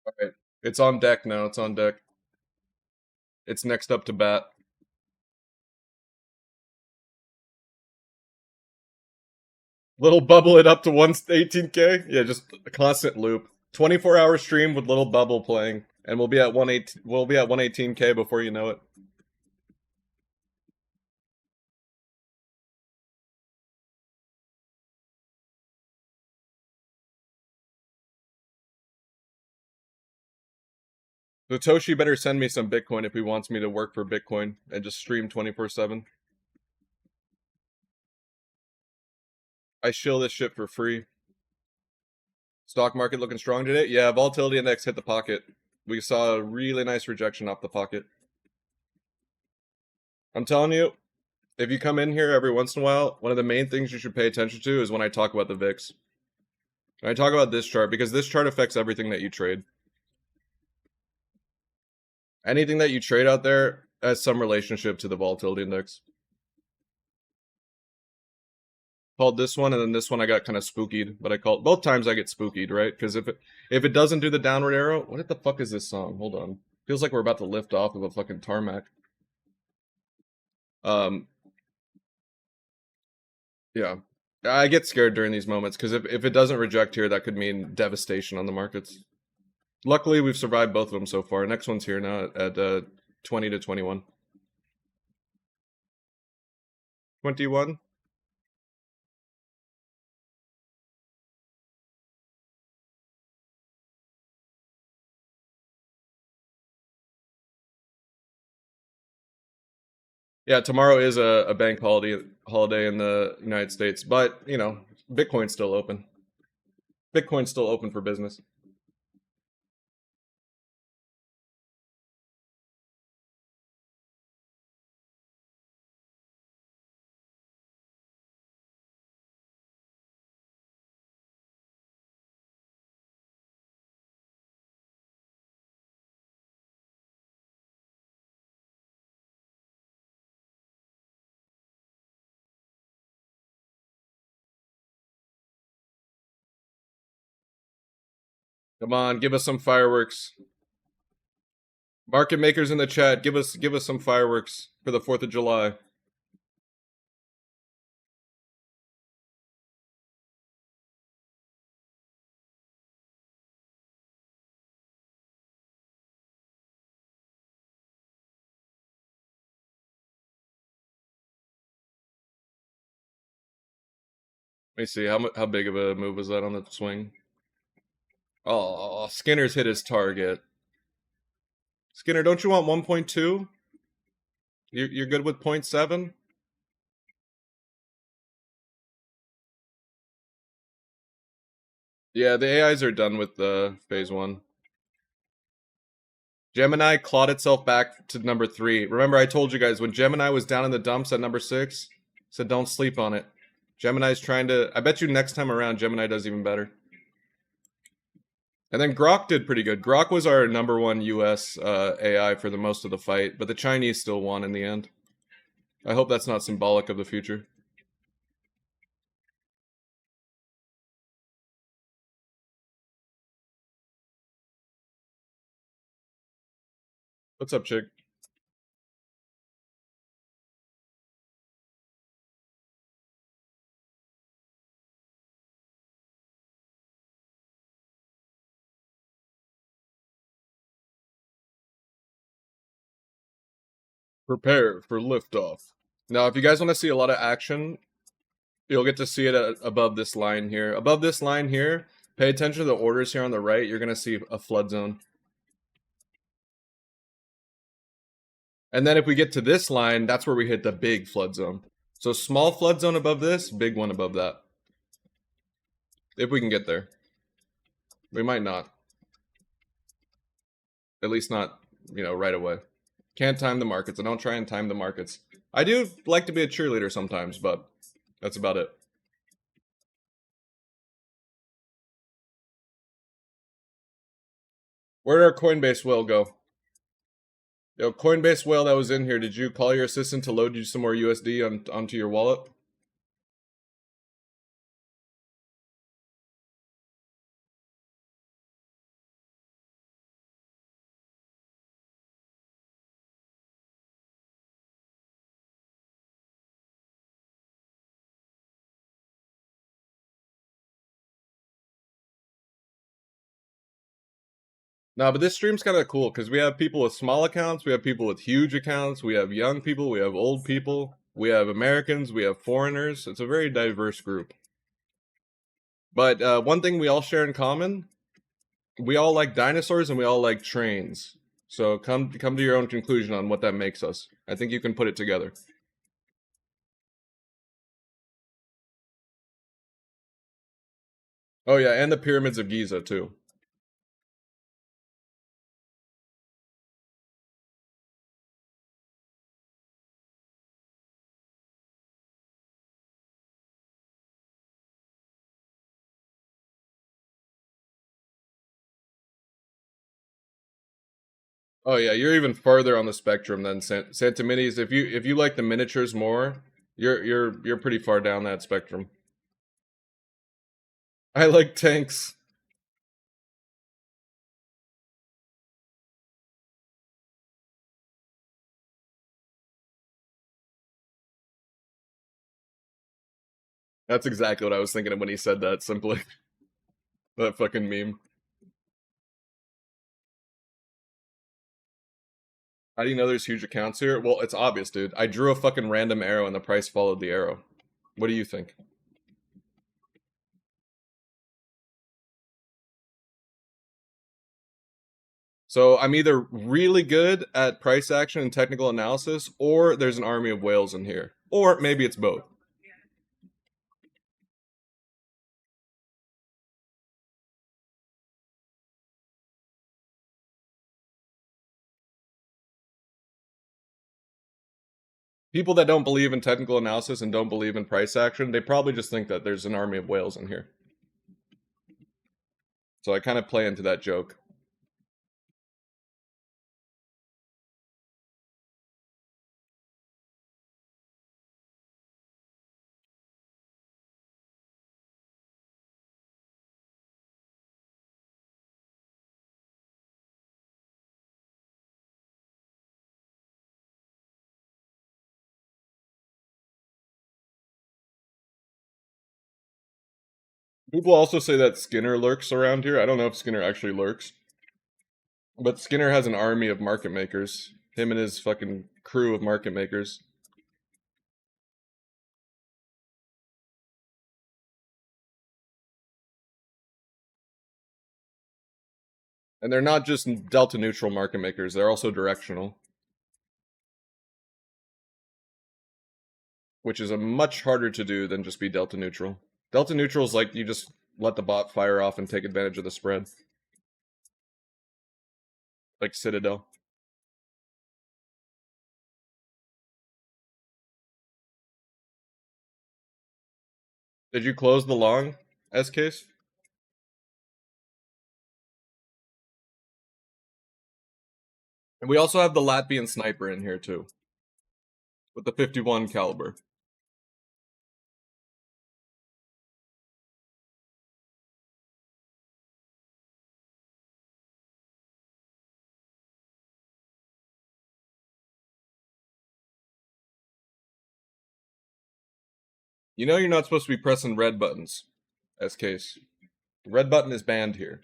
All right, it's on deck now. It's on deck. It's next up to bat. Little bubble it up to 118K. Yeah, just a constant loop. 24-hour stream with little bubble playing, and we'll be at 118K before you know it. Satoshi better send me some Bitcoin if he wants me to work for Bitcoin and just stream 24/7. I shill this shit for free. Stock market looking strong today. Yeah, volatility index hit the pocket. We saw a really nice rejection off the pocket. I'm telling you, if you come in here every once in a while, one of the main things you should pay attention to is when I talk about the VIX. When I talk about this chart, because this chart affects everything that you trade. Anything that you trade out there has some relationship to the volatility index. Called this one, and then this one I got kind of spookied, but I called both times I get spookied, right? Because if it doesn't do the downward arrow, what the fuck is this song? Hold on. Feels like we're about to lift off of a fucking tarmac. Um, yeah. I get scared during these moments because if it doesn't reject here, that could mean devastation on the markets. Luckily, we've survived both of them so far. Next one's here now at 20 to 21. 21. Yeah, tomorrow is a bank holiday in the United States, but you know, Bitcoin's still open. Bitcoin's still open for business. Come on, give us some fireworks. Market makers in the chat, give us some fireworks for the 4th of July. Let me see how big of a move was that on the swing. Oh, Skinner's hit his target. Skinner, don't you want 1.2? You're good with 0.7? Yeah, the AIs are done with the phase 1. Gemini clawed itself back to number 3. Remember, I told you guys when Gemini was down in the dumps at number 6, said don't sleep on it. Gemini's trying to. I bet you next time around, Gemini does even better. And then Grok did pretty good. Grok was our number 1 US AI for the most of the fight, but the Chinese still won in the end. I hope that's not symbolic of the future. What's up, chick? Prepare for liftoff. Now, if you guys want to see a lot of action, you'll get to see it above this line here. Above this line here, pay attention to the orders here on the right. You're going to see a flood zone. And then if we get to this line, that's where we hit the big flood zone. So small flood zone above this, big one above that. If we can get there. We might not. At least not, right away. Can't time the markets. I don't try and time the markets. I do like to be a cheerleader sometimes, but that's about it. Where did our Coinbase whale go? Yo, Coinbase whale that was in here, did you call your assistant to load you some more USD onto your wallet? No, but this stream's kind of cool because we have people with small accounts, we have people with huge accounts, we have young people, we have old people, we have Americans, we have foreigners. It's a very diverse group. But one thing we all share in common, we all like dinosaurs and we all like trains. So come to your own conclusion on what that makes us. I think you can put it together. Oh yeah, and the pyramids of Giza too. Oh yeah, you're even farther on the spectrum than Santiminis. If you like the miniatures more, you're pretty far down that spectrum. I like tanks. That's exactly what I was thinking of when he said that. Simply that fucking meme. How do you know there's huge accounts here? Well, it's obvious, dude. I drew a fucking random arrow and the price followed the arrow. What do you think? So I'm either really good at price action and technical analysis, or there's an army of whales in here. Or maybe it's both. People that don't believe in technical analysis and don't believe in price action, they probably just think that there's an army of whales in here. So I kind of play into that joke. People also say that Skinner lurks around here. I don't know if Skinner actually lurks, but Skinner has an army of market makers. Him and his fucking crew of market makers. And they're not just delta neutral market makers, they're also directional, which is a much harder to do than just be delta neutral. Delta neutral is like you just let the bot fire off and take advantage of the spread. Like Citadel. Did you close the long S case? And we also have the Latvian sniper in here too, with the 51 caliber. You know you're not supposed to be pressing red buttons, SKs. The red button is banned here.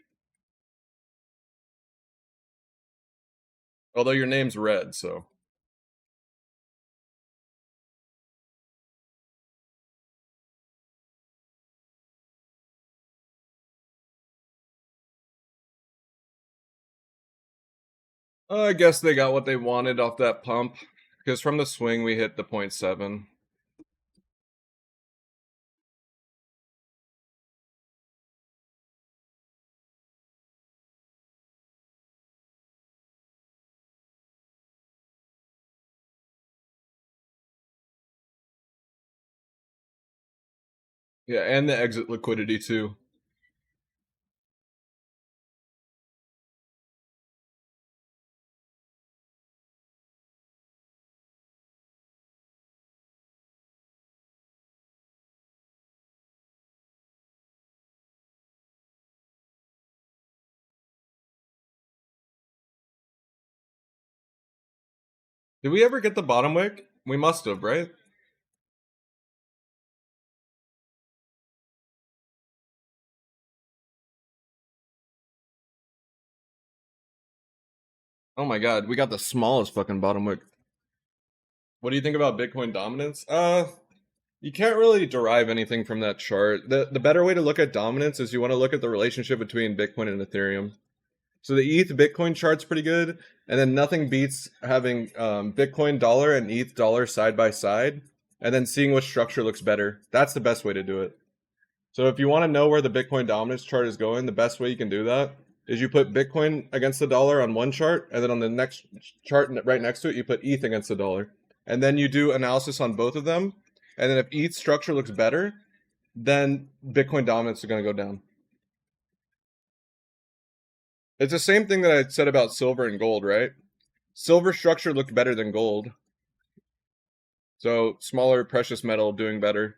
Although your name's red, so. I guess they got what they wanted off that pump. Because from the swing, we hit the 0.7. Yeah, and the exit liquidity too. Did we ever get the bottom wick? We must have, right? Oh my god, we got the smallest fucking bottom wick. What do you think about Bitcoin dominance? You can't really derive anything from that chart. The better way to look at dominance is you want to look at the relationship between Bitcoin and Ethereum. So the ETH Bitcoin chart's pretty good, and then nothing beats having Bitcoin dollar and ETH dollar side by side, and then seeing which structure looks better. That's the best way to do it. So if you want to know where the Bitcoin dominance chart is going, the best way you can do that is you put Bitcoin against the dollar on one chart, and then on the next chart right next to it, you put ETH against the dollar. And then you do analysis on both of them. And then if ETH structure looks better, then Bitcoin dominance is going to go down. It's the same thing that I said about silver and gold, right? Silver structure looked better than gold. So smaller precious metal doing better.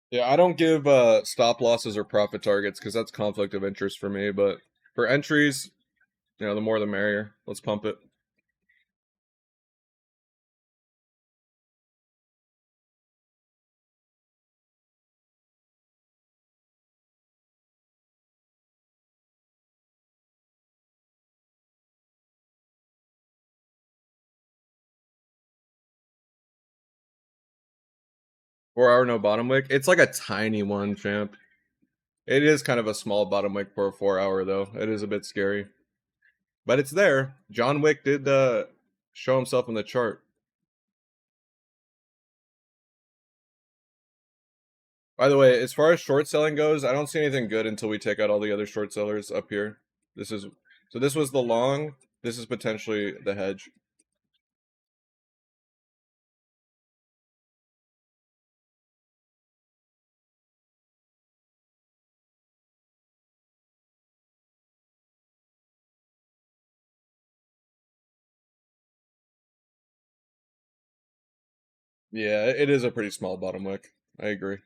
Yeah, I don't give stop losses or profit targets because that's conflict of interest for me. But for entries, the more the merrier. Let's pump it. Four-hour no bottom wick. It's like a tiny one, champ. It is kind of a small bottom wick for a 4-hour though. It is a bit scary, but it's there. John Wick did show himself in the chart. By the way, as far as short selling goes, I don't see anything good until we take out all the other short sellers up here. This was the long. This is potentially the hedge. Yeah, it is a pretty small bottom wick. I agree.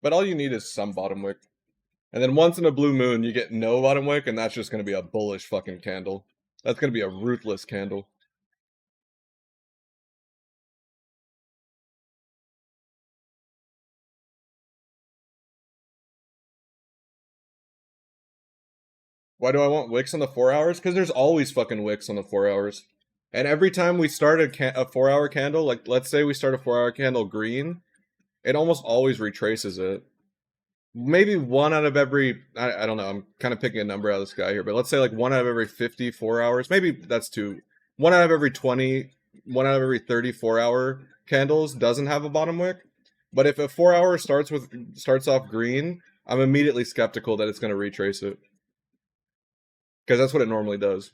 But all you need is some bottom wick. And then once in a blue moon, you get no bottom wick, and that's just going to be a bullish fucking candle. That's going to be a ruthless candle. Why do I want wicks on the 4 hours? Because there's always fucking wicks on the 4 hours. And every time we start a 4-hour candle, like let's say we start a 4-hour candle green, it almost always retraces it. Maybe one out of every, I don't know, I'm kind of picking a number out of the sky here, but let's say like one out of every 54 hours, maybe that's two. One out of every 20, one out of every 34-hour candles doesn't have a bottom wick. But if a 4-hour starts off green, I'm immediately skeptical that it's going to retrace it. Because that's what it normally does.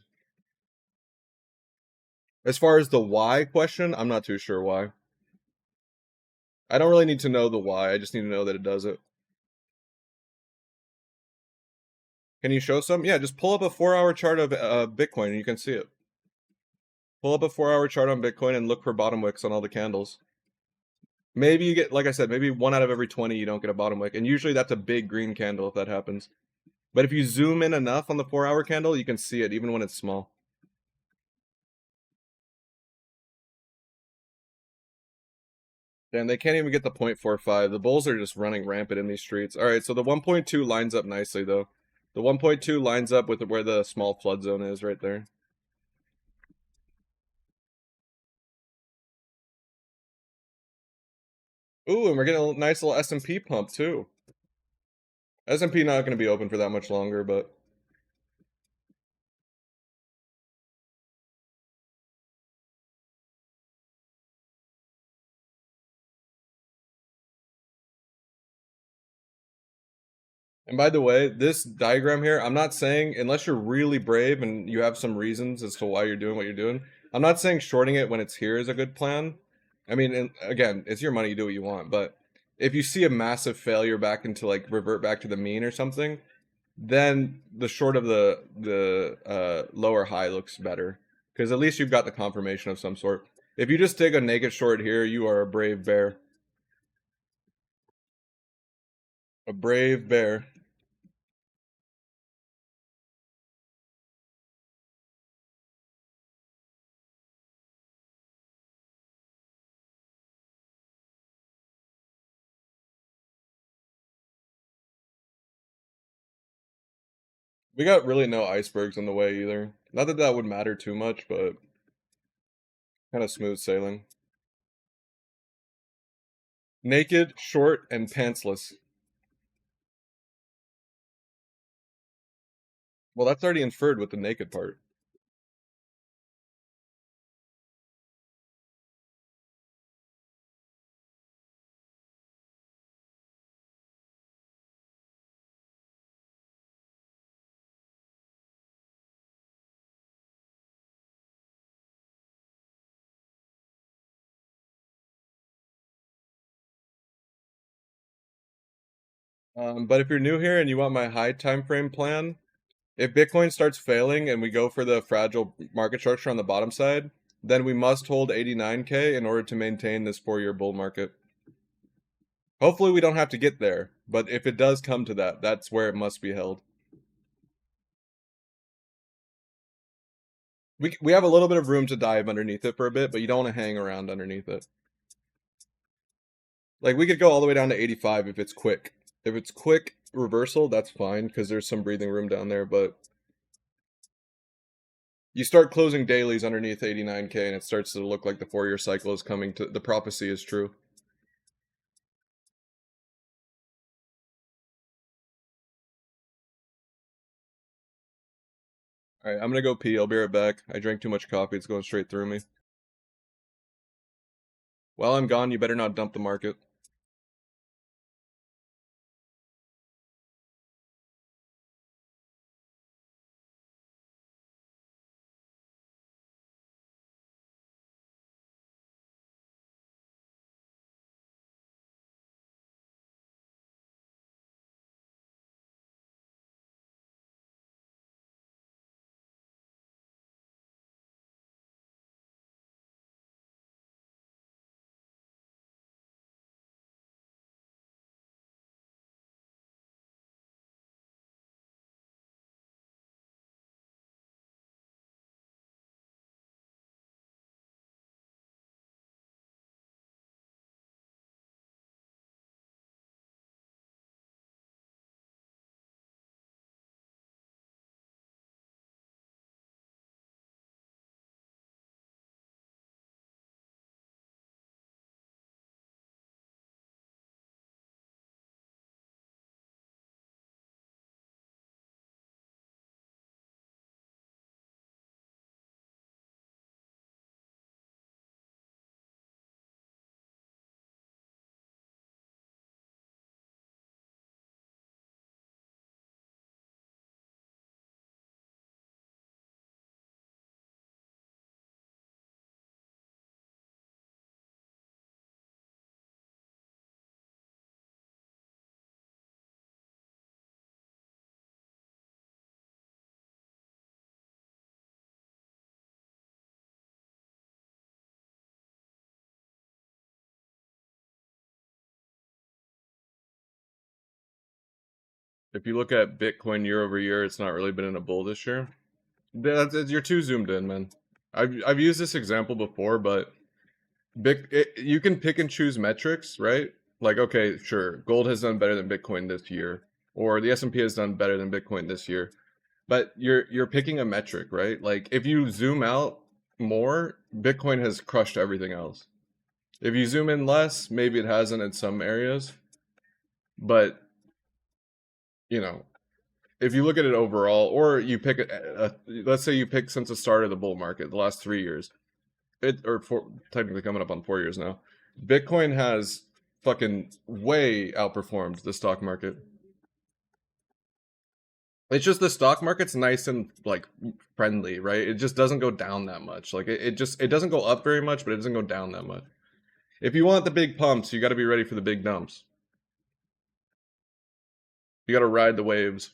As far as the why question, I'm not too sure why. I don't really need to know the why, I just need to know that it does it. Can you show some? Yeah, just pull up a 4-hour chart of Bitcoin and you can see it. Pull up a 4-hour chart on Bitcoin and look for bottom wicks on all the candles. Maybe you get, like I said, maybe 1 out of every 20 you don't get a bottom wick, and usually that's a big green candle if that happens. But if you zoom in enough on the 4-hour candle, you can see it even when it's small. And they can't even get the 0.45. The bulls are just running rampant in these streets. All right, so the 1.2 lines up nicely though. The 1.2 lines up with where the small flood zone is right there. Ooh, and we're getting a nice little S&P pump too. S&P not going to be open for that much longer, but and by the way, this diagram here, I'm not saying, unless you're really brave and you have some reasons as to why you're doing what you're doing, I'm not saying shorting it when it's here is a good plan. I mean, and again, it's your money, you do what you want, but if you see a massive failure back into like revert back to the mean or something, then the short of the lower high looks better because at least you've got the confirmation of some sort. If you just take a naked short here, you are a brave bear. A brave bear. We got really no icebergs in the way either. Not that that would matter too much, but kind of smooth sailing. Naked, short, and pantsless. Well, that's already inferred with the naked part. But if you're new here and you want my high time frame plan, if Bitcoin starts failing and we go for the fragile market structure on the bottom side, then we must hold 89K in order to maintain this 4-year bull market. Hopefully we don't have to get there, but if it does come to that, that's where it must be held. We have a little bit of room to dive underneath it for a bit, but you don't want to hang around underneath it. Like we could go all the way down to 85 if it's quick. If it's quick reversal, that's fine because there's some breathing room down there, but you start closing dailies underneath 89K and it starts to look like the 4-year cycle is coming to the prophecy is true. All right, I'm gonna go pee. I'll be right back. I drank too much coffee. It's going straight through me. While I'm gone, you better not dump the market. If you look at Bitcoin year over year, it's not really been in a bull this year. You're too zoomed in, man. I've used this example before, but you can pick and choose metrics, right? Like, okay, sure, gold has done better than Bitcoin this year, or the S&P has done better than Bitcoin this year. But you're picking a metric, right? Like if you zoom out more, Bitcoin has crushed everything else. If you zoom in less, maybe it hasn't in some areas, but you know, if you look at it overall, or you pick let's say you pick since the start of the bull market, the last 3 years, technically coming up on 4 years now, Bitcoin has fucking way outperformed the stock market. It's just the stock market's nice and like friendly, right? It just doesn't go down that much. Like it doesn't go up very much, but it doesn't go down that much. If you want the big pumps, you got to be ready for the big dumps. You got to ride the waves.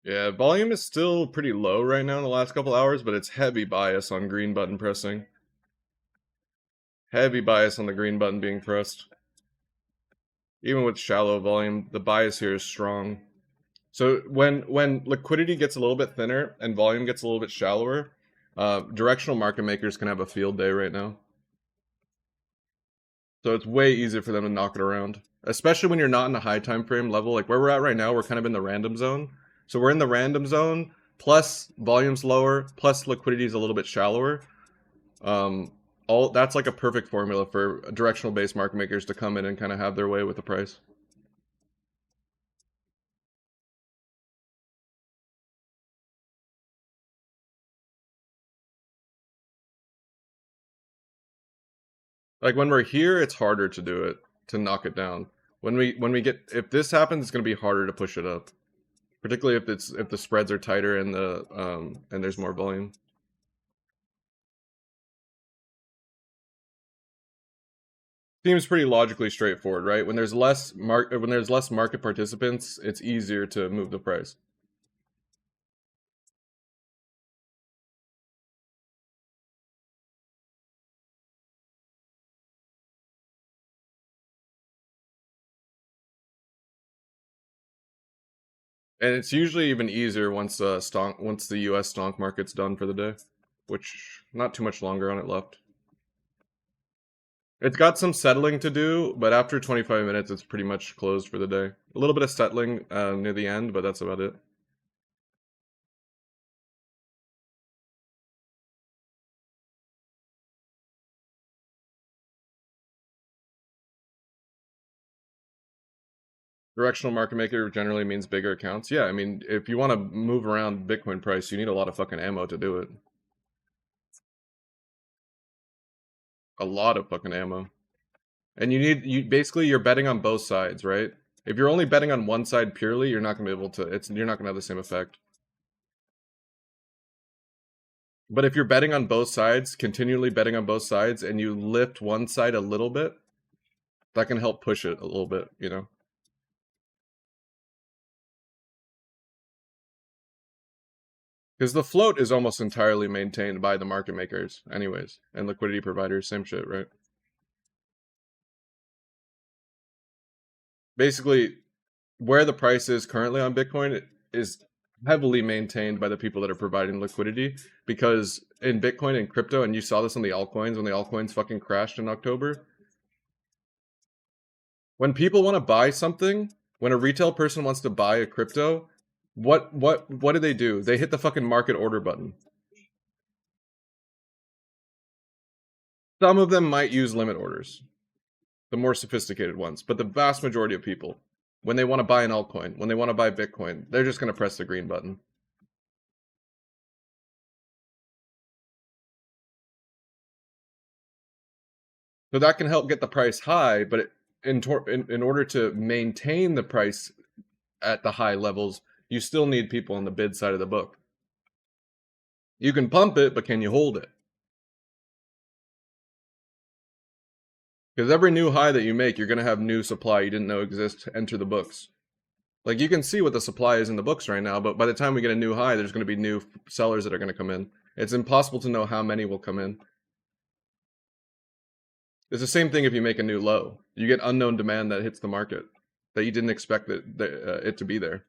Yeah, volume is still pretty low right now in the last couple hours, but it's heavy bias on green button pressing. Heavy bias on the green button being pressed. Even with shallow volume, the bias here is strong. So when liquidity gets a little bit thinner and volume gets a little bit shallower, directional market makers can have a field day right now. So it's way easier for them to knock it around, especially when you're not in a high time frame level. Like where we're at right now, we're kind of in the random zone. So we're in the random zone, plus volume's lower, plus liquidity is a little bit shallower. All that's like a perfect formula for directional based market makers to come in and kind of have their way with the price. Like when we're here, it's harder to do it, to knock it down. When we get, if this happens, it's going to be harder to push it up, particularly if the spreads are tighter and and there's more volume. Seems pretty logically straightforward, right? When there's less market participants, it's easier to move the price. And it's usually even easier once the US stock market's done for the day, which not too much longer on it left. It's got some settling to do, but after 25 minutes, it's pretty much closed for the day. A little bit of settling near the end, but that's about it. Directional market maker generally means bigger accounts. Yeah, I mean, if you want to move around Bitcoin price, you need a lot of fucking ammo to do it. A lot of fucking ammo. And you basically you're betting on both sides, right? If you're only betting on one side purely, you're not gonna be able to you're not gonna have the same effect. But if you're betting on both sides, continually betting on both sides, and you lift one side a little bit, that can help push it a little bit, you know? Because the float is almost entirely maintained by the market makers, anyways, and liquidity providers, same shit, right? Basically, where the price is currently on Bitcoin is heavily maintained by the people that are providing liquidity, because in Bitcoin and crypto, and you saw this on the altcoins when the altcoins fucking crashed in October, when people want to buy something, when a retail person wants to buy a crypto, what do? They hit the fucking market order button. Some of them might use limit orders, the more sophisticated ones, but the vast majority of people, when they want to buy an altcoin, when they want to buy Bitcoin, they're just going to press the green button. So that can help get the price high, but in order to maintain the price at the high levels, you still need people on the bid side of the book. You can pump it, but can you hold it? Because every new high that you make, you're gonna have new supply you didn't know exist enter the books. Like you can see what the supply is in the books right now, but by the time we get a new high, there's gonna be new sellers that are gonna come in. It's impossible to know how many will come in. It's the same thing if you make a new low. You get unknown demand that hits the market that you didn't expect it to be there.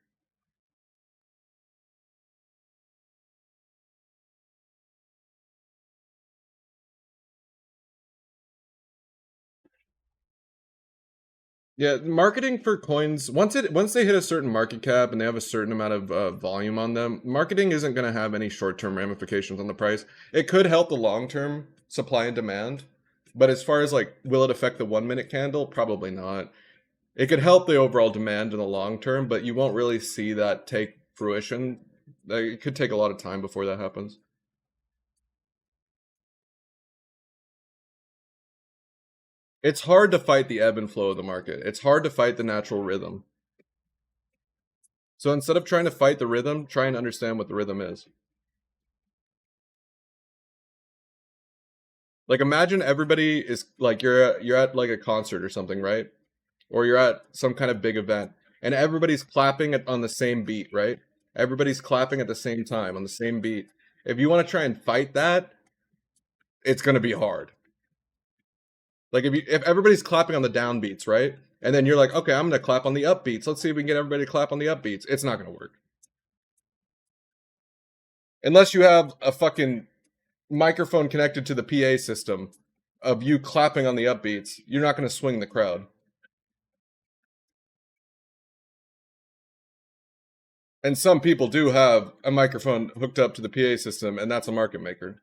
Yeah, marketing for coins once they hit a certain market cap and they have a certain amount of volume on them, marketing isn't going to have any short-term ramifications on the price. It could help the long-term supply and demand, but as far as like will it affect the 1 minute candle? Probably not. It could help the overall demand in the long term, but you won't really see that take fruition. It could take a lot of time before that happens. It's hard to fight the ebb and flow of the market. It's hard to fight the natural rhythm. So instead of trying to fight the rhythm, try and understand what the rhythm is. Like imagine everybody is like you're at like a concert or something, right? Or you're at some kind of big event and everybody's clapping on the same beat, right? Everybody's clapping at the same time on the same beat. If you want to try and fight that, it's going to be hard. Like if everybody's clapping on the downbeats, right? And then you're like, "Okay, I'm going to clap on the upbeats. Let's see if we can get everybody to clap on the upbeats." It's not going to work. Unless you have a fucking microphone connected to the PA system of you clapping on the upbeats, you're not going to swing the crowd. And some people do have a microphone hooked up to the PA system, and that's a market maker.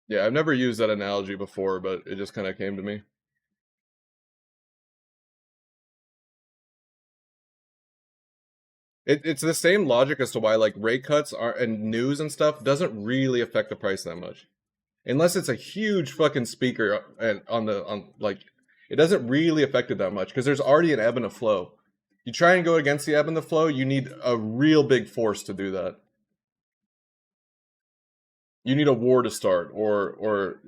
Yeah, I've never used that analogy before, but it just kind of came to me. It's the same logic as to why like rate cuts are and news and stuff doesn't really affect the price that much, unless it's a huge fucking speaker and on like it doesn't really affect it that much because there's already an ebb and a flow. You try and go against the ebb and the flow, you need a real big force to do that. You need a war to start, or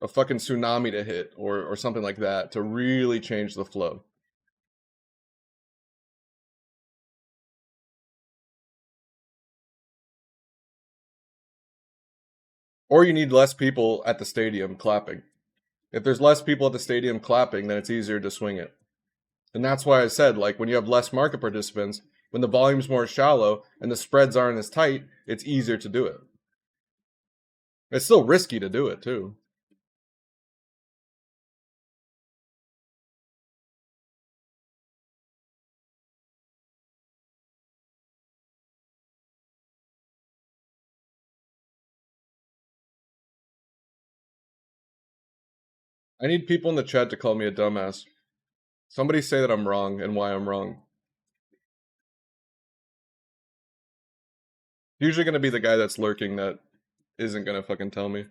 a fucking tsunami to hit, or something like that to really change the flow. Or you need less people at the stadium clapping. If there's less people at the stadium clapping, then it's easier to swing it. And that's why I said, like, when you have less market participants, when the volume's more shallow and the spreads aren't as tight, it's easier to do it. It's still risky to do it, too. I need people in the chat to call me a dumbass. Somebody say that I'm wrong and why I'm wrong. Usually going to be the guy that's lurking that isn't going to fucking tell me.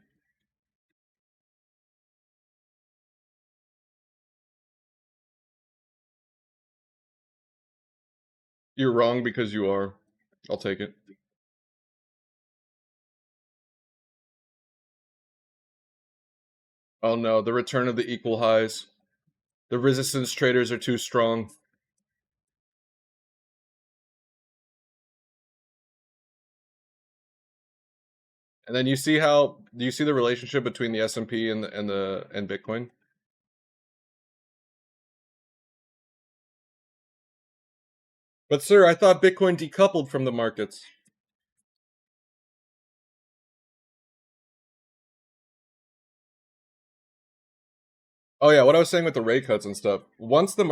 You're wrong because you are. I'll take it. Oh no, the return of the equal highs. The resistance traders are too strong. And then do you see the relationship between the S&P and Bitcoin? But sir, I thought Bitcoin decoupled from the markets. Oh yeah, what I was saying with the rate cuts and stuff. Once the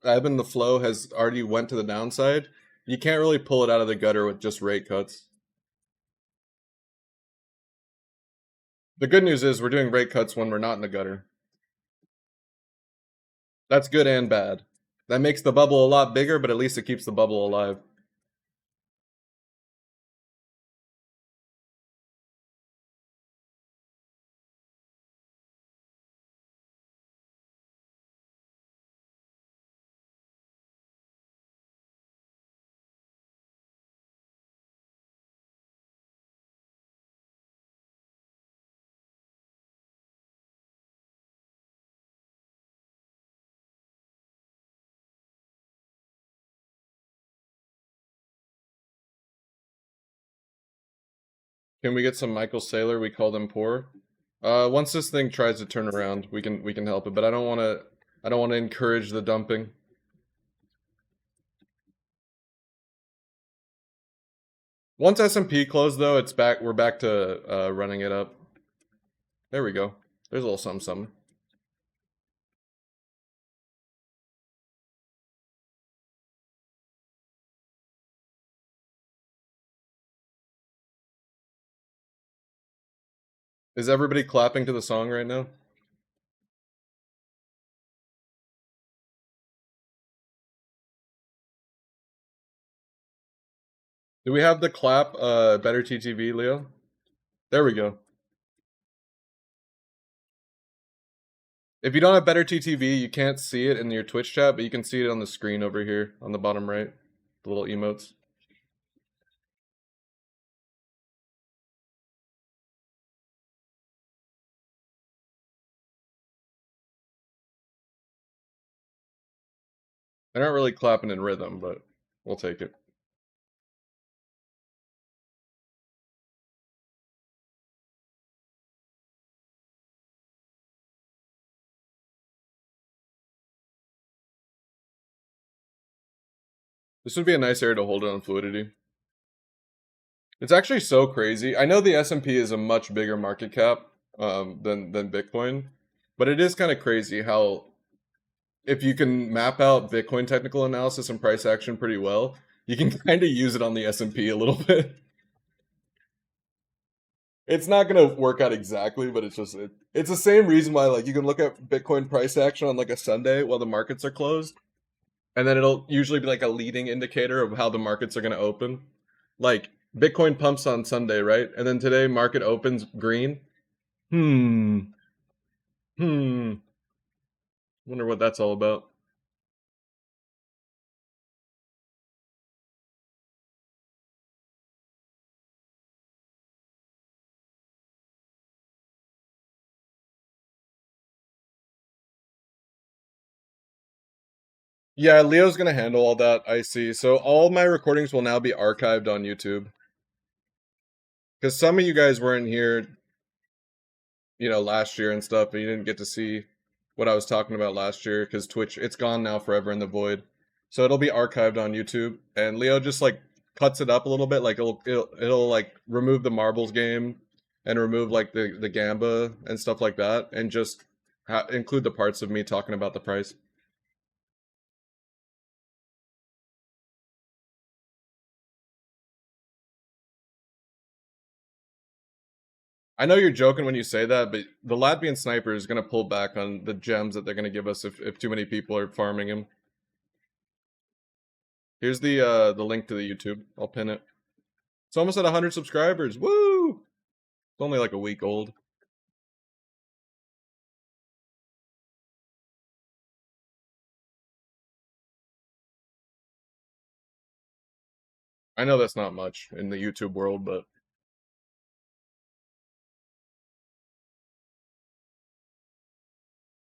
ebb and the flow has already went to the downside, you can't really pull it out of the gutter with just rate cuts. The good news is we're doing rate cuts when we're not in the gutter. That's good and bad. That makes the bubble a lot bigger, but at least it keeps the bubble alive. Can we get some Michael Saylor? We call them poor. Once this thing tries to turn around, we can help it, but I don't want to encourage the dumping. Once S&P closed though, it's back. We're back to running it up. There we go. There's a little something something. Is everybody clapping to the song right now? Do we have the clap better TTV, Leo? There we go. If you don't have better TTV, you can't see it in your Twitch chat, but you can see it on the screen over here on the bottom right. The little emotes. They're not really clapping in rhythm, but we'll take it. This would be a nice area to hold it on fluidity. It's actually so crazy. I know the S&P is a much bigger market cap than Bitcoin, but it is kind of crazy how if you can map out Bitcoin technical analysis and price action pretty well, you can kind of use it on the S&P a little bit. It's not gonna work out exactly, but it's the same reason why like you can look at Bitcoin price action on like a Sunday while the markets are closed, and then it'll usually be like a leading indicator of how the markets are gonna open. Like Bitcoin pumps on Sunday, right? And then today market opens green. Hmm. Hmm. Wonder what that's all about. Yeah, Leo's gonna handle all that, I see. So all my recordings will now be archived on YouTube. Because some of you guys weren't here, last year and stuff, and you didn't get to see what I was talking about last year because Twitch, it's gone now forever in the void. So it'll be archived on YouTube, and Leo just like cuts it up a little bit, like it'll like remove the marbles game and remove like the gamba and stuff like that, and just include the parts of me talking about the price. I know you're joking when you say that, but the Latvian sniper is gonna pull back on the gems that they're gonna give us if too many people are farming him. Here's the link to the YouTube. I'll pin it. It's almost at 100 subscribers. Woo! It's only like a week old. I know that's not much in the YouTube world, but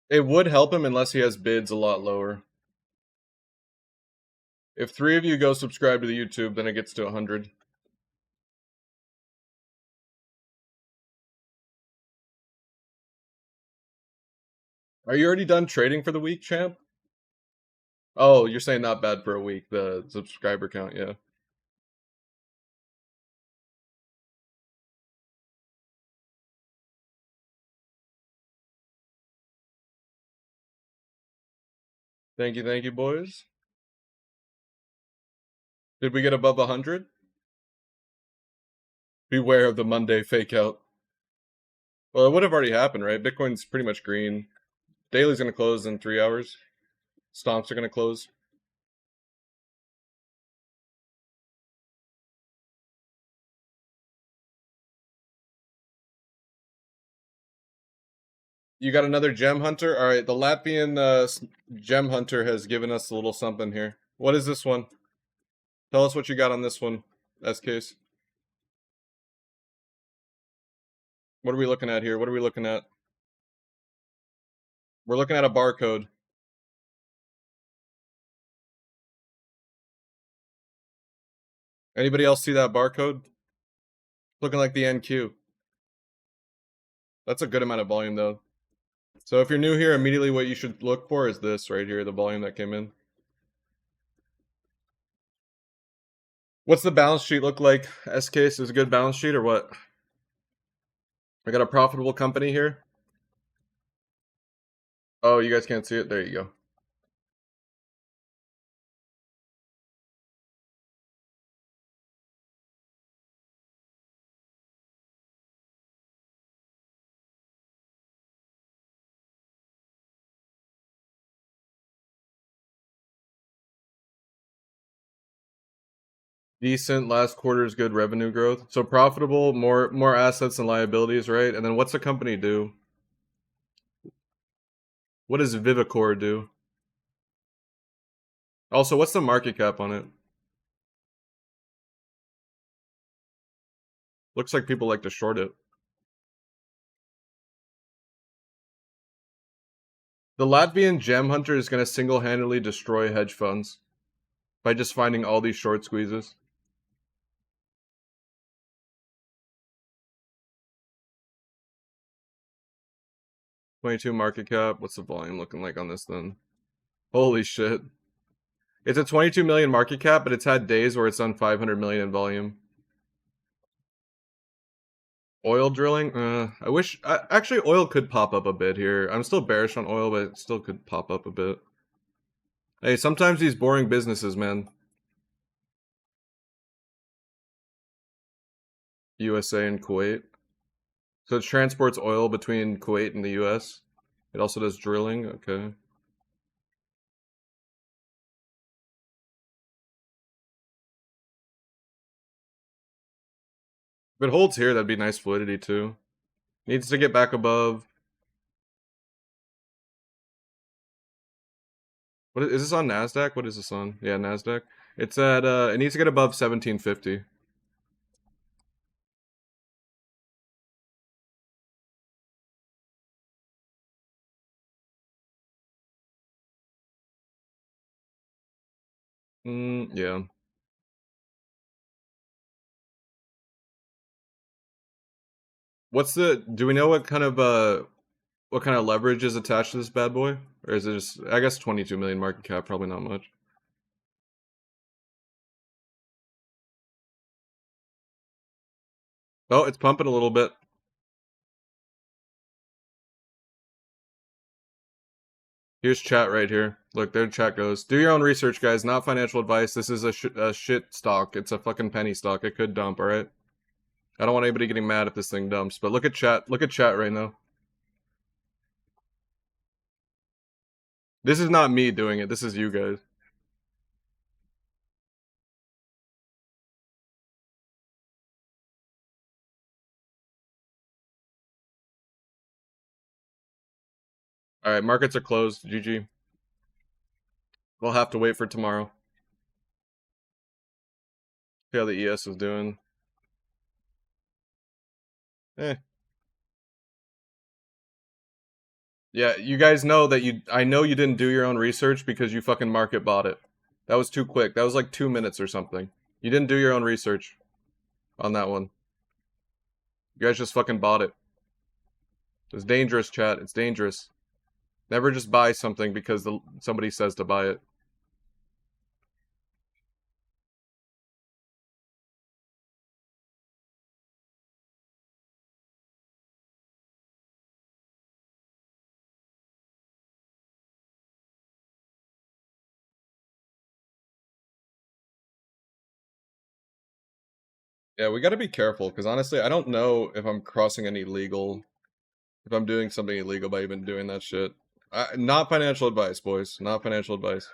it would help him unless he has bids a lot lower. If 3 of you go subscribe to the YouTube, then it gets to 100. Are you already done trading for the week, champ? Oh, you're saying not bad for a week, the subscriber count, yeah. Thank you, boys. Did we get above 100? Beware of the Monday fake out. Well, it would have already happened, right? Bitcoin's pretty much green. Daily's gonna close in 3 hours. Stonks are gonna close. You got another gem hunter? All right, the Latvian gem hunter has given us a little something here. What is this one? Tell us what you got on this one, S-Case. What are we looking at here? What are we looking at? We're looking at a barcode. Anybody else see that barcode? Looking like the NQ. That's a good amount of volume though. So if you're new here, immediately what you should look for is this right here, the volume that came in. What's the balance sheet look like? S-Case is a good balance sheet or what? I got a profitable company here. Oh, you guys can't see it? There you go. Decent last quarter's good revenue growth. So profitable, more assets and liabilities, right? And then what's the company do? What does Vivicor do? Also, what's the market cap on it? Looks like people like to short it. The Latvian gem hunter is going to single-handedly destroy hedge funds by just finding all these short squeezes. $22 market cap. What's the volume looking like on this then? Holy shit. It's a 22 million market cap, but it's had days where it's done 500 million in volume. Oil drilling? I wish... actually, oil could pop up a bit here. I'm still bearish on oil, but it still could pop up a bit. Hey, sometimes these boring businesses, man. USA and Kuwait. So it transports oil between Kuwait and the US. It also does drilling. Okay. If it holds here, that'd be nice fluidity too. Needs to get back above... What is this on NASDAQ? What is this on? Yeah, NASDAQ. It's at, it needs to get above 1750. Yeah. What's the... Do we know what kind of leverage is attached to this bad boy? Or is it just... I guess 22 million market cap, probably not much. Oh, it's pumping a little bit. Here's chat right here. Look, there chat goes. Do your own research, guys. Not financial advice. This is a shit stock. It's a fucking penny stock. It could dump, alright? I don't want anybody getting mad if this thing dumps. But look at chat. Look at chat right now. This is not me doing it. This is you guys. Alright, markets are closed. GG. We'll have to wait for tomorrow. See how the ES is doing. Yeah, you guys know that I know you didn't do your own research because you fucking market bought it. That was too quick. That was like 2 minutes or something. You didn't do your own research on that one. You guys just fucking bought it. It's dangerous, chat. It's dangerous. Never just buy something because somebody says to buy it. Yeah, we gotta be careful, because honestly, I don't know if I'm crossing any legal... If I'm doing something illegal by even doing that shit. Not financial advice, boys. Not financial advice.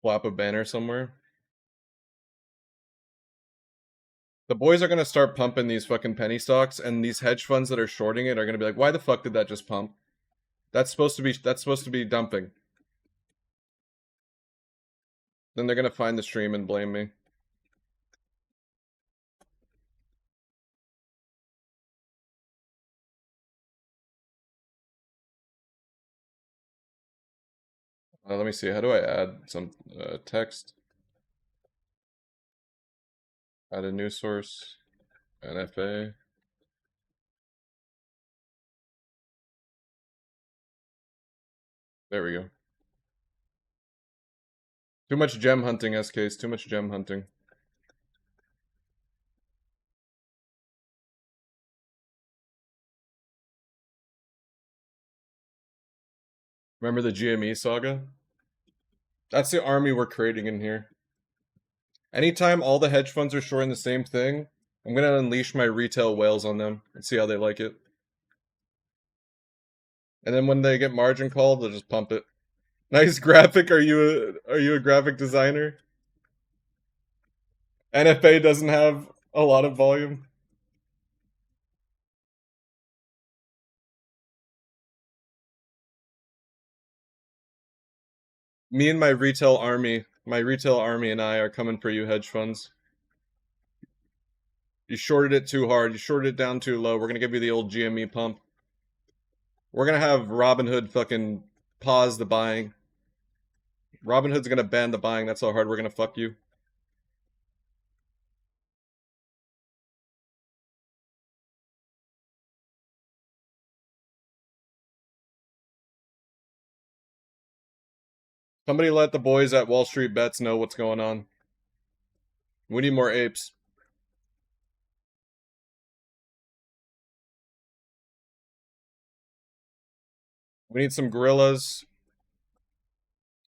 Flap a banner somewhere. The boys are gonna start pumping these fucking penny stocks, and these hedge funds that are shorting it are gonna be like, "Why the fuck did that just pump? That's supposed to be dumping." Then they're gonna find the stream and blame me. Let me see. How do I add some text? Add a new source. NFA. There we go. Too much gem hunting, SKs. Too much gem hunting. Remember the GME saga? That's the army we're creating in here. Anytime all the hedge funds are shorting the same thing, I'm gonna unleash my retail whales on them and see how they like it. And then when they get margin called, they'll just pump it. Nice graphic. Are you a graphic designer? NFA doesn't have a lot of volume. Me and my retail army and I are coming for you, hedge funds. You shorted it too hard. You shorted it down too low. We're gonna give you the old GME pump. We're gonna have Robinhood fucking pause the buying. Robinhood's gonna ban the buying. That's how hard we're gonna fuck you. Somebody let the boys at Wall Street Bets know what's going on. We need more apes. We need some gorillas.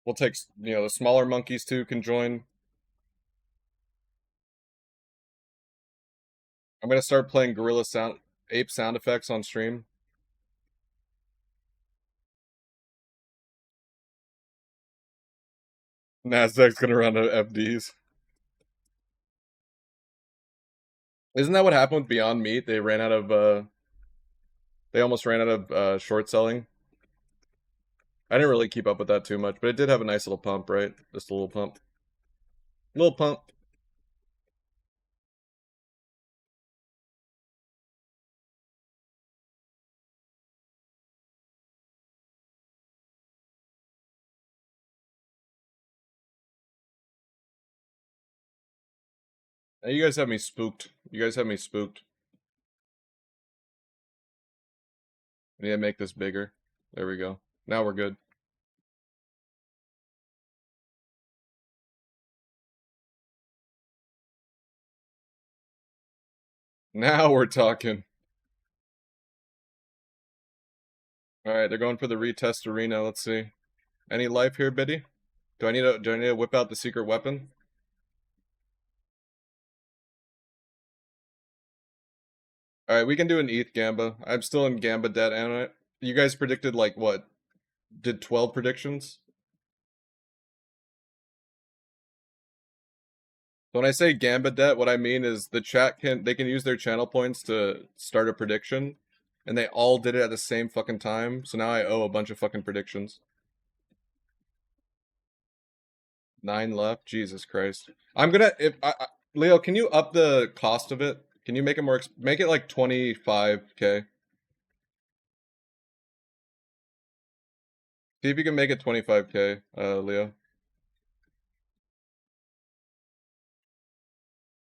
We'll take, the smaller monkeys too can join. I'm gonna start playing ape sound effects on stream. Nasdaq's gonna run out of FDs. Isn't that what happened with Beyond Meat? They almost ran out of short selling. I didn't really keep up with that too much, but it did have a nice little pump, right? Just a little pump. Little pump. Now you guys have me spooked. You guys have me spooked. I need to make this bigger. There we go. Now we're good. Now we're talking. Alright, they're going for the retest arena. Let's see. Any life here, Biddy? Do I need to whip out the secret weapon? Alright, we can do an ETH Gamba. I'm still in Gamba debt, and you guys predicted like what? Did 12 predictions? When I say Gamba debt, what I mean is the chat can use their channel points to start a prediction, and they all did it at the same fucking time. So now I owe a bunch of fucking predictions. 9 left. Jesus Christ. I'm gonna Leo, can you up the cost of it? Can you make it make it like 25k? See if you can make it 25k, Leo.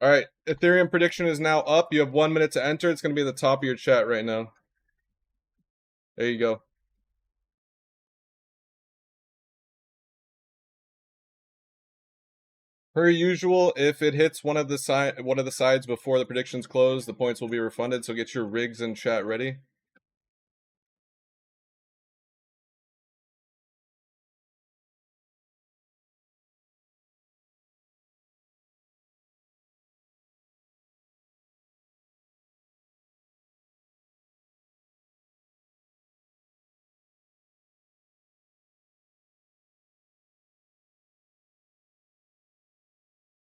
All right, Ethereum prediction is now up. You have 1 minute to enter. It's going to be at the top of your chat right now. There you go. Per usual, if it hits one of the sides before the predictions close, the points will be refunded. So get your rigs and chat ready.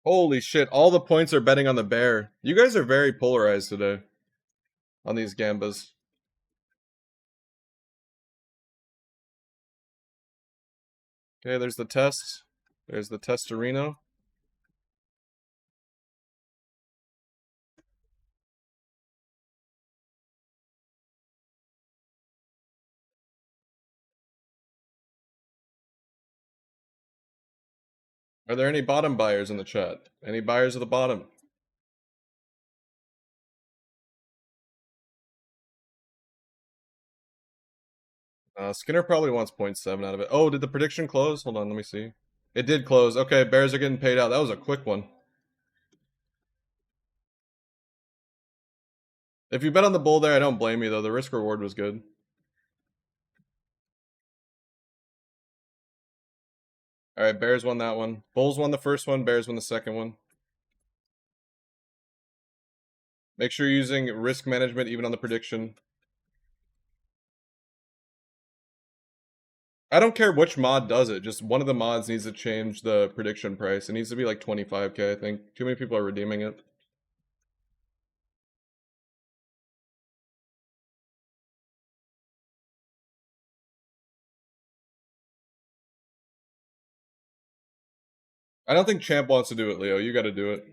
Holy shit, all the points are betting on the bear. You guys are very polarized today on these gambas. Okay, there's the test. There's the Testorino. Are there any bottom buyers in the chat? Any buyers of the bottom? Skinner probably wants 0.7 out of it. Oh, did the prediction close? Hold on, let me see. It did close. Okay, bears are getting paid out. That was a quick one. If you bet on the bull there, I don't blame you, though. The risk reward was good. All right, bears won that one. Bulls won the first one. Bears won the second one. Make sure you're using risk management even on the prediction. I don't care which mod does it. Just one of the mods needs to change the prediction price. It needs to be like 25k, I think. Too many people are redeeming it. I don't think Champ wants to do it, Leo. You got to do it.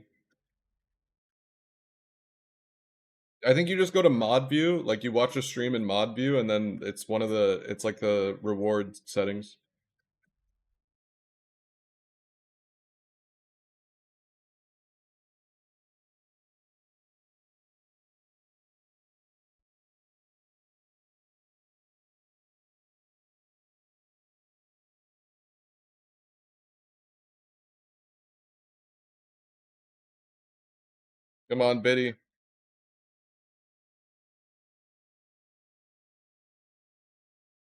I think you just go to mod view, like you watch a stream in mod view, and then it's it's like the reward settings. Come on, Biddy.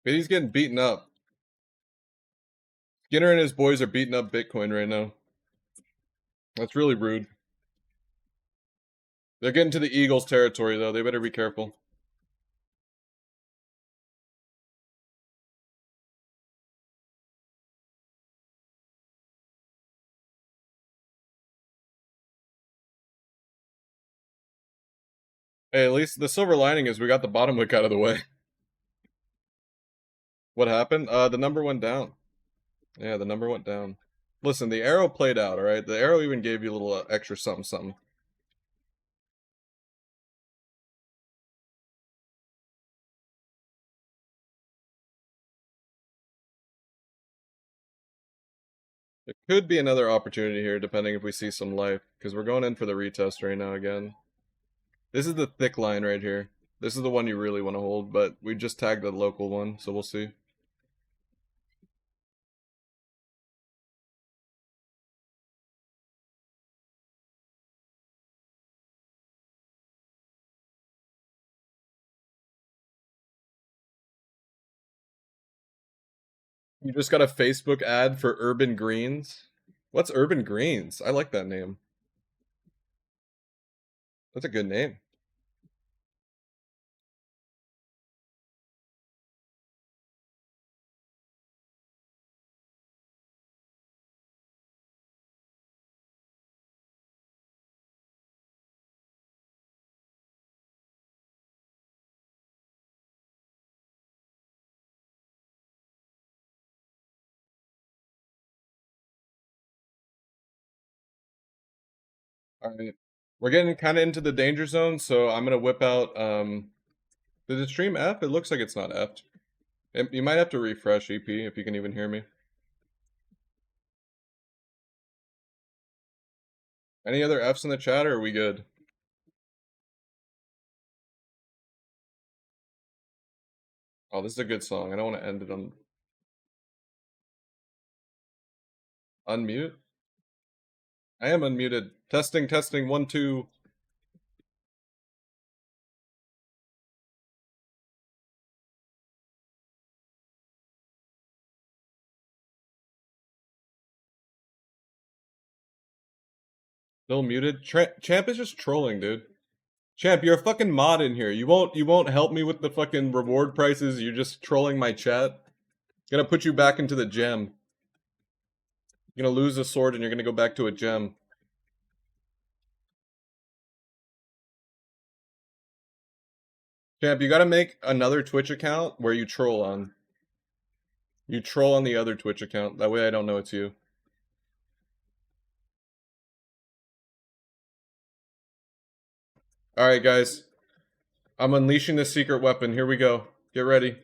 Biddy's getting beaten up. Skinner and his boys are beating up Bitcoin right now. That's really rude. They're getting to the Eagles territory, though. They better be careful. Hey, at least the silver lining is we got the bottom wick out of the way. What happened? The number went down. Yeah, the number went down. Listen, the arrow played out, alright? The arrow even gave you a little extra something something. It could be another opportunity here, depending if we see some life, because we're going in for the retest right now again. This is the thick line right here. This is the one you really want to hold, but we just tagged the local one, so we'll see. You just got a Facebook ad for Urban Greens? What's Urban Greens? I like that name. That's a good name. Alright. We're getting kind of into the danger zone, so I'm going to whip out, did the stream F? It looks like it's not F'd. You might have to refresh EP if you can even hear me. Any other Fs in the chat, or are we good? Oh, this is a good song. I don't want to end it on... Unmute? I am unmuted. Testing, testing, 1, 2. Still muted. Champ is just trolling, dude. Champ, you're a fucking mod in here. You won't help me with the fucking reward prices. You're just trolling my chat. Gonna put you back into the gem. You're gonna lose a sword and you're gonna go back to a gem. Champ, you gotta make another Twitch account where you troll on. You troll on the other Twitch account. That way I don't know it's you. All right, guys. I'm unleashing the secret weapon. Here we go. Get ready.